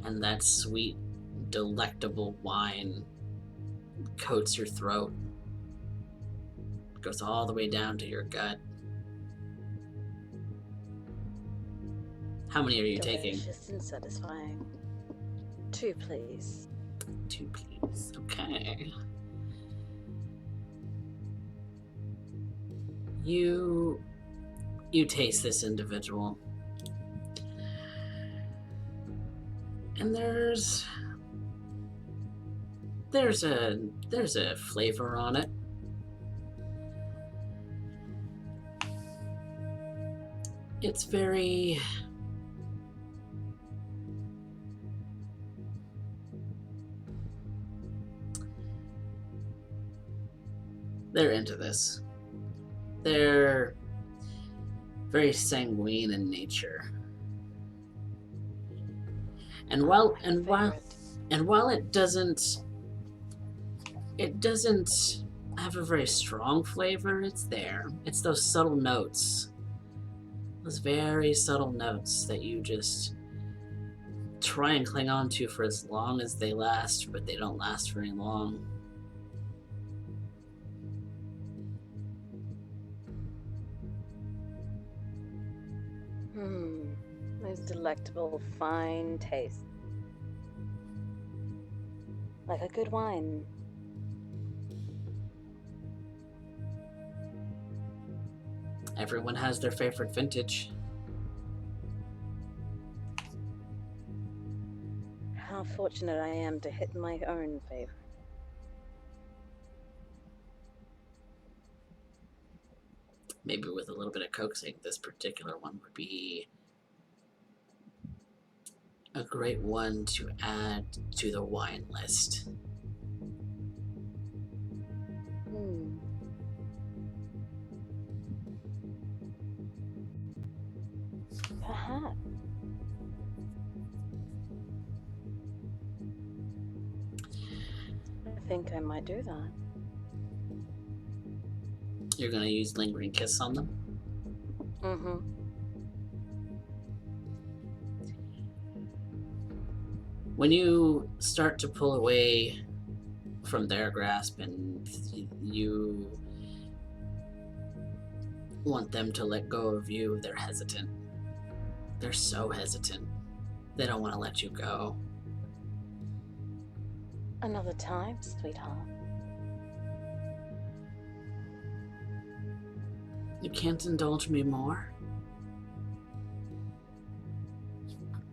And that sweet, delectable wine coats your throat. Goes all the way down to your gut. How many are you taking? Delicious and satisfying. 2, please. 2, please. Okay. You taste this individual. And there's a flavor on it. It's very they're into this. They're very sanguine in nature. And while it doesn't have a very strong flavor, it's there. It's those subtle notes. Those very subtle notes that you just try and cling on to for as long as they last, but they don't last very long. Those delectable, fine taste. Like a good wine. Everyone has their favorite vintage. How fortunate I am to hit my own favorite. Maybe with a little bit of coaxing, this particular one would be a great one to add to the wine list. Perhaps. I think I might do that. You're gonna use Lingering Kiss on them? Mm-hmm. When you start to pull away from their grasp and you want them to let go of you, they're hesitant. They're so hesitant. They don't want to let you go. Another time, sweetheart. You can't indulge me more?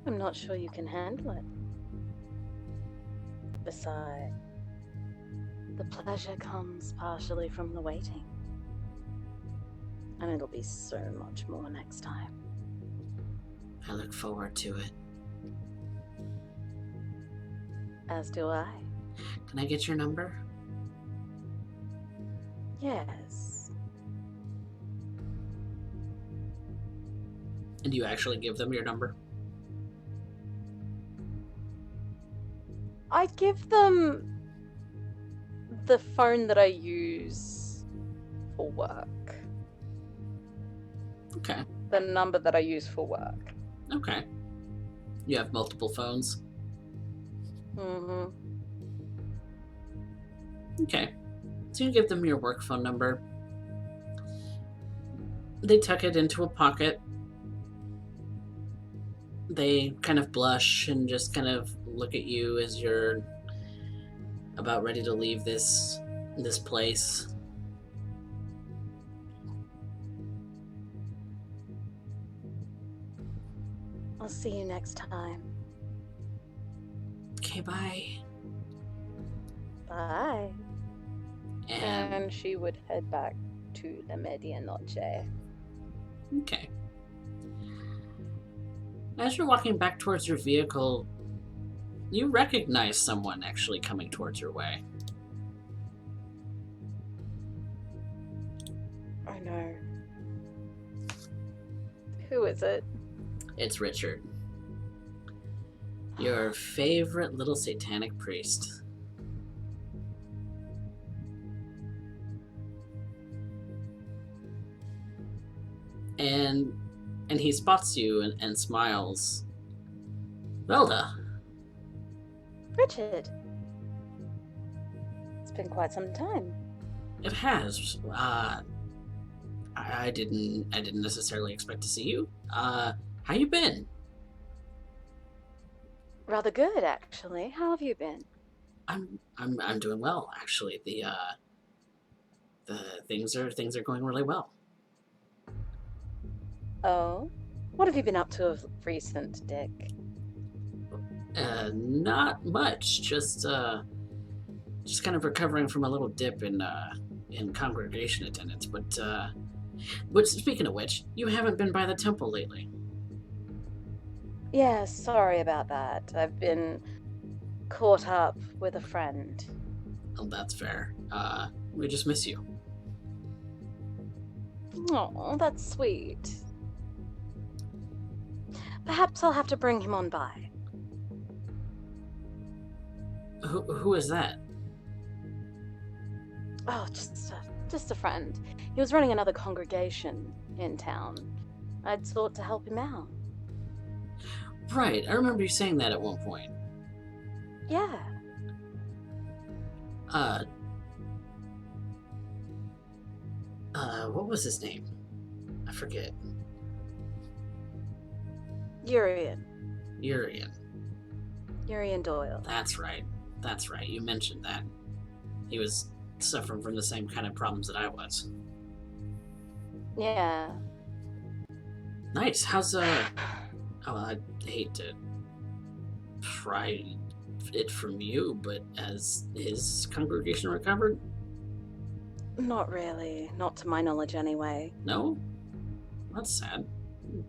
I'm not sure you can handle it. Besides, the pleasure comes partially from the waiting. And it'll be so much more next time. I look forward to it. As do I. Can I get your number? Yes. And you actually give them your number? I give them the phone that I use for work. Okay. The number that I use for work. Okay. You have multiple phones? Mm-hmm. Okay. So you give them your work phone number. They tuck it into a pocket. They kind of blush and just kind of look at you as you're about ready to leave this place. I'll see you next time. Okay, bye. Bye. And And she would head back to the Medianoche. okay. As you're walking back towards your vehicle, you recognize someone actually coming towards your way. Oh no. Who is it? It's Richard. Your favorite little satanic priest. And he spots you and smiles. Velda. Richard. It's been quite some time. It has. I didn't necessarily expect to see you. How you been? Rather good, actually. How have you been? I'm doing well, actually. The things are going really well. Oh? What have you been up to of recent, Dick? Not much. Just kind of recovering from a little dip in congregation attendance. But speaking of which, you haven't been by the temple lately. Yeah, sorry about that. I've been caught up with a friend. Oh, that's fair. We just miss you. Oh, that's sweet. Perhaps I'll have to bring him on by. Who is that? Oh, just a friend. He was running another congregation in town. I'd sought to help him out. Right, I remember you saying that at one point. Yeah. What was his name? I forget. Urien Doyle. That's right. You mentioned that. He was suffering from the same kind of problems that I was. Yeah. Nice. How's Oh, I hate to pry it from you, but has his congregation recovered? Not really. Not to my knowledge, anyway. No? That's sad.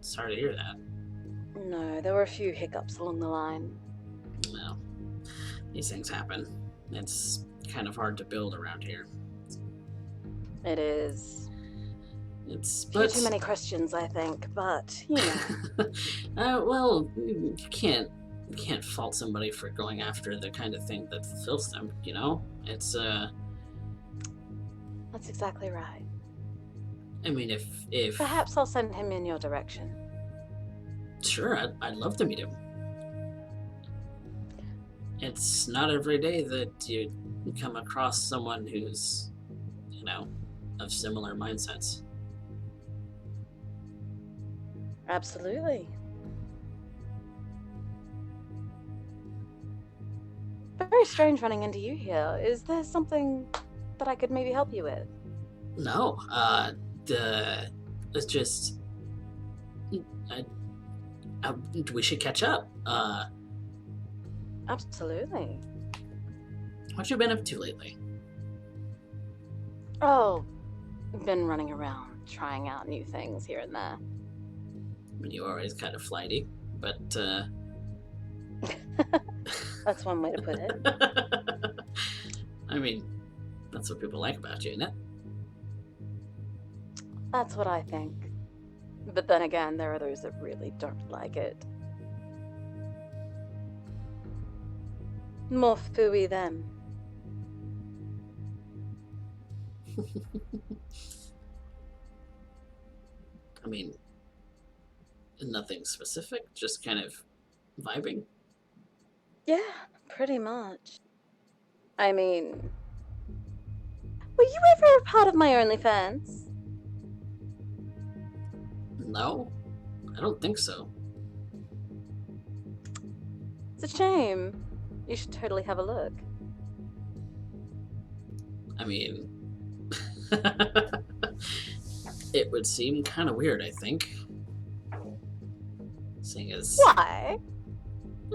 Sorry to hear that. No, there were a few hiccups along the line. Well, these things happen. It's kind of hard to build around here. It is. It's Too many questions, I think, but you know. Well, you can't fault somebody for going after the kind of thing that fulfills them. You know, it's That's exactly right. I mean, if Perhaps I'll send him in your direction. Sure, I'd love to meet him. It's not every day that you come across someone who's, of similar mindsets. Absolutely. Very strange running into you here. Is there something that I could maybe help you with? No, it's just, we should catch up. Absolutely. What you been up to lately? Oh, been running around, trying out new things here and there. I mean, you're always kind of flighty, but That's one way to put it. I mean, that's what people like about you, isn't it? That's what I think. But then again, there are those that really don't like it. More phooey them. I mean, nothing specific, just kind of vibing. Yeah, pretty much. I mean, were you ever a part of my OnlyFans? No, I don't think so. It's a shame. You should totally have a look. I mean, it would seem kind of weird, I think. Seeing as... Why?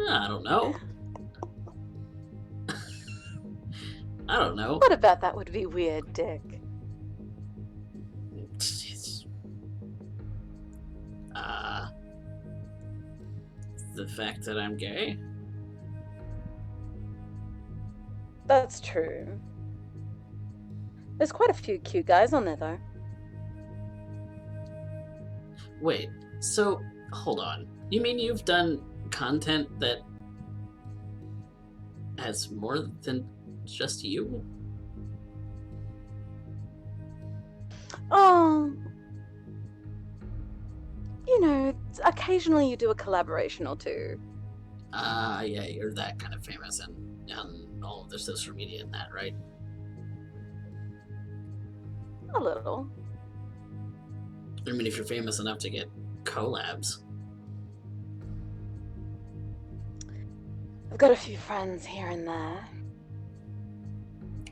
I don't know. I don't know. What about that would be weird, Dick? The fact that I'm gay? That's true. There's quite a few cute guys on there, though. Wait, so, hold on. You mean you've done content that has more than just you? Oh, you know, occasionally you do a collaboration or two. Yeah, you're that kind of famous and all of the social media and that, right? A little. I mean, if you're famous enough to get collabs. I've got a few friends here and there.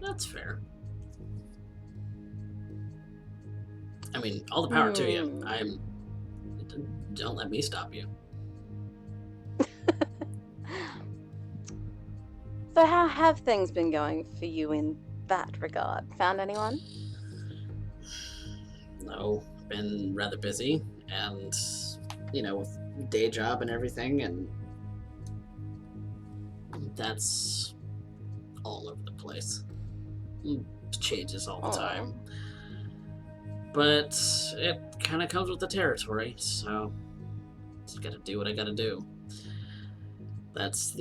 That's fair. I mean, all the power to you. Don't let me stop you. So how have things been going for you in that regard? Found anyone? No, been rather busy, and with day job and everything, and that's all over the place. It changes all the time. But it kind of comes with the territory, so just gotta do what I gotta do. That's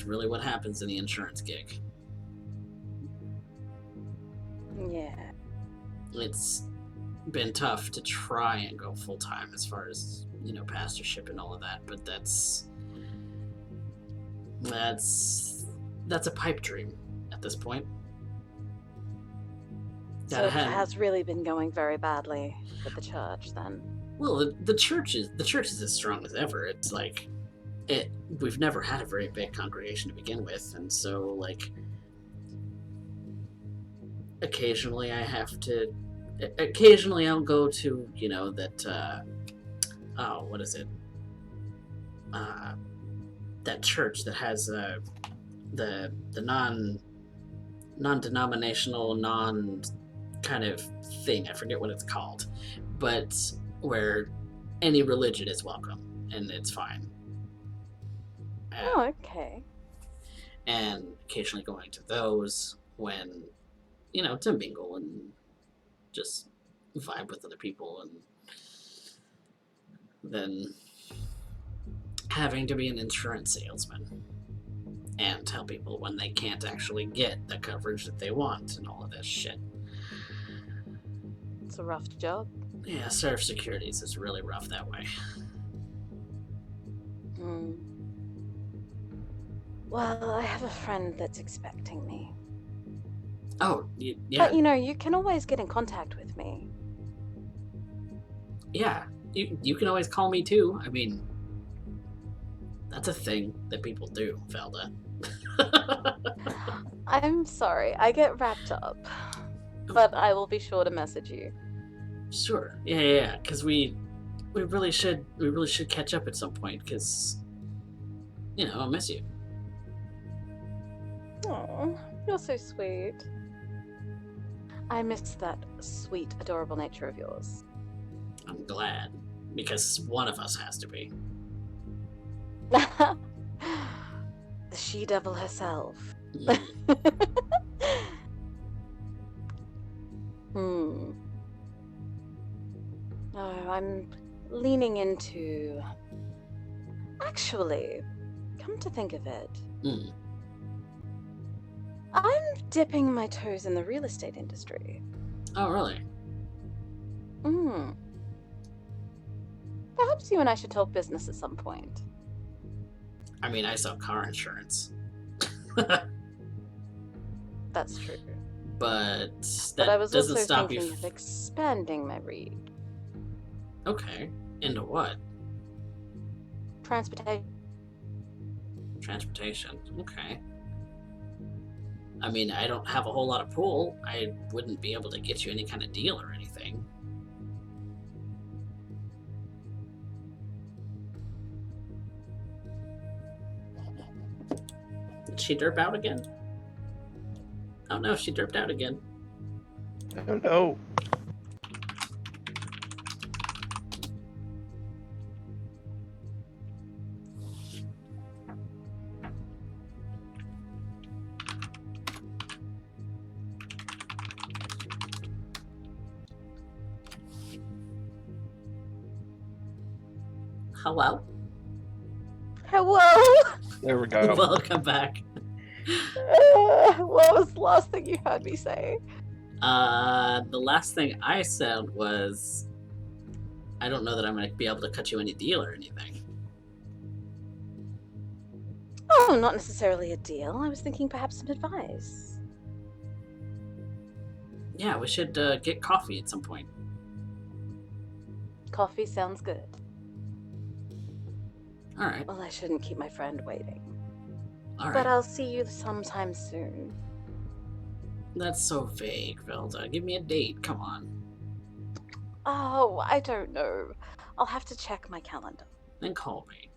really what happens in the insurance gig. Yeah. It's been tough to try and go full time as far as pastorship and all of that, but that's a pipe dream at this point. So it has really been going very badly with the church then. Well, the church is as strong as ever. It's like we've never had a very big congregation to begin with, and so occasionally I'll go to what is it, that church that has the non-denominational kind of thing. I forget what it's called, but where any religion is welcome and it's fine. Okay. And occasionally going to those when to mingle and just vibe with other people, and then having to be an insurance salesman and tell people when they can't actually get the coverage that they want and all of this shit. It's a rough job. Yeah, Serf Securities is really rough that way. Well, I have a friend that's expecting me. Oh, yeah. But you can always get in contact with me. Yeah, you can always call me too. I mean, that's a thing that people do, Velda. I'm sorry, I get wrapped up. But I will be sure to message you. Sure. Yeah. Because we really should catch up at some point. Because I'll miss you. Oh, you're so sweet. I miss that sweet, adorable nature of yours. I'm glad, because one of us has to be. The she-devil herself. Oh, I'm leaning into... Actually, come to think of it, I'm dipping my toes in the real estate industry. Oh, really? Perhaps you and I should talk business at some point. I mean, I sell car insurance. That's true. But I was doesn't also stop thinking you. of expanding my read. Okay. Into what? Transportation. Transportation. Okay. I mean, I don't have a whole lot of pull. I wouldn't be able to get you any kind of deal or anything. Did she derp out again? Oh no, she derped out again. Oh no. Hello? Hello? There we go. Welcome back. What was the last thing you heard me say? The last thing I said was, I don't know that I'm going to be able to cut you any deal or anything. Oh, not necessarily a deal. I was thinking perhaps some advice. Yeah, we should get coffee at some point. Coffee sounds good. All right. Well, I shouldn't keep my friend waiting. All right. But I'll see you sometime soon. That's so vague, Velda. Give me a date. Come on. Oh, I don't know. I'll have to check my calendar. Then call me.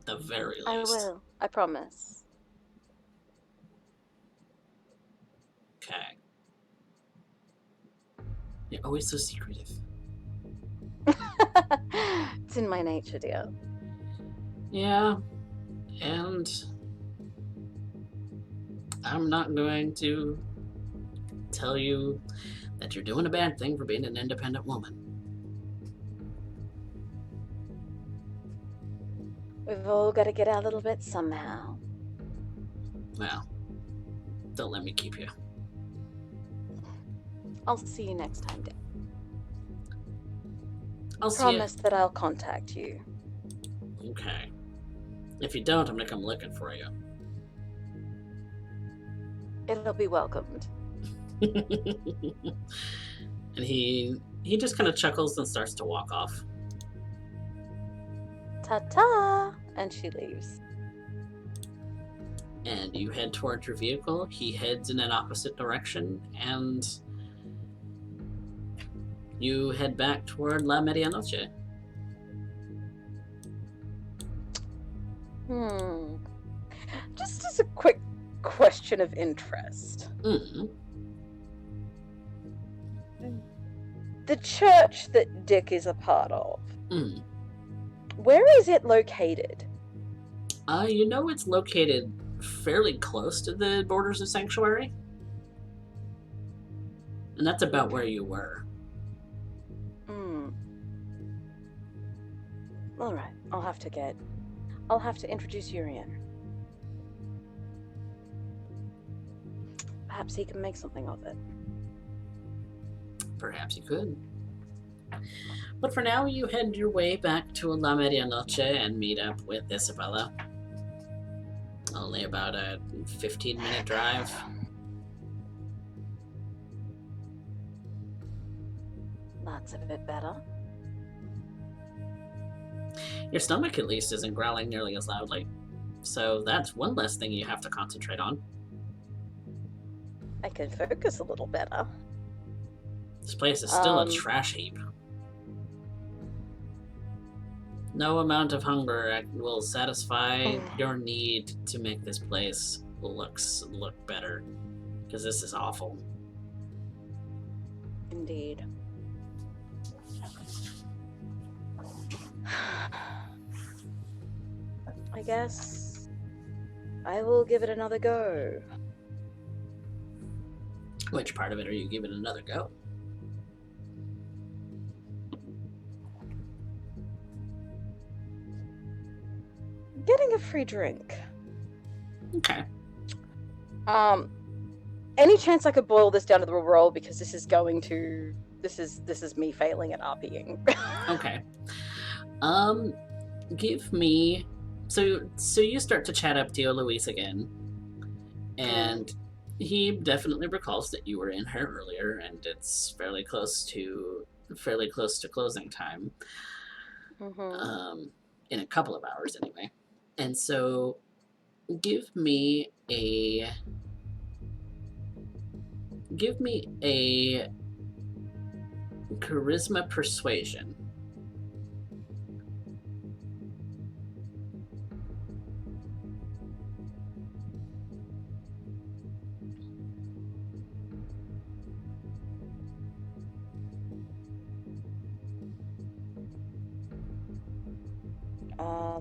The very least. I will. I promise. Okay. You're always so secretive. It's in my nature, dear. Yeah. And I'm not going to tell you that you're doing a bad thing for being an independent woman. We've all got to get our little bit somehow. Well, don't let me keep you. I'll see you next time, dear. I'll see you. Promise that I'll contact you. Okay. If you don't, I'm gonna come looking for you. It'll be welcomed. And he just kind of chuckles and starts to walk off. Ta-ta! And she leaves. And you head towards your vehicle. He heads in an opposite direction, and you head back toward La Medianoche. Just as a quick question of interest. Mm-hmm. The church that Dick is a part of, Mm. where is it located? You know it's located fairly close to the borders of Sanctuary. And that's about where you were. Alright, I'll have to introduce Urien. Perhaps he can make something of it. Perhaps you could. But for now, you head your way back to La Medianoche and meet up with Isabella. Only about a 15-minute drive. That's a bit better. Your stomach, at least, isn't growling nearly as loudly. So that's one less thing you have to concentrate on. I can focus a little better. This place is still a trash heap. No amount of hunger will satisfy your need to make this place look better. Because this is awful. Indeed. I guess I will give it another go. Which part of it are you giving another go? Getting a free drink. Okay. Any chance I could boil this down to the roll, because this is me failing at RPing. Okay. Give me... So you start to chat up Tio Luis again, and he definitely recalls that you were in here earlier, and it's fairly close to closing time. In a couple of hours anyway. And so give me a charisma persuasion.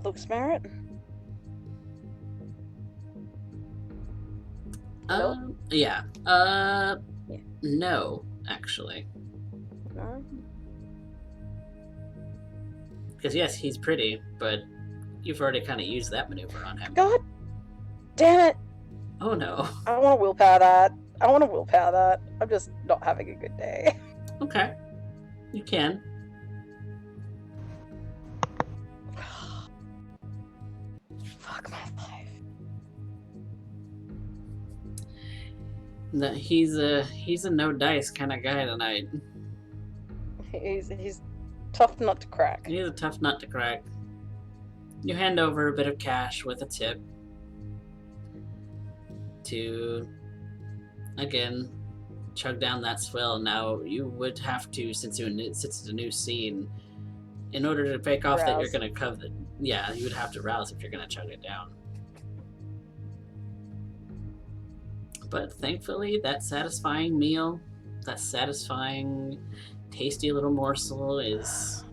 Looks merit. Yeah. Yeah. No, actually. No? Because yes, he's pretty, but you've already kind of used that maneuver on him. God damn it! Oh no. I want to willpower that. I'm just not having a good day. Okay. You can. Fuck my life. No, he's a no dice kind of guy tonight. He's tough nut to crack. He's a tough nut to crack. You hand over a bit of cash with a tip to, again, chug down that swill. Now, you would have to, since it's a new scene, in order to fake off that you're going to cover, yeah, you would have to rouse if you're going to chug it down. But thankfully, that satisfying meal, that satisfying, tasty little morsel is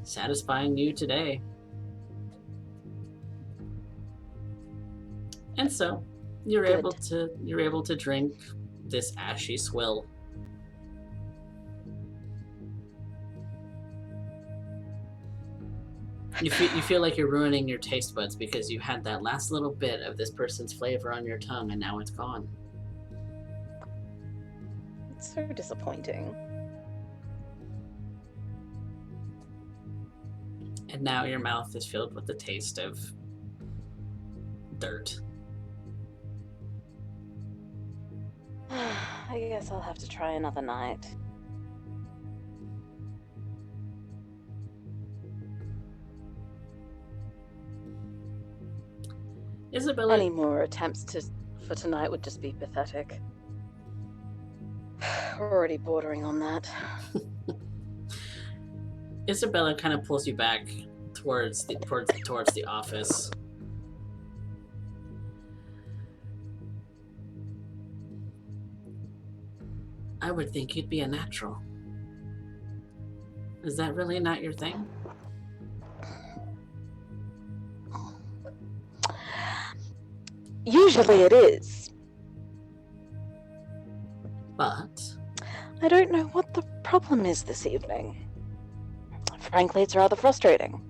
satisfying you today. And so, you're able to drink this ashy swill. You feel like you're ruining your taste buds because you had that last little bit of this person's flavor on your tongue and now it's gone. It's so disappointing. And now your mouth is filled with the taste of dirt. I guess I'll have to try another night. Isabella... Any more attempts for tonight would just be pathetic. We're already bordering on that. Isabella kind of pulls you back towards the office. I would think you'd be a natural. Is that really not your thing? Usually it is. But I don't know what the problem is this evening. Frankly, it's rather frustrating.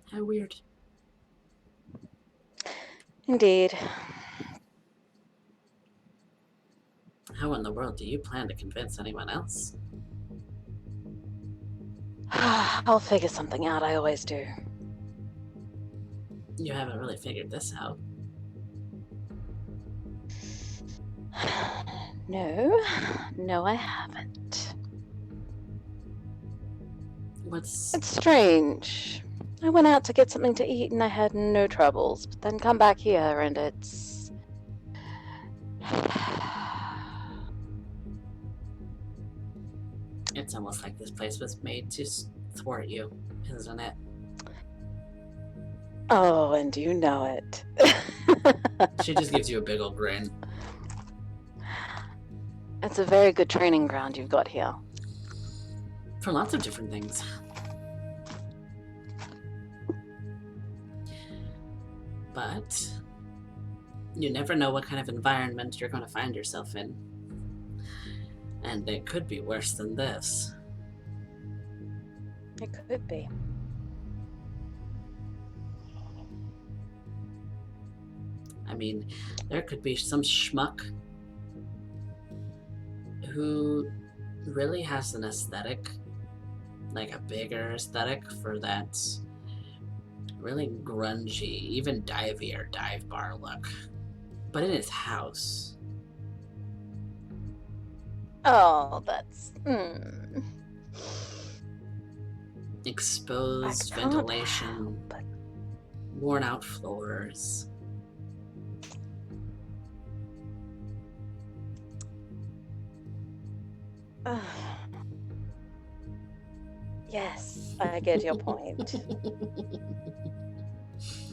How weird. Indeed. How in the world do you plan to convince anyone else? I'll figure something out, I always do. You haven't really figured this out. No, I haven't. What's... It's strange. I went out to get something to eat and I had no troubles, but then come back here and it's... It's almost like this place was made to thwart you, isn't it? Oh, and you know it. She just gives you a big old grin. It's a very good training ground you've got here. For lots of different things. But you never know what kind of environment you're going to find yourself in. And it could be worse than this. It could be. I mean, there could be some schmuck who really has an aesthetic, like a bigger aesthetic for that really grungy, even divey or dive bar look, but in his house. Oh, that's... Exposed I can't ventilation, help but- worn out floors. Yes, I get your point.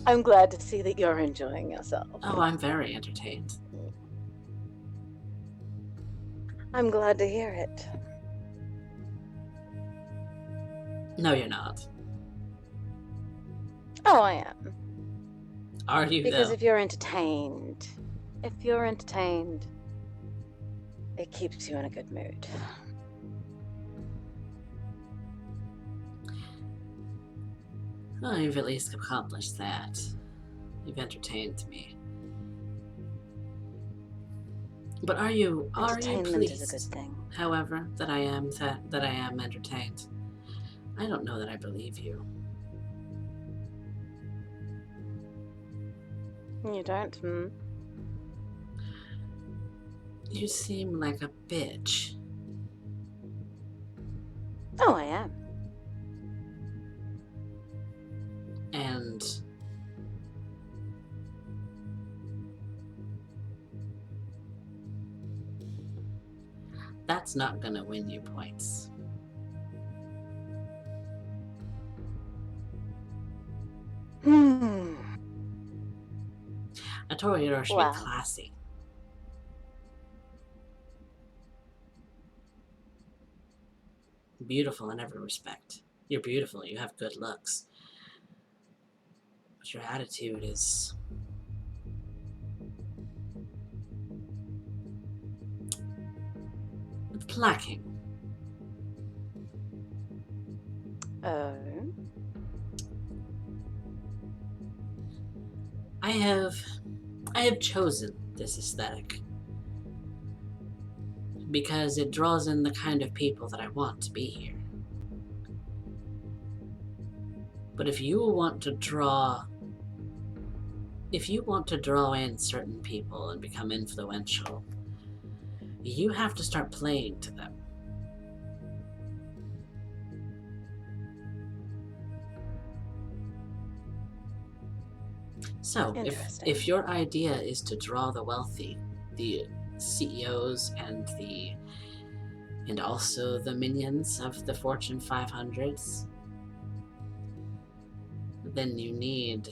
I'm glad to see that you're enjoying yourself. Oh, I'm very entertained. I'm glad to hear it. No, you're not. Oh, I am. Are you, Because though? if you're entertained, It keeps you in a good mood. Well, you've at least accomplished that. You've entertained me. But are you Entertainment pleased, is a good thing. however, that I am entertained? I don't know that I believe you. You don't, hmm? You seem like a bitch. Oh, I am. And that's not gonna win you points. A Toreador should Wow. be classy. Beautiful in every respect. You're beautiful, you have good looks. But your attitude is... it's lacking. Oh? I have chosen this aesthetic because it draws in the kind of people that I want to be here. But if you want to draw in certain people and become influential, you have to start playing to them. So, if your idea is to draw the wealthy, the CEOs and also the minions of the Fortune 500s, then you need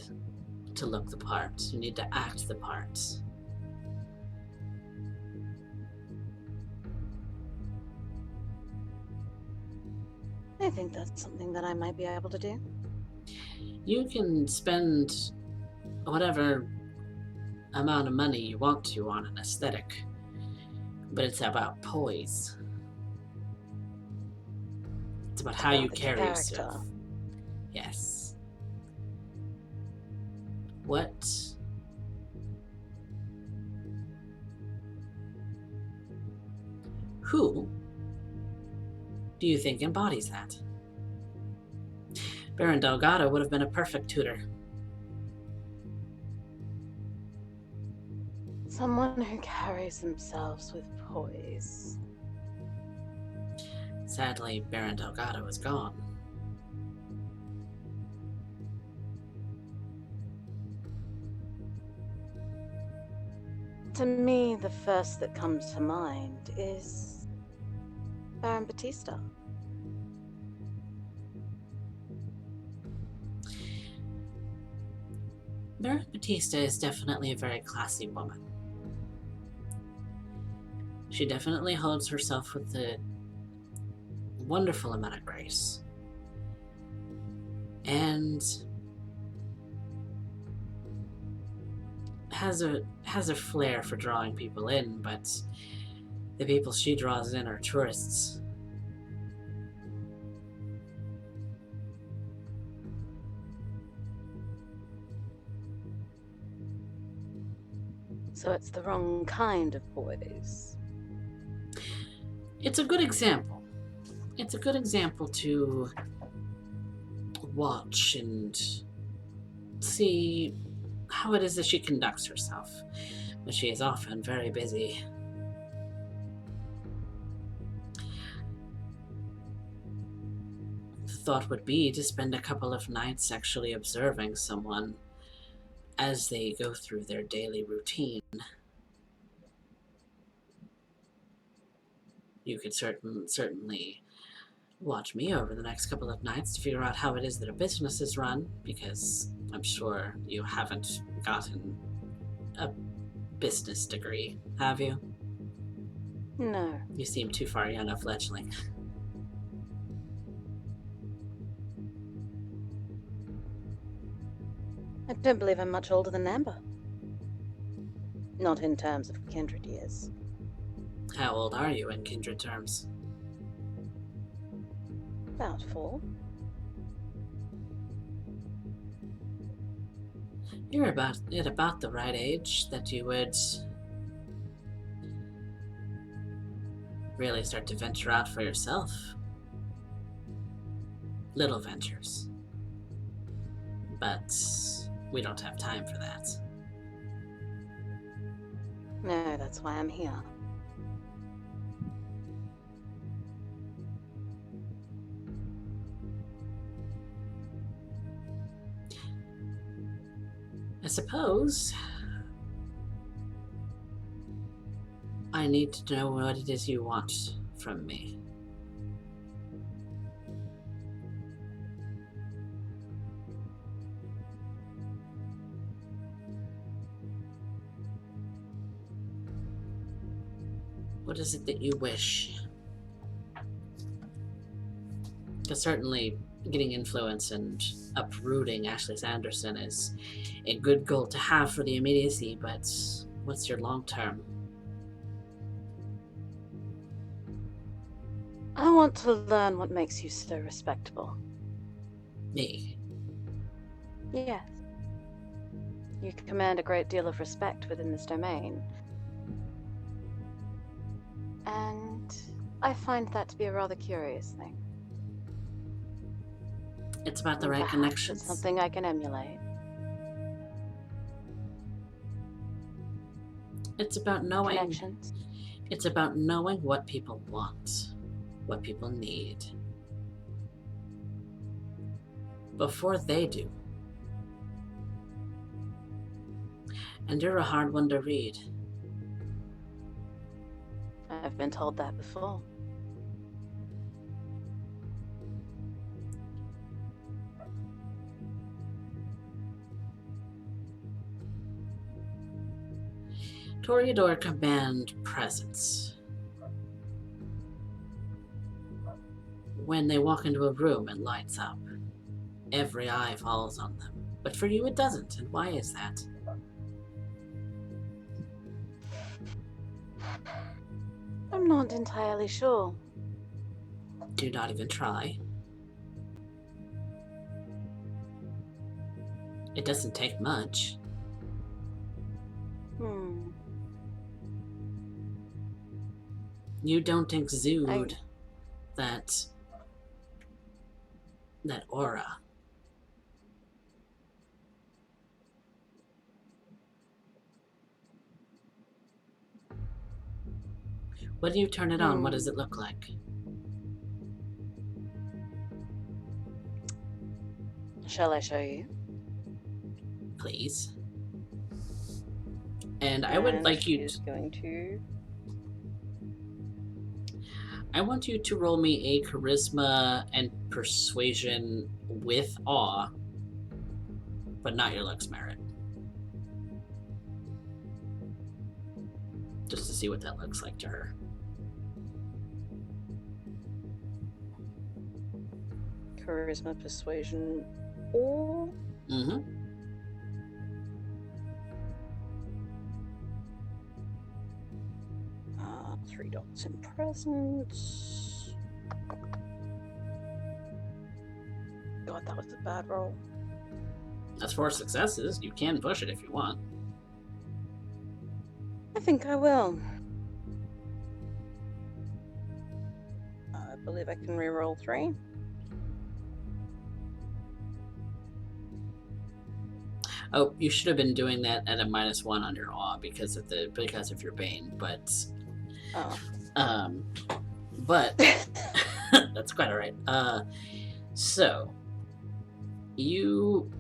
to look the part. You need to act the part. I think that's something that I might be able to do. You can spend whatever amount of money you want to on an aesthetic, but it's about poise. It's about how you carry yourself. Yes. What? Who do you think embodies that? Baron Delgado would have been a perfect tutor. Someone who carries themselves with poise. Sadly, Baron Delgado is gone. To me, the first that comes to mind is Baron Batista. Baron Batista is definitely a very classy woman. She definitely holds herself with a wonderful amount of grace. And has a flair for drawing people in, but the people she draws in are tourists. So it's the wrong kind of poise. It's a good example. It's a good example to watch and see how it is that she conducts herself, but she is often very busy. The thought would be to spend a couple of nights actually observing someone as they go through their daily routine. You could certainly watch me over the next couple of nights to figure out how it is that a business is run, because I'm sure you haven't gotten a business degree, have you? No. You seem too far young a fledgling. I don't believe I'm much older than Amber. Not in terms of kindred years. How old are you in kindred terms? About 4. You're at about the right age that you would really start to venture out for yourself. Little ventures. But we don't have time for that. No, that's why I'm here. I suppose I need to know what it is you want from me. What is it that you wish? Because certainly getting influence and uprooting Ashley Sanderson is a good goal to have for the immediacy, but what's your long term? I want to learn what makes you so respectable. Me. Yes. You command a great deal of respect within this domain. And I find that to be a rather curious thing. It's about the And right perhaps connections. It's something I can emulate. It's about knowing. Connections. It's about knowing what people want, what people need, before they do. And you're a hard one to read. I've been told that before. Toreador command presence. When they walk into a room, it lights up. Every eye falls on them. But for you, it doesn't. And why is that? I'm not entirely sure. Do not even try. It doesn't take much. You don't exude that aura. When you turn it on, what does it look like? Shall I show you? Please. And I would like you to... I want you to roll me a charisma and persuasion with awe, but not your looks merit. Just to see what that looks like to her. Charisma, persuasion, or... Mm-hmm. Three dots in presence. God, that was a bad roll. That's 4 successes. You can push it if you want. I think I will. I believe I can reroll 3. Oh, you should have been doing that at a -1 on your awe because of your bane, but but that's quite all right. So you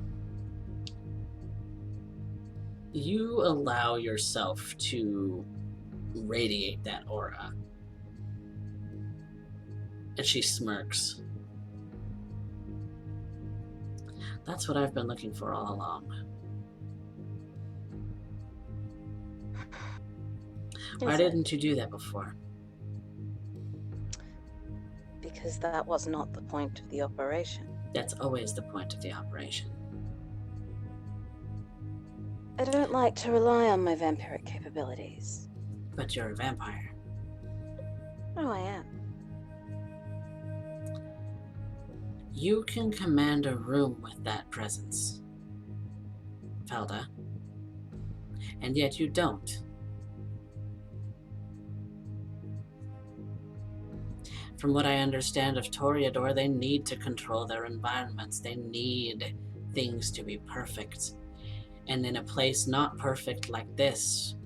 allow yourself to radiate that aura, and she smirks. That's what I've been looking for all along. Why didn't you do that before? Because that was not the point of the operation. That's always the point of the operation. I don't like to rely on my vampiric capabilities. But you're a vampire. Oh, I am. You can command a room with that presence, Velda, and yet you don't. From what I understand of Toreador, they need to control their environments. They need things to be perfect. And in a place not perfect like this,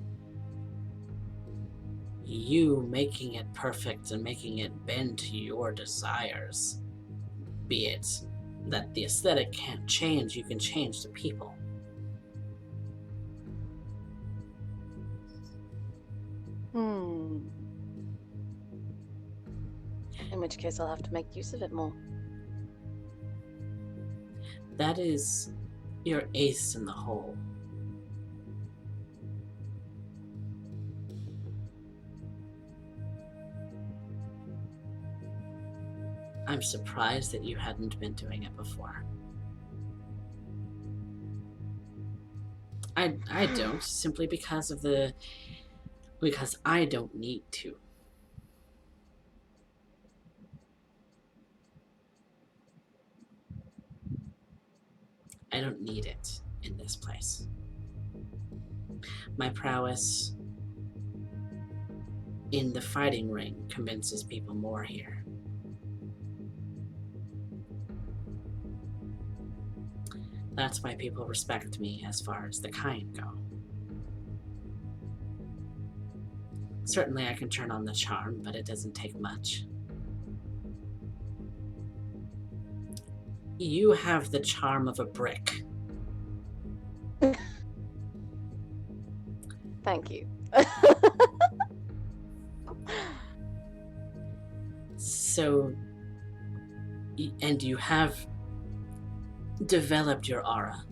you making it perfect and making it bend to your desires, be it that the aesthetic can't change, you can change the people. In which case I'll have to make use of it more. That is your ace in the hole. I'm surprised that you hadn't been doing it before. I don't, simply because I don't need to. I don't need it in this place. My prowess in the fighting ring convinces people more here. That's why people respect me as far as the kind go. Certainly I can turn on the charm, but it doesn't take much. You have the charm of a brick. Thank you. So, and you have developed your aura.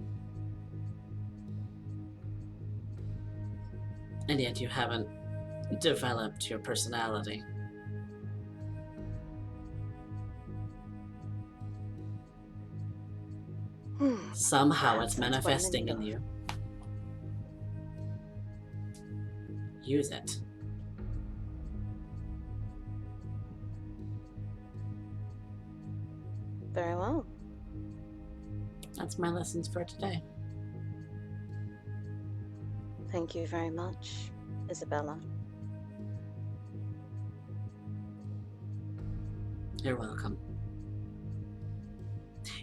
And yet you haven't developed your personality. Somehow it's That's what I'm manifesting in you. Use it. Very well. That's my lessons for today. Thank you very much, Isabella. You're welcome.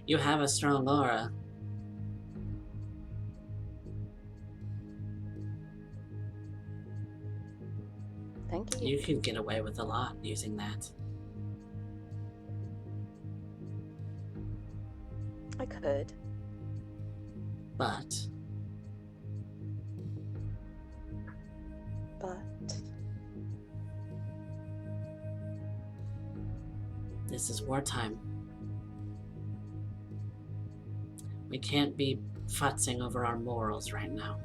You have a strong aura. Thank you. You could get away with a lot using that. I could. But this is wartime. We can't be futzing over our morals right now.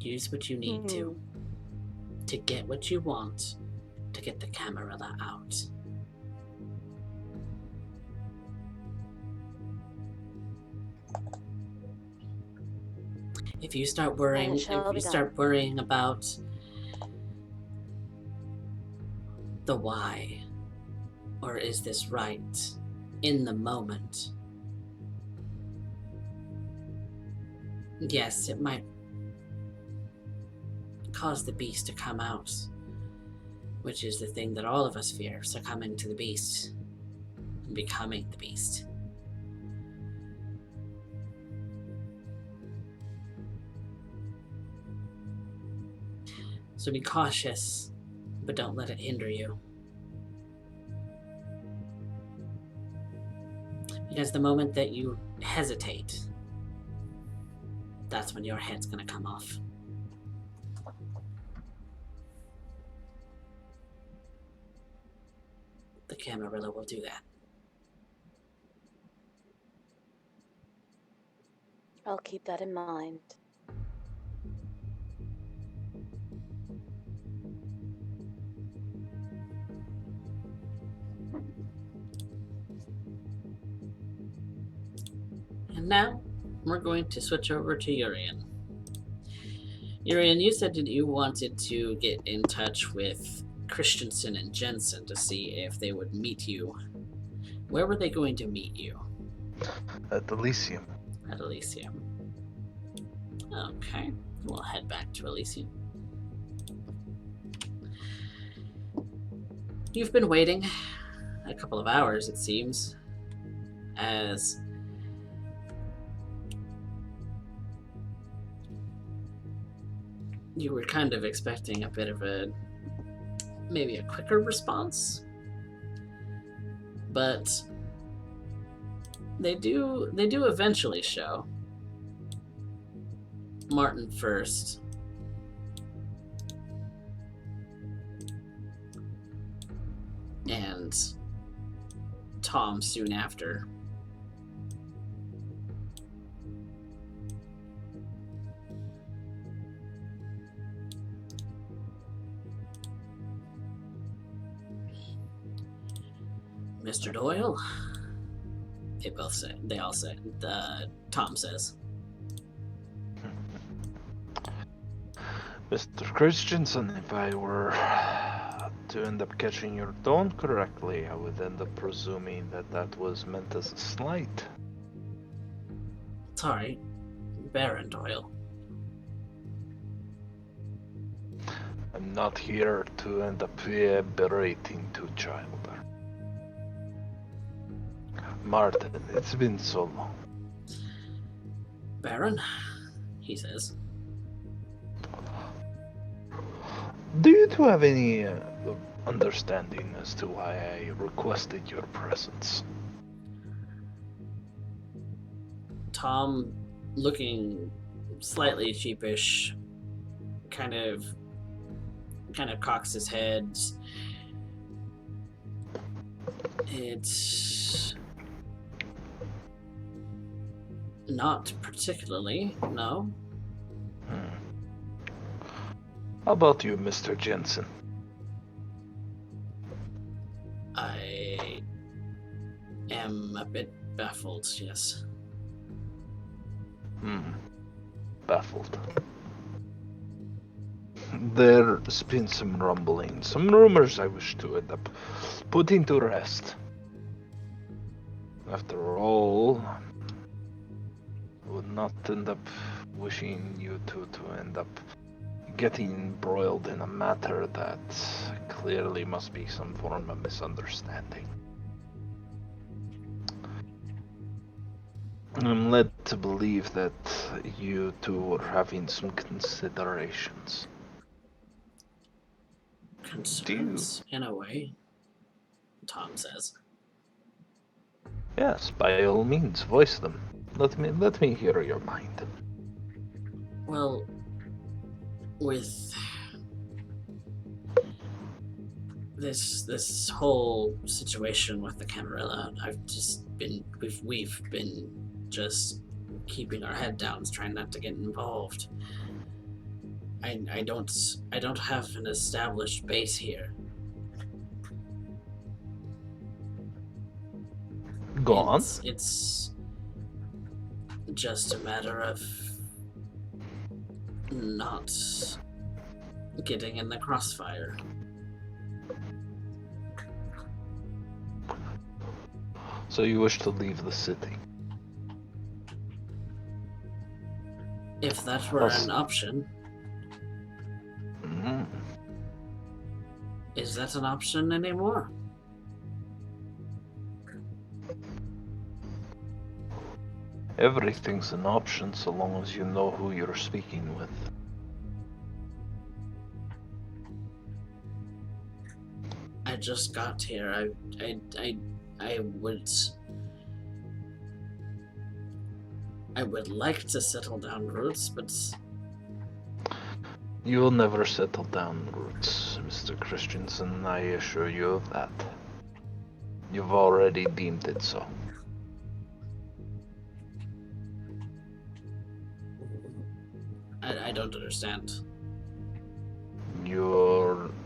Use what you need to get what you want, to get the Camarilla out. If you start worrying about the why, or is this right in the moment, yes, it might cause the beast to come out, which is the thing that all of us fear, succumbing to the beast and becoming the beast. So be cautious, but don't let it hinder you. Because the moment that you hesitate, that's when your head's gonna come off. The Camarilla will do that. I'll keep that in mind. And now, we're going to switch over to Urien. Urien, you said that you wanted to get in touch with Christensen and Jensen to see if they would meet you. Where were they going to meet you? At Elysium. At Elysium. Okay, we'll head back to Elysium. You've been waiting a couple of hours, it seems, as you were kind of expecting a bit of maybe a quicker response, but they do eventually show. Martin first. And Tom soon after. Mr. Doyle? They all say. Tom says. Mr. Christensen, if I were to end up catching your tone correctly, I would end up presuming that was meant as a slight. Sorry, Baron Doyle. I'm not here to end up berating two children. Martin, it's been so long. Baron, he says. Do you two have any understanding as to why I requested your presence? Tom, looking slightly sheepish, kind of cocks his head. It's not particularly, no. How about you, Mr. Jensen? I am a bit baffled, yes. Baffled. There's been some rumbling, some rumors I wish to end up putting to rest. After all, I would not end up wishing you two to end up getting embroiled in a matter that clearly must be some form of misunderstanding. I'm led to believe that you two were having some considerations. Concerns, in a way, Tom says. Yes, by all means, voice them. Let me hear your mind. Well, with this whole situation with the Camarilla, we've been just keeping our head down, trying not to get involved. I don't have an established base here. Go on. It's just a matter of not getting in the crossfire. So you wish to leave the city? If that were an option. Is that an option anymore? Everything's an option so long as you know who you're speaking with. I just got here. I would like to settle down roots, but You'll never settle down roots, Mr. Christensen, I assure you of that. You've already deemed it so. I don't understand.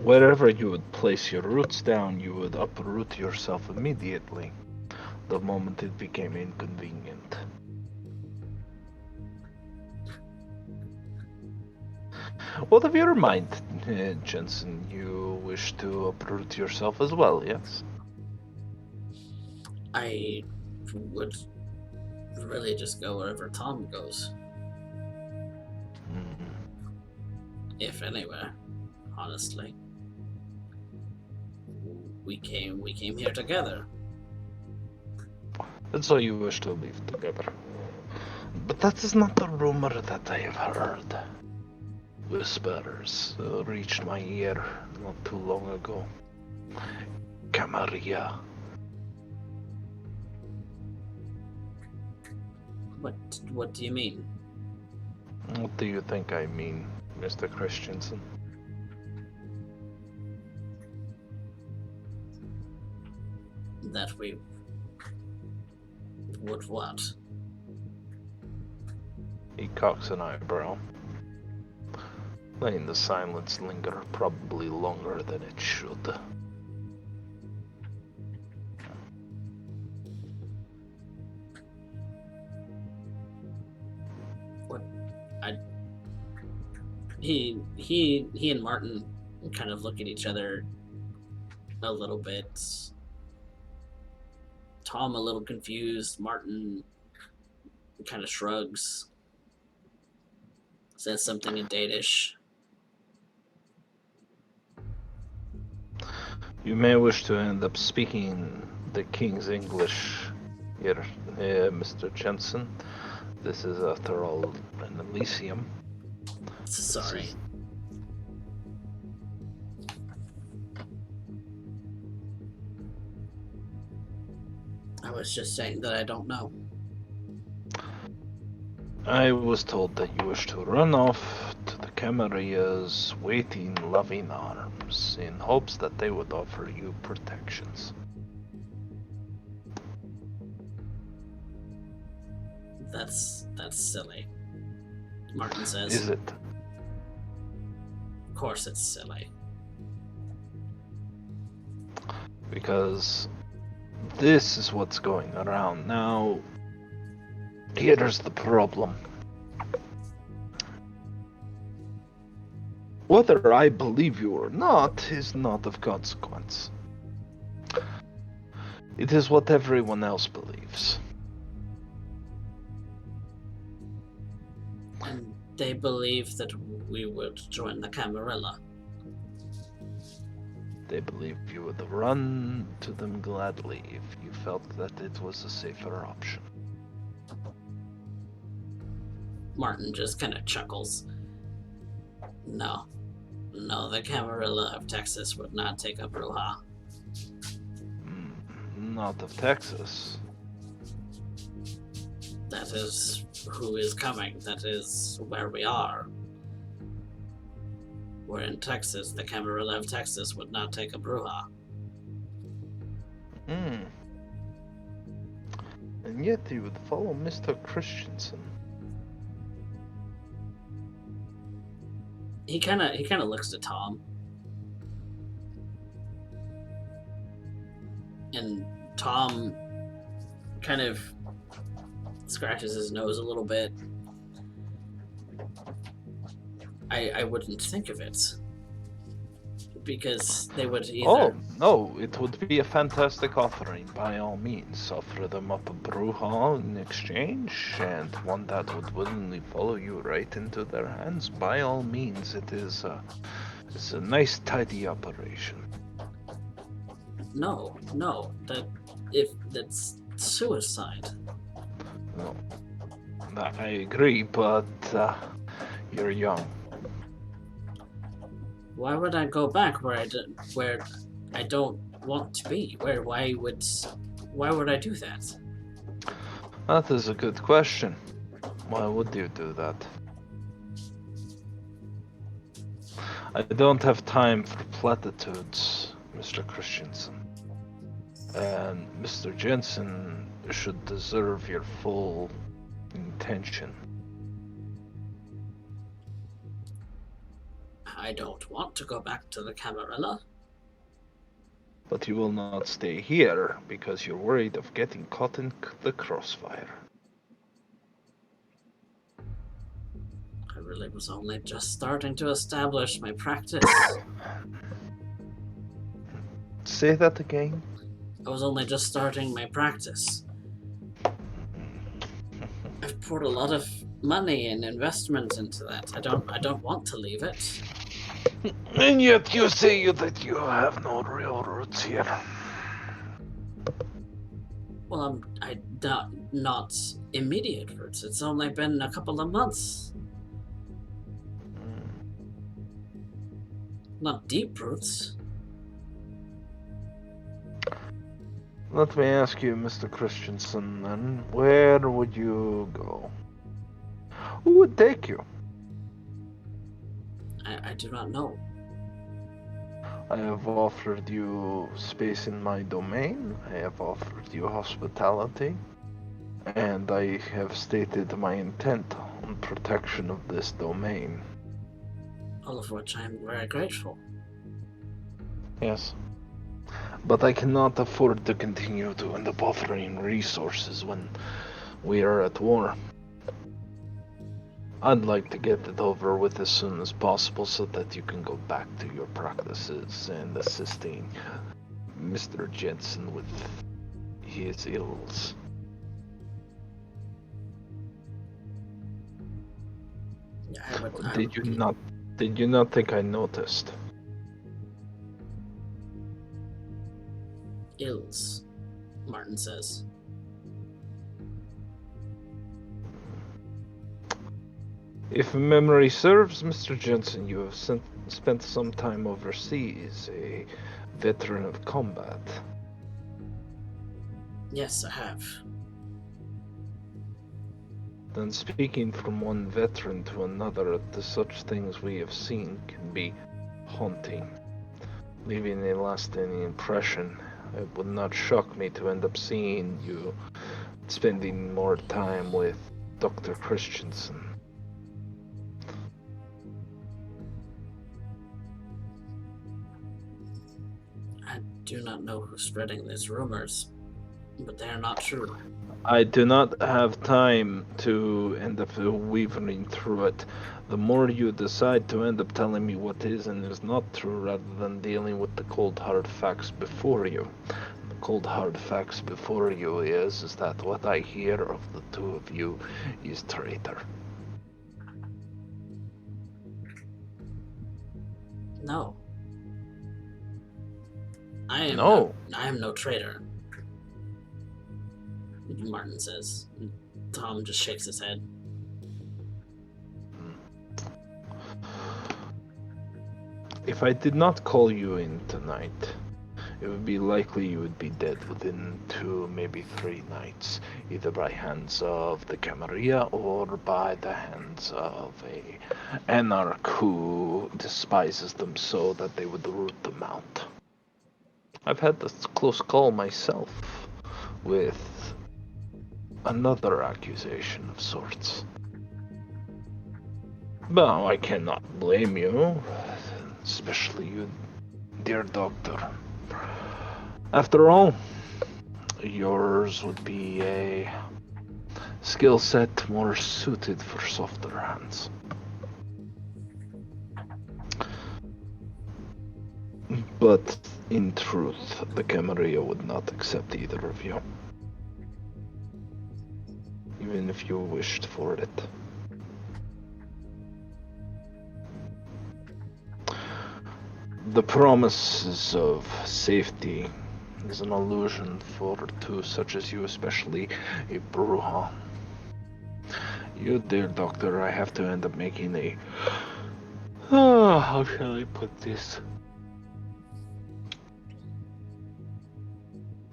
Wherever you would place your roots down, you would uproot yourself immediately, the moment it became inconvenient. What of your mind, Jensen? You wish to uproot yourself as well, yes? I would really just go wherever Tom goes, Hmm. if anywhere. Honestly, we came here together. And so you wish to live together. But that is not the rumor that I have heard. Whispers reached my ear not too long ago. Camarilla. What do you mean? What do you think I mean, Mr. Christensen? That we would what? He cocks an eyebrow. Letting the silence linger probably longer than it should. What? He and Martin kind of look at each other a little bit. Tom a little confused. Martin kind of shrugs. Says something in Danish. You may wish to end up speaking the King's English here, Mr. Jensen. This is, after all, an Elysium. Sorry. I was just saying that I don't know. I was told that you wish to run off to the Camarilla's waiting, loving arms in hopes that they would offer you protections. That's silly. Martin says. Is it? Of course it's silly. Because this is what's going around now. Here's the problem. Whether I believe you or not is not of consequence. It is what everyone else believes. And they believe that we would join the Camarilla. They believe you would run to them gladly if you felt that it was a safer option. Martin just kind of chuckles. No, the Camarilla of Texas would not take up Bruja. Not of Texas. That is who is coming. That is where we are. We're in Texas. The Camarilla of Texas would not take a Bruja. And yet you would follow Mr. Christensen. He kind of looks to Tom. And Tom kind of scratches his nose a little bit. I wouldn't think of it. Because they would either... Oh, no, it would be a fantastic offering, by all means. Offer them up a Bruja in exchange, and one that would willingly follow you right into their hands. By all means, it's a nice, tidy operation. No, that's suicide. No, I agree, but you're young. Why would I go back where I don't want to be? Why would I do that? That is a good question. Why would you do that? I don't have time for platitudes, Mr. Christensen. And Mr. Jensen should deserve your full intention. I don't want to go back to the Camarilla. But you will not stay here because you're worried of getting caught in the crossfire. I really was only just starting to establish my practice. Say that again. I was only just starting my practice. I've poured a lot of money and investment into that. I don't want to leave it. And yet you say that you have no real roots here. Well, I not immediate roots. It's only been a couple of months. Not deep roots. Let me ask you, Mr. Christensen, then, where would you go? Who would take you? I do not know. I have offered you space in my domain, I have offered you hospitality, and I have stated my intent on protection of this domain. All of which I'm very grateful. Yes. But I cannot afford to continue to end up offering resources when we are at war. I'd like to get it over with as soon as possible so that you can go back to your practices and assisting Mr. Jensen with his ills. Yeah, Did you not think I noticed? Ills, Martin says. If memory serves, Mr. Jensen, you have spent some time overseas, a veteran of combat. Yes, I have. Then speaking from one veteran to another, the such things we have seen can be haunting, leaving a lasting impression. It would not shock me to end up seeing you spending more time with Dr. Christensen. I do not know who's spreading these rumors, but they are not true. I do not have time to end up weaving through it. The more you decide to end up telling me what is and is not true rather than dealing with the cold hard facts before you. The cold hard facts before you is that what I hear of the two of you is traitor. No. I am no traitor. Martin says. Tom just shakes his head. If I did not call you in tonight, it would be likely you would be dead within 2, maybe 3 nights, either by hands of the Camarilla or by the hands of a anarch who despises them so that they would root them out. I've had this close call myself with another accusation of sorts. But I cannot blame you, especially you, dear doctor. After all, yours would be a skill set more suited for softer hands. But in truth, the Camarilla would not accept either of you, even if you wished for it. The promises of safety is an illusion for two such as you, especially a Bruja. You, dear doctor, I have to end up making a... how shall I put this?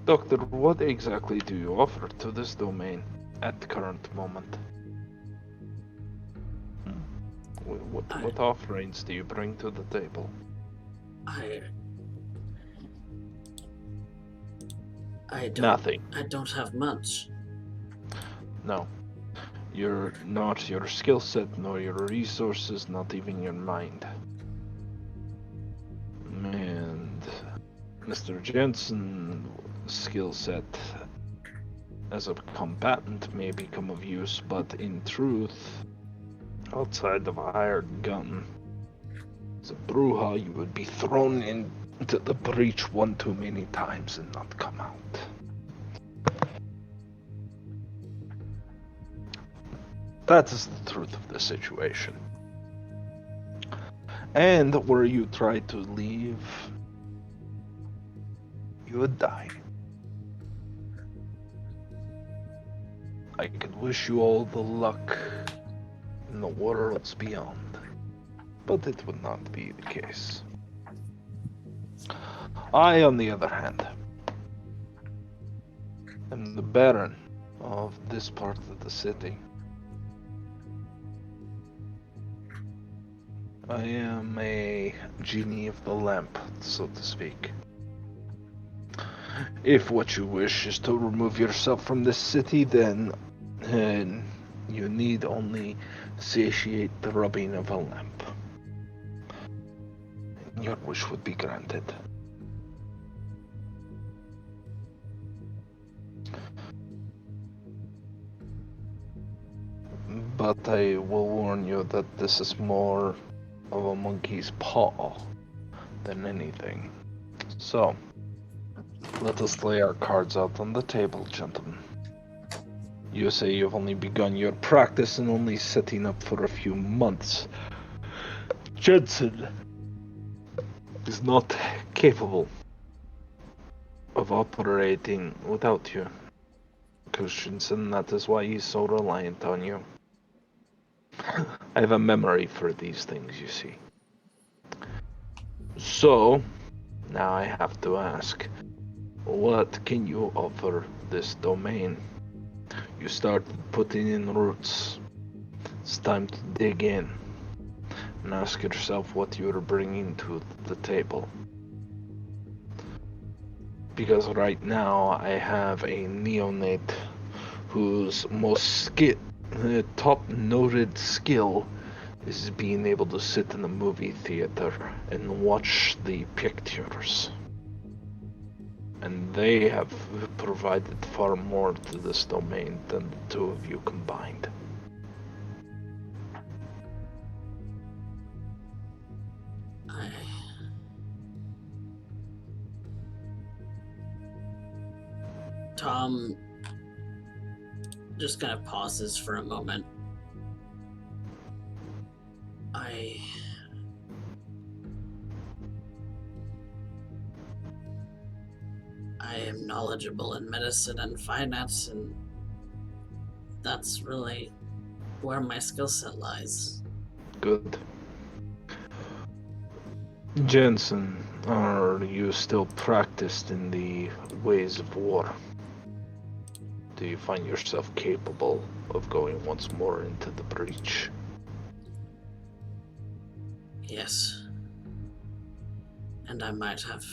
Doctor, what exactly do you offer to this domain at the current moment? What offerings do you bring to the table? Nothing. I don't have much. No. You're not your skill set, nor your resources, not even your mind. And Mr. Jensen's skill set as a combatant may become of use, but in truth, outside of a hired gun. As a Bruja, you would be thrown into the breach one too many times and not come out. That is the truth of the situation. And were you try to leave, you would die. I could wish you all the luck in the worlds beyond, but it would not be the case. I, on the other hand, am the Baron of this part of the city. I am a genie of the lamp, so to speak. If what you wish is to remove yourself from this city, then you need only satiate the rubbing of a lamp. And your wish would be granted. But I will warn you that this is more of a monkey's paw than anything. So, let us lay our cards out on the table, gentlemen. You say you've only begun your practice and only setting up for a few months. Jensen is not capable of operating without you, Christensen. That is why he's so reliant on you. I have a memory for these things, you see. So, now I have to ask, what can you offer this domain? You start putting in roots. It's time to dig in and ask yourself what you're bringing to the table. Because right now I have a neonate whose most top-noted skill is being able to sit in a movie theater and watch the pictures. And they have provided far more to this domain than the two of you combined. Tom just kind of pauses for a moment. I am knowledgeable in medicine and finance, and that's really where my skill set lies. Good. Jensen, are you still practiced in the ways of war? Do you find yourself capable of going once more into the breach? Yes. And I might have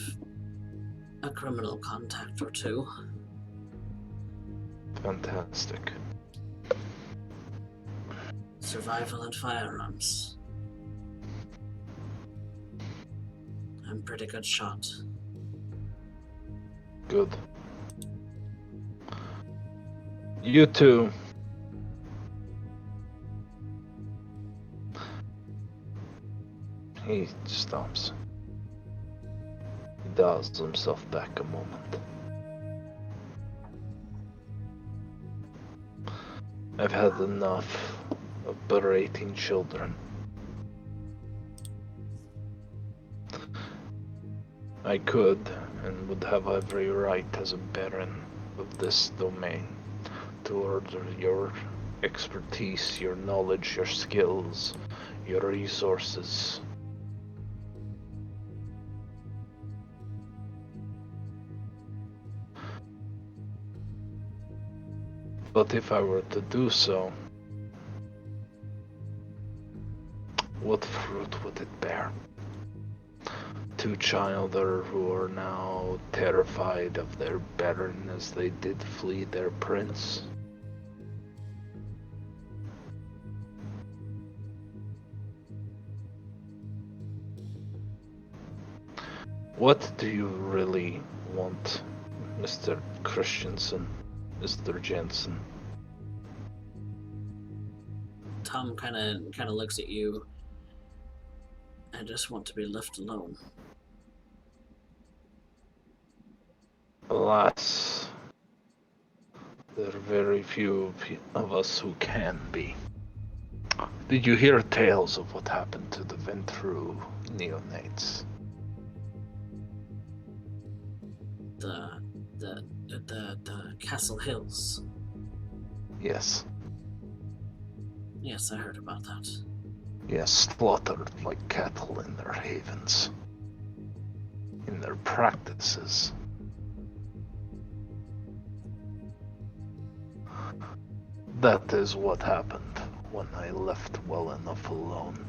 a criminal contact or two. Fantastic. Survival and firearms. I'm a pretty good shot. Good. You too. He stops. He dials himself back a moment. I've had enough of berating children. I could and would have every right as a baron of this domain to order your expertise, your knowledge, your skills, your resources. But if I were to do so, what fruit would it bear? Two children who are now terrified of their baron as they did flee their prince. What do you really want, Mr. Christensen, Mr. Jensen? Tom kind of looks at you. I just want to be left alone. Alas, there are very few of us who can be. Did you hear tales of what happened to the Ventru neonates? The Castle Hills. Yes. Yes, I heard about that. Yes, slaughtered like cattle in their havens, in their practices. That is what happened when I left well enough alone.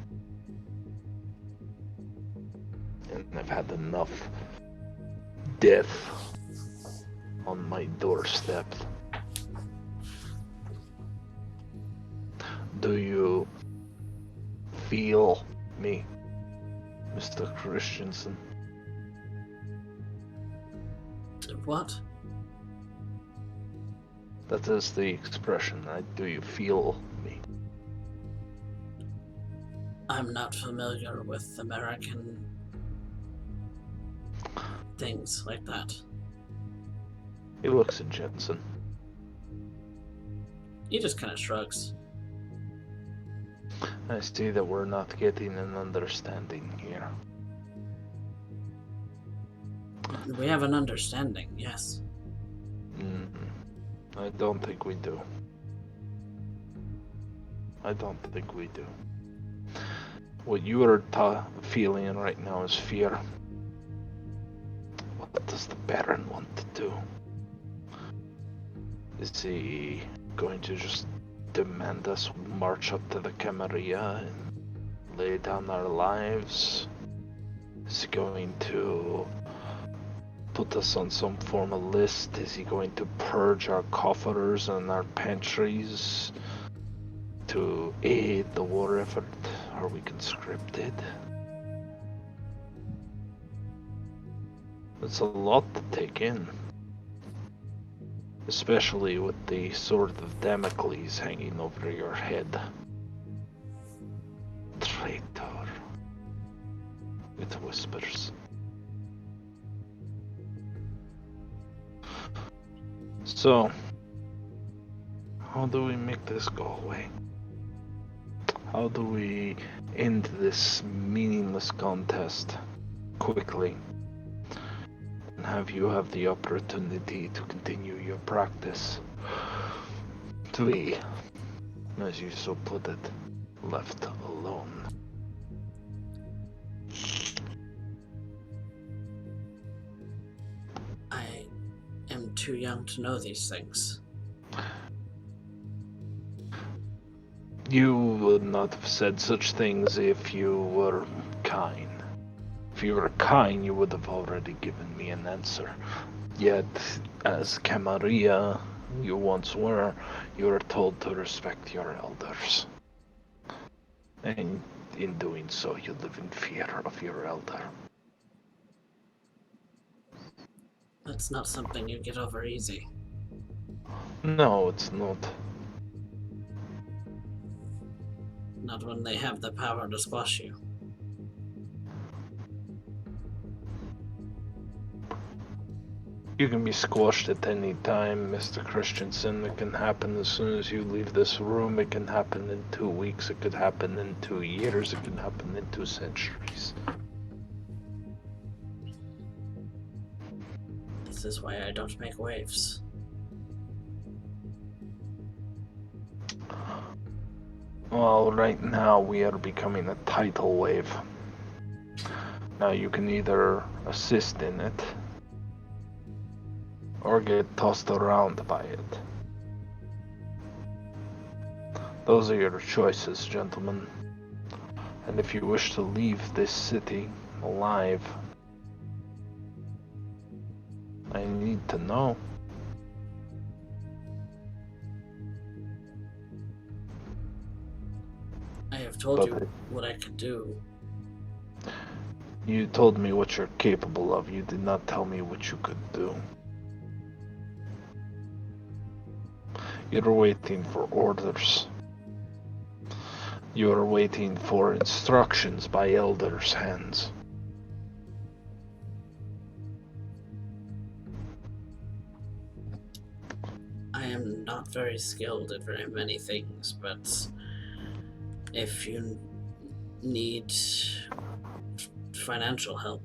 And I've had enough death on my doorstep. Do you feel me, Mr. Christensen? What? That is the expression, right? Do you feel me? I'm not familiar with American things like that. He looks at Jensen. He just kind of shrugs. I see that we're not getting an understanding here. We have an understanding, yes. I don't think we do. I don't think we do. What you are feeling right now is fear. What does the Baron want to do? Is he going to just demand us march up to the Camarilla and lay down our lives? Is he going to put us on some formal list? Is he going to purge our coffers and our pantries to aid the war effort? Are we conscripted? It's a lot to take in, especially with the sword of Damocles hanging over your head. Traitor, it whispers. So, how do we make this go away? How do we end this meaningless contest quickly and have you have the opportunity to continue your practice? To be, as you so put it, left alone. I am too young to know these things. You would not have said such things if you were kind. If you were kind, you would have already given me an answer. Yet, as Camarilla you once were, you are told to respect your elders. And in doing so, you live in fear of your elder. That's not something you get over easy. No, it's not. Not when they have the power to squash you. You can be squashed at any time, Mr. Christensen. It can happen as soon as you leave this room. It can happen in 2 weeks. It could happen in 2 years. It can happen in 2 centuries. This is why I don't make waves. Well, right now we are becoming a tidal wave. Now you can either assist in it or get tossed around by it. Those are your choices, gentlemen. And if you wish to leave this city alive, I need to know. I have told you what I could do. You told me what you're capable of. You did not tell me what you could do. You're waiting for orders. You are waiting for instructions by elders' hands. I am not very skilled at very many things, but if you need financial help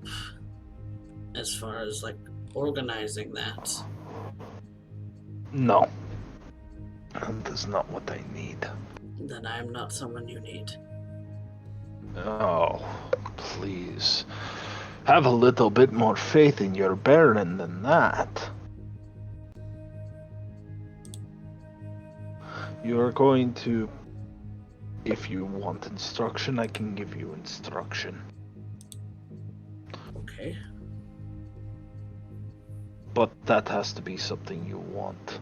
as far as like organizing that, No, that is not what I need. then I am not someone you need. Oh, please. Have a little bit more faith in your Baron than that. You're going to... If you want instruction, I can give you instruction. Okay. But that has to be something you want.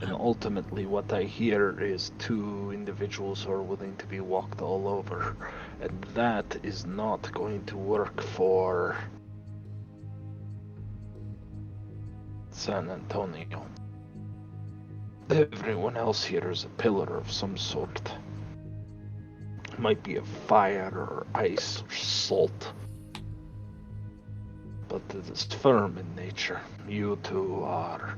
And ultimately what I hear is 2 individuals who are willing to be walked all over. And that is not going to work for San Antonio. Everyone else here is a pillar of some sort. It might be of fire or ice or salt. But it is firm in nature. You 2 are...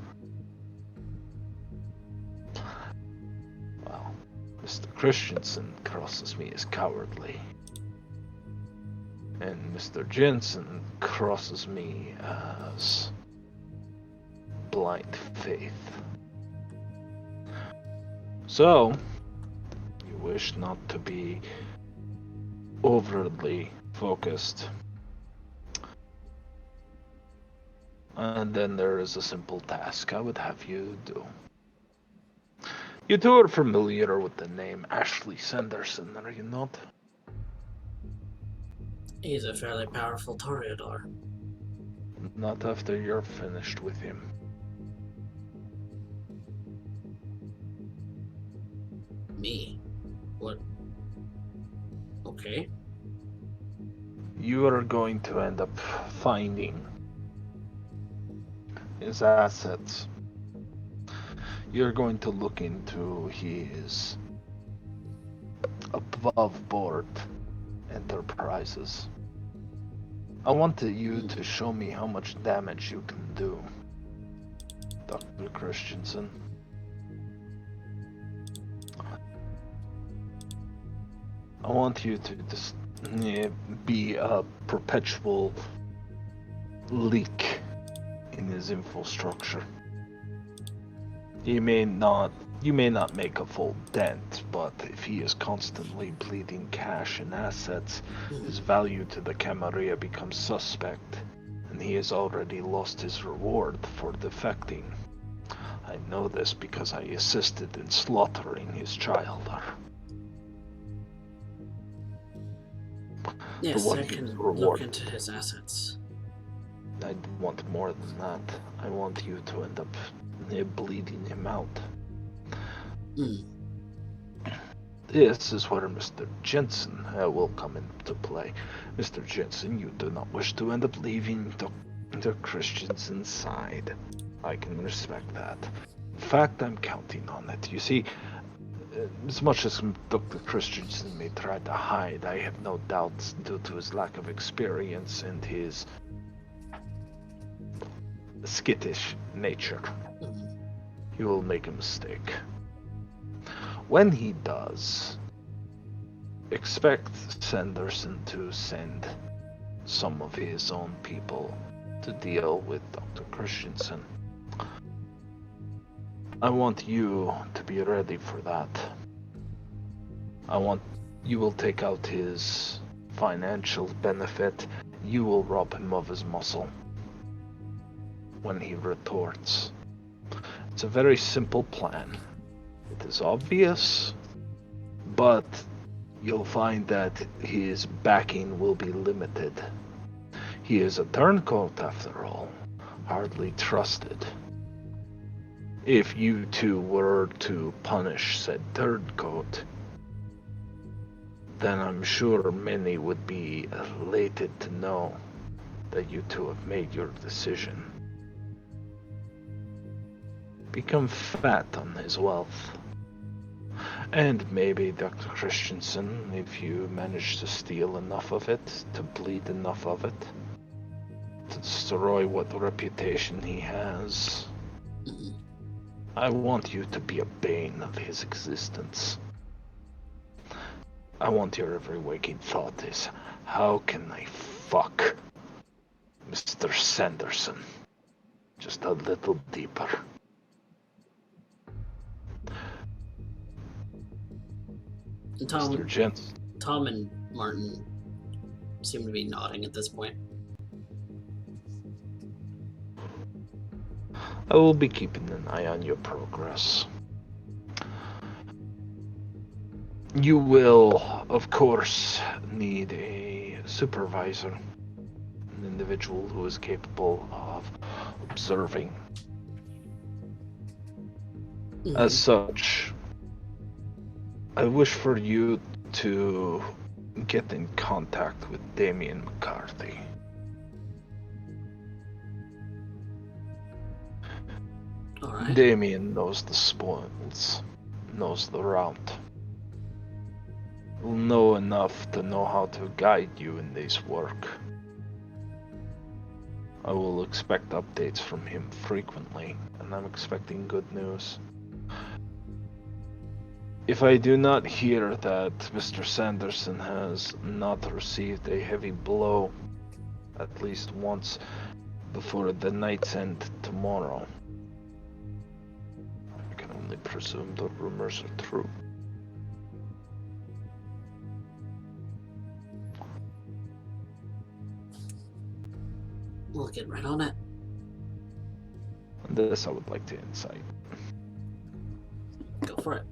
Well, Mr. Christensen crosses me as cowardly. And Mr. Jensen crosses me as blind faith. So, you wish not to be overly focused. And then there is a simple task I would have you do. You 2 are familiar with the name Ashley Sanderson, are you not? He's a fairly powerful Toreador. Not after you're finished with him. Me? What? Okay. You are going to end up finding his assets. You're going to look into his above-board enterprises. I want you to show me how much damage you can do, Dr. Christensen. I want you to just be a perpetual leak in his infrastructure. You may not make a full dent, but if he is constantly bleeding cash and assets, his value to the Camarilla becomes suspect, and he has already lost his reward for defecting. I know this because I assisted in slaughtering his child. Yes, I can look into his assets. I want more than that. I want you to end up bleeding him out. This is where Mr. Jensen will come into play. Mr. Jensen, you do not wish to end up leaving Dr. Christensen's side. I can respect that. In fact, I'm counting on it. You see, as much as Dr. Christensen may try to hide, I have no doubts due to his lack of experience and his skittish nature. He will make a mistake. When he does, expect Sanderson to send some of his own people to deal with Dr. Christensen. I want you to be ready for that. I want you will take out his financial benefit. You will rob him of his muscle when he retorts. It's a very simple plan. It is obvious, but you'll find that his backing will be limited. He is a turncoat after all, hardly trusted. If you 2 were to punish said turncoat, then I'm sure many would be elated to know that you 2 have made your decision. Become fat on his wealth. And maybe Dr. Christensen, if you manage to steal enough of it, to bleed enough of it, to destroy what reputation he has. I want you to be a bane of his existence. I want your every waking thought is, how can I fuck Mr. Sanderson? Just a little deeper. Mr. Jensen. Tom and Martin seem to be nodding at this point. I will be keeping an eye on your progress. You will, of course, need a supervisor, an individual who is capable of observing. As such, I wish for you to get in contact with Damien McCarthy. All right. Damien knows the spoils, knows the route. Will know enough to know how to guide you in this work. I will expect updates from him frequently, and I'm expecting good news. If I do not hear that Mr. Sanderson has not received a heavy blow at least once before the night's end tomorrow, I can only presume the rumors are true. We'll get right on it. And this I would like to insight. Go for it.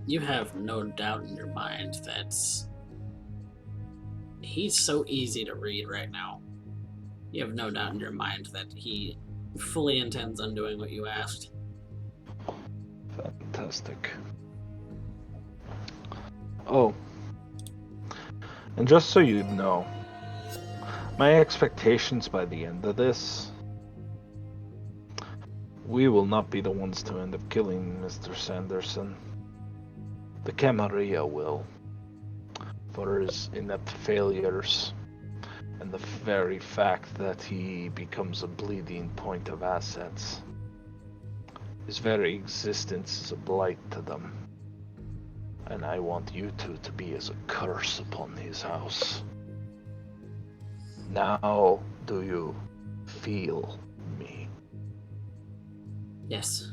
You have no doubt in your mind that he's so easy to read right now. You have no doubt in your mind that he fully intends on doing what you asked. Fantastic. Oh, and just so you know, my expectations by the end of this, we will not be the ones to end up killing Mr. Sanderson. The Camarilla will, for his inept failures, and the very fact that he becomes a bleeding point of assets. His very existence is a blight to them, and I want you two to be as a curse upon his house. Now, do you feel me? Yes.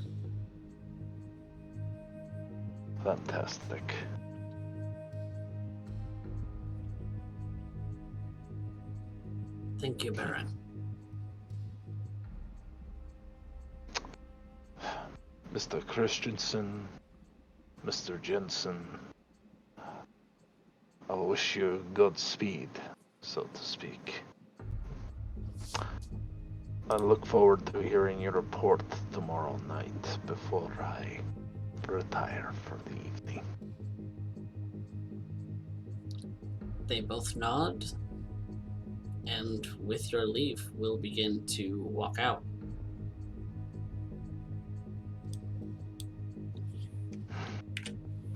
Fantastic. Thank you, Baron. Mr. Christensen, Mr. Jensen, I wish you Godspeed, so to speak. I look forward to hearing your report tomorrow night before I retire for the evening. They both nod, and with your leave, we'll begin to walk out.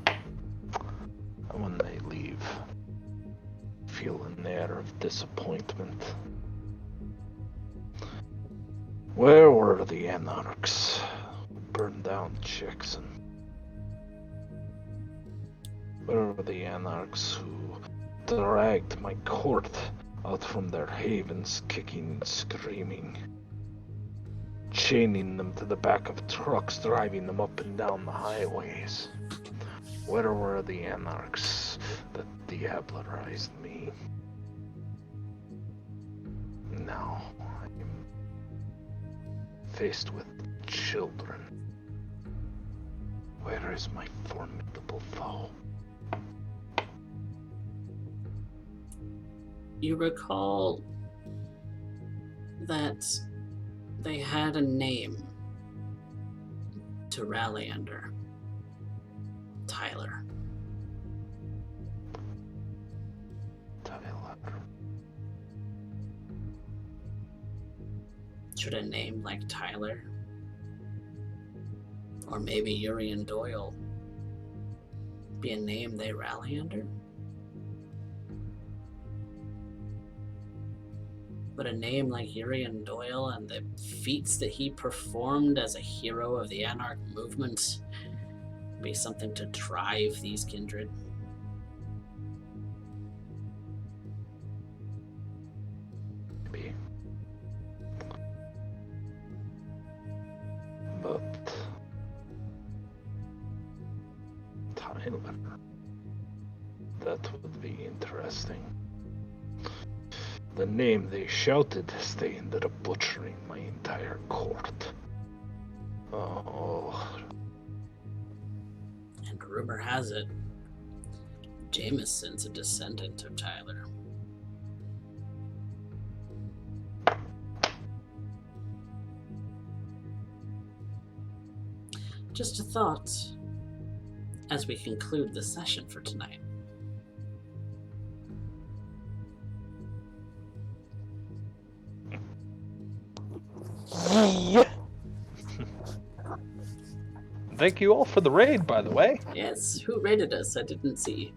And when they leave, feel an air of disappointment. Where were the anarchs who burned down Jackson? Where were the anarchs who dragged my court out from their havens, kicking and screaming, chaining them to the back of trucks, driving them up and down the highways? Where were the anarchs that diablerized me? Now I am faced with children Where is my formidable foe? You recall that they had a name to rally under. Tyler. Tyler. Should a name like Tyler, or maybe Urien Doyle, be a name they rally under? Would a name like Urien Doyle and the feats that he performed as a hero of the Anarch movement be something to drive these kindred? Maybe. But Tyler, that would be interesting. The name they shouted as they ended up butchering my entire court. Oh. And rumor has it, Jameson's a descendant of Tyler. Just a thought as we conclude the session for tonight. Yeah. Thank you all for the raid, by the way. Yes, who rated us? I didn't see.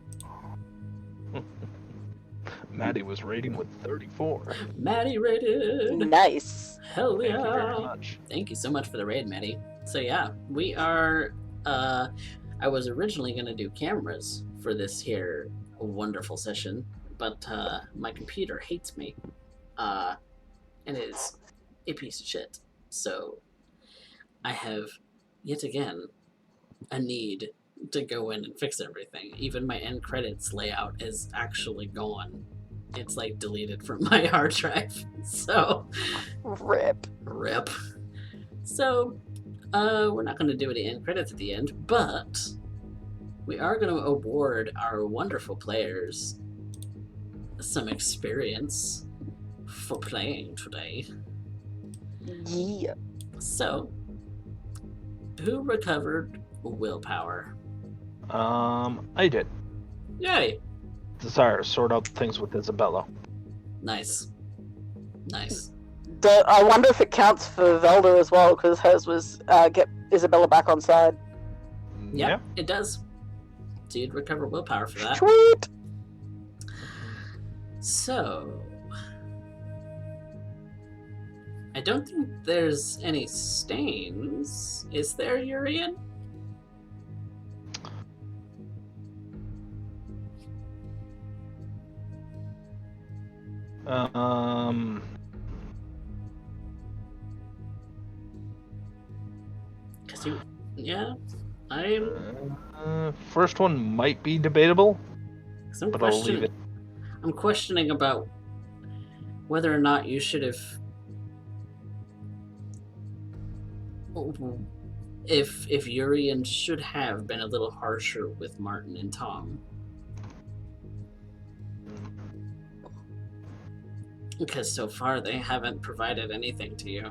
Maddie was raiding with 34. Maddie rated! Nice. Hell Thank you very yeah! much. Thank you so much for the raid, Maddie. So yeah, we are, I was originally going to do cameras for this here wonderful session, but my computer hates me, and it is a piece of shit. So I have, yet again, a need to go in and fix everything. Even my end credits layout is actually gone. It's like deleted from my hard drive. So Rip. rip. So we're not going to do any end credits at the end, but we are going to award our wonderful players some experience for playing today. Yeah. So, who recovered willpower? I did. Yay! Desire to sort out things with Isabella. Nice. Nice. I wonder if it counts for Velda as well, because hers was get Isabella back on side. Yep, it does. So you'd recover willpower for that. Sweet. So, I don't think there's any stains. Is there, Urien? Cause you, yeah, First one might be debatable, cause I'm but I'll leave it. I'm questioning about whether or not you should have, if Urien should have been a little harsher with Martin and Tom. Because so far they haven't provided anything to you.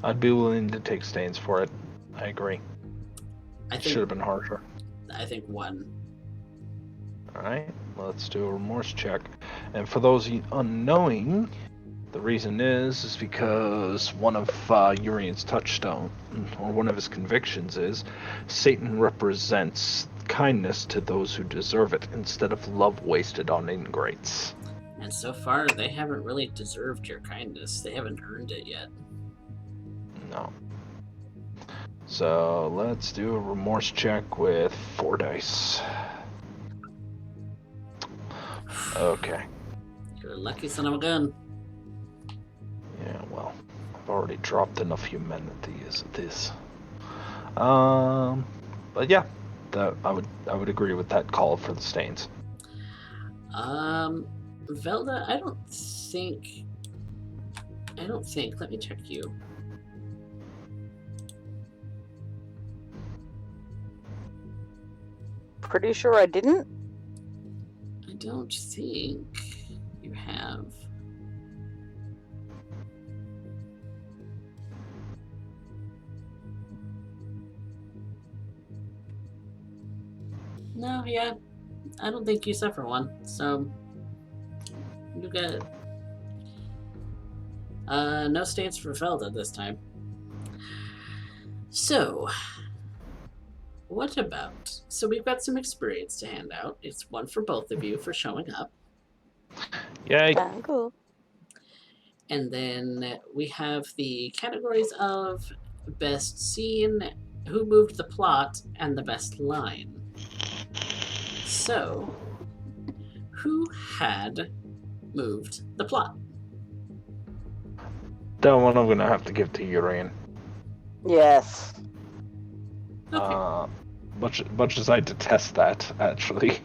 I'd be willing to take stains for it. I agree. I Should have been harsher. I think one. Alright, let's do a remorse check. And for those unknowing, the reason is because one of Urien's touchstone, or one of his convictions is, Satan represents kindness to those who deserve it, instead of love wasted on ingrates. And so far they haven't really deserved your kindness. They haven't earned it yet. No. So let's do a remorse check with 4 dice. Okay. You're a lucky son of a gun. Yeah, well, I've already dropped enough humanity as it is. But yeah, that I would agree with that call for the stains. Velda, I don't think. Let me check you. pretty sure I didn't. I don't think you have. No, yeah. I don't think you suffer one. So you get no stance for Velda this time. So what about... So we've got some experience to hand out. It's one for both of you for showing up. Yay. Cool. And then we have the categories of best scene, who moved the plot, and the best line. So, who had moved the plot? That one I'm gonna have to give to Urien. Yes. Okay. Much as I detest that, actually.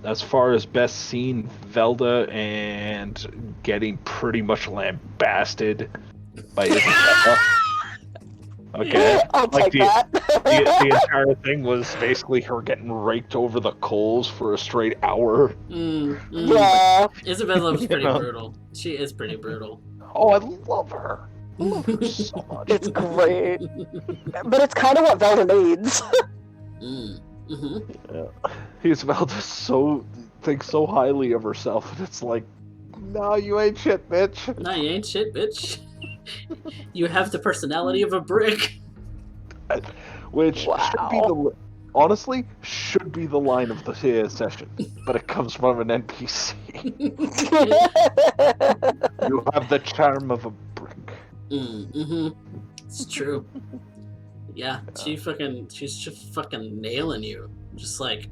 As far as best scene, Velda and getting pretty much lambasted by Isabella. Okay. I'll take that. The entire thing was basically her getting raked over the coals for a straight hour. Yeah. Isabella was pretty You know. brutal. She is pretty brutal. Oh, I love her. I love her so much. It's great. But it's kind of what Velda needs. Isabella thinks so highly of herself, and it's like, no, you ain't shit, bitch. No, you ain't shit, bitch. You have the personality of a brick. Which should be honestly should be the line of the session, but it comes from an NPC. You have the charm of a brick. It's true. Yeah, she's just fucking nailing you. Just like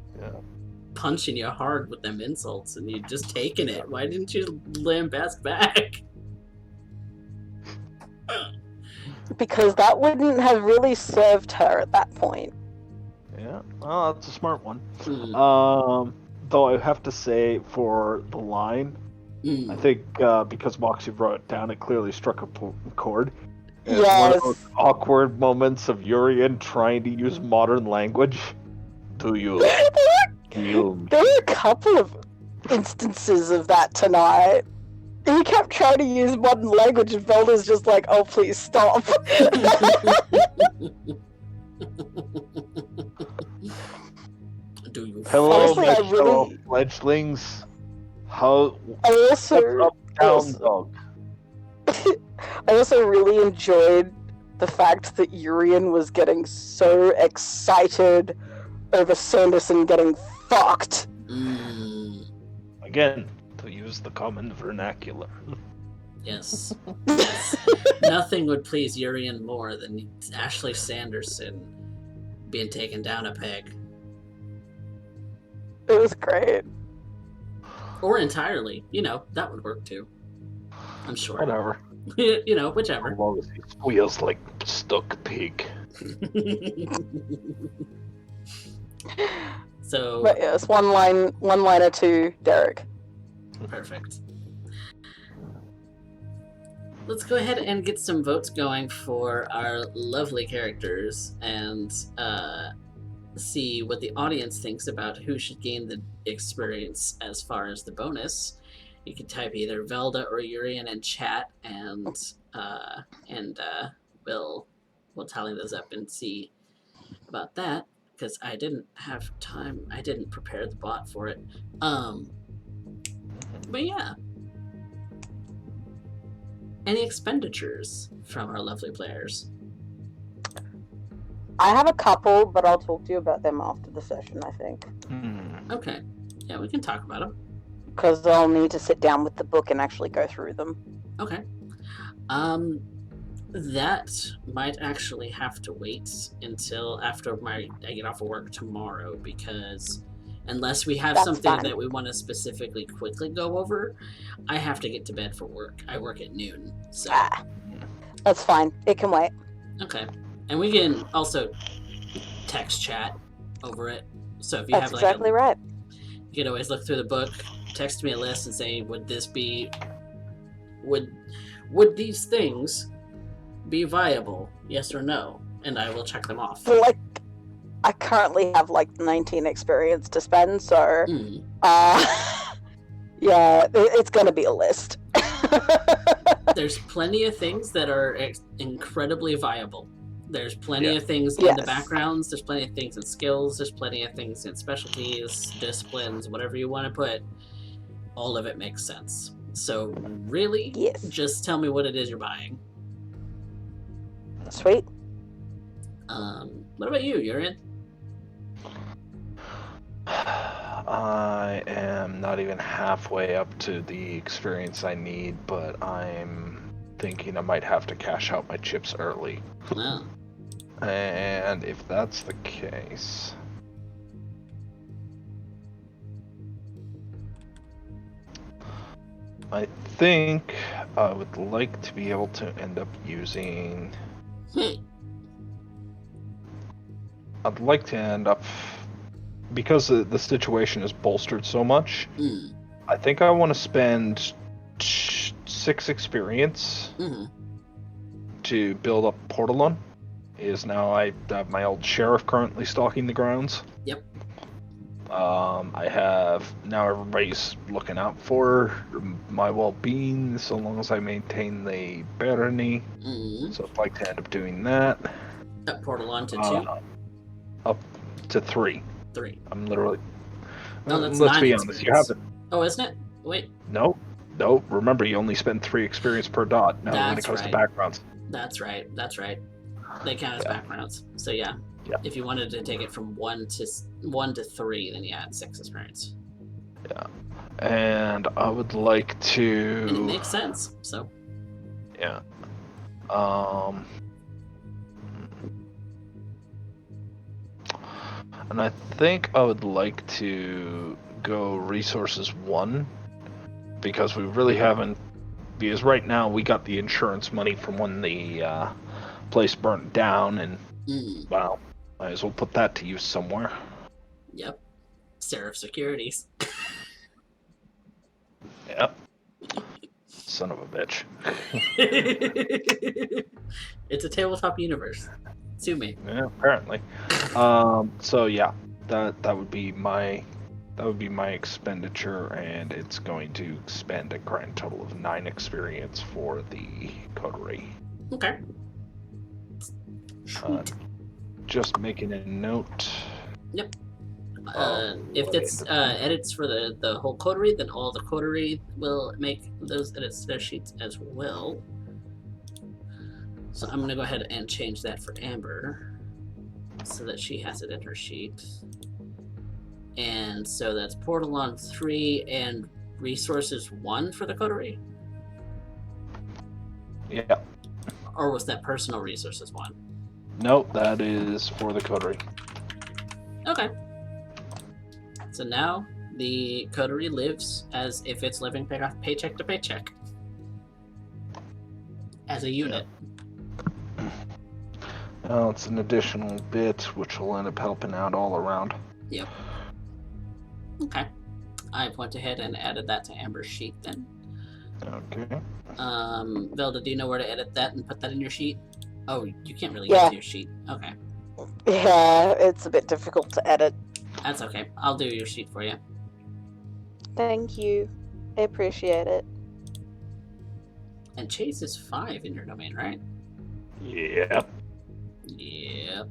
punching you hard with them insults, and you just taking it. Why didn't you lambast back? Because that wouldn't have really served her at that point. Yeah, well, that's a smart one. Though I have to say, for the line, I think because Moxie wrote it down, it clearly struck a chord. It's one of those awkward moments of Urien trying to use modern language. Do you? There were a couple of instances of that tonight. He kept trying to use modern language, and Velda's just like, "Oh, please stop." Do you? Hello, Honestly, my I fellow really- fledglings. How? I also, What's up, down dog? I also really enjoyed the fact that Urien was getting so excited over Sanderson getting fucked. Again, to use the common vernacular. Yes. Yes. Nothing would please Urien more than Ashley Sanderson being taken down a peg. It was great. Or entirely. You know, that would work too. I'm sure. Whatever. You know, whichever. As long as he squeals like stuck pig. So But yes, one liner to Derek. perfect. Let's go ahead and get some votes going for our lovely characters and see what the audience thinks about who should gain the experience as far as the bonus. You can type either Velda or Urien in chat, and we'll tally those up and see about that, because I didn't have time. I didn't prepare the bot for it. But yeah. Any expenditures from our lovely players? I have a couple, but I'll talk to you about them after the session, I think. Okay. Yeah, we can talk about them. Because I'll need to sit down with the book and actually go through them. Okay. That might actually have to wait until after I get off of work tomorrow, because unless we have something that we want to specifically quickly go over, I have to get to bed for work. I work at noon, so... That's fine. It can wait. Okay. And we can also text chat over it. So if you That's have like exactly right. you can always look through the book, text me a list and say, would these things be viable? Yes or no? And I will check them off. But, like, I currently have, like, 19 experience to spend, so... Mm. Yeah, it's gonna be a list. There's plenty of things that are incredibly viable. There's plenty of things in the backgrounds. There's plenty of things in skills. There's plenty of things in specialties, disciplines, whatever you want to put. All of it makes sense. So really, just tell me what it is you're buying. Sweet. What about you, Urien? I am not even halfway up to the experience I need, but I'm thinking I might have to cash out my chips early. Oh. And if that's the case... I think I would like to be able to end up using... I'd like to end up... Because the situation is bolstered so much, I think I want to spend 6 experience to build up Portalon. Now I have my old sheriff currently stalking the grounds. Yep. I have... Now everybody's looking out for my well-being so long as I maintain the barony. So I'd like to end up doing that. Up Portalon to 2? Up to 3. 3. I'm literally... No, that's let's 9 be honest, you haven't... Oh, isn't it? Wait. No. Remember, you only spend 3 experience per dot now when it comes to backgrounds. That's right. They count as backgrounds. So yeah. If you wanted to take it from 1 to 3, then you add 6 experience. Yeah. And I would like to... And it makes sense, so... Yeah. And I think I would like to go resources 1, because we really haven't... Because right now we got the insurance money from when the place burnt down, and well, might as well put that to use somewhere. Yep. Seraph Securities. Yep. Son of a bitch. It's a tabletop universe. Sue me. Yeah, apparently. So yeah, that would be my expenditure, and it's going to spend a grand total of 9 experience for the coterie. Okay. Just making a note. Yep. If it's edits for the whole coterie, then all the coterie will make those edits to their sheets as well. So I'm going to go ahead and change that for Amber so that she has it in her sheet. And so that's Portalon 3 and Resources 1 for the coterie? Yeah. Or was that Personal Resources 1? Nope, that is for the coterie. Okay. So now the coterie lives as if it's living paycheck to paycheck. As a unit. Well, it's an additional bit, which will end up helping out all around. Yep. Okay. I went ahead and added that to Amber's sheet then. Okay. Velda, do you know where to edit that and put that in your sheet? Oh, you can't really get to your sheet. Okay. Yeah, it's a bit difficult to edit. That's okay. I'll do your sheet for you. Thank you. I appreciate it. And Chase is 5 in your domain, right? Yeah. Yep.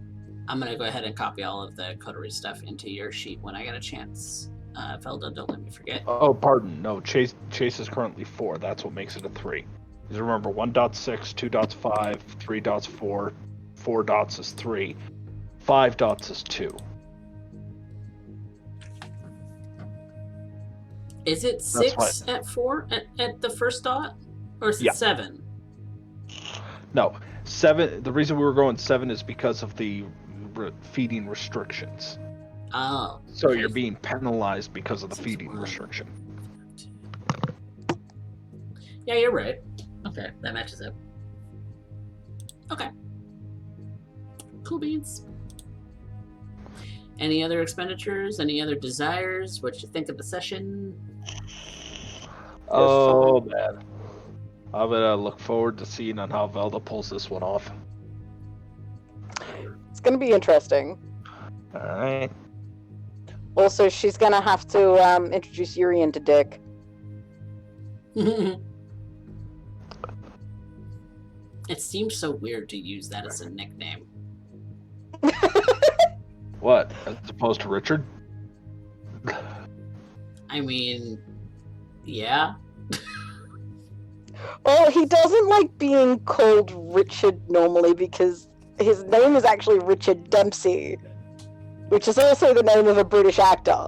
I'm gonna go ahead and copy all of the coterie stuff into your sheet when I get a chance. Velda, don't let me forget. Oh, pardon. No, Chase is currently 4. That's what makes it a 3. Because remember, 1.6, 2.5, 3.4, 4 dots is 3, 5 dots is 2. Is it 6 at 4 at the first dot? Or is it 7? No, 7. The reason we were going 7 is because of the feeding restrictions. Oh. So you're being penalized because of the feeding restriction. Yeah, you're right. Okay, that matches up. Okay. Cool beans. Any other expenditures? Any other desires? What you think of the session? Oh, man. I'm gonna look forward to seeing on how Velda pulls this one off. It's gonna be interesting. Alright. Also, she's gonna have to introduce Urien to Dick. It seems so weird to use that as a nickname. What? As opposed to Richard? I mean, yeah. Well, he doesn't like being called Richard normally because his name is actually Richard Dempsey, which is also the name of a British actor.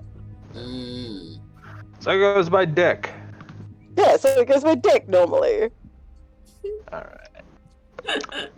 Mm. So it goes by Dick. Yeah, so it goes by Dick normally. Alright.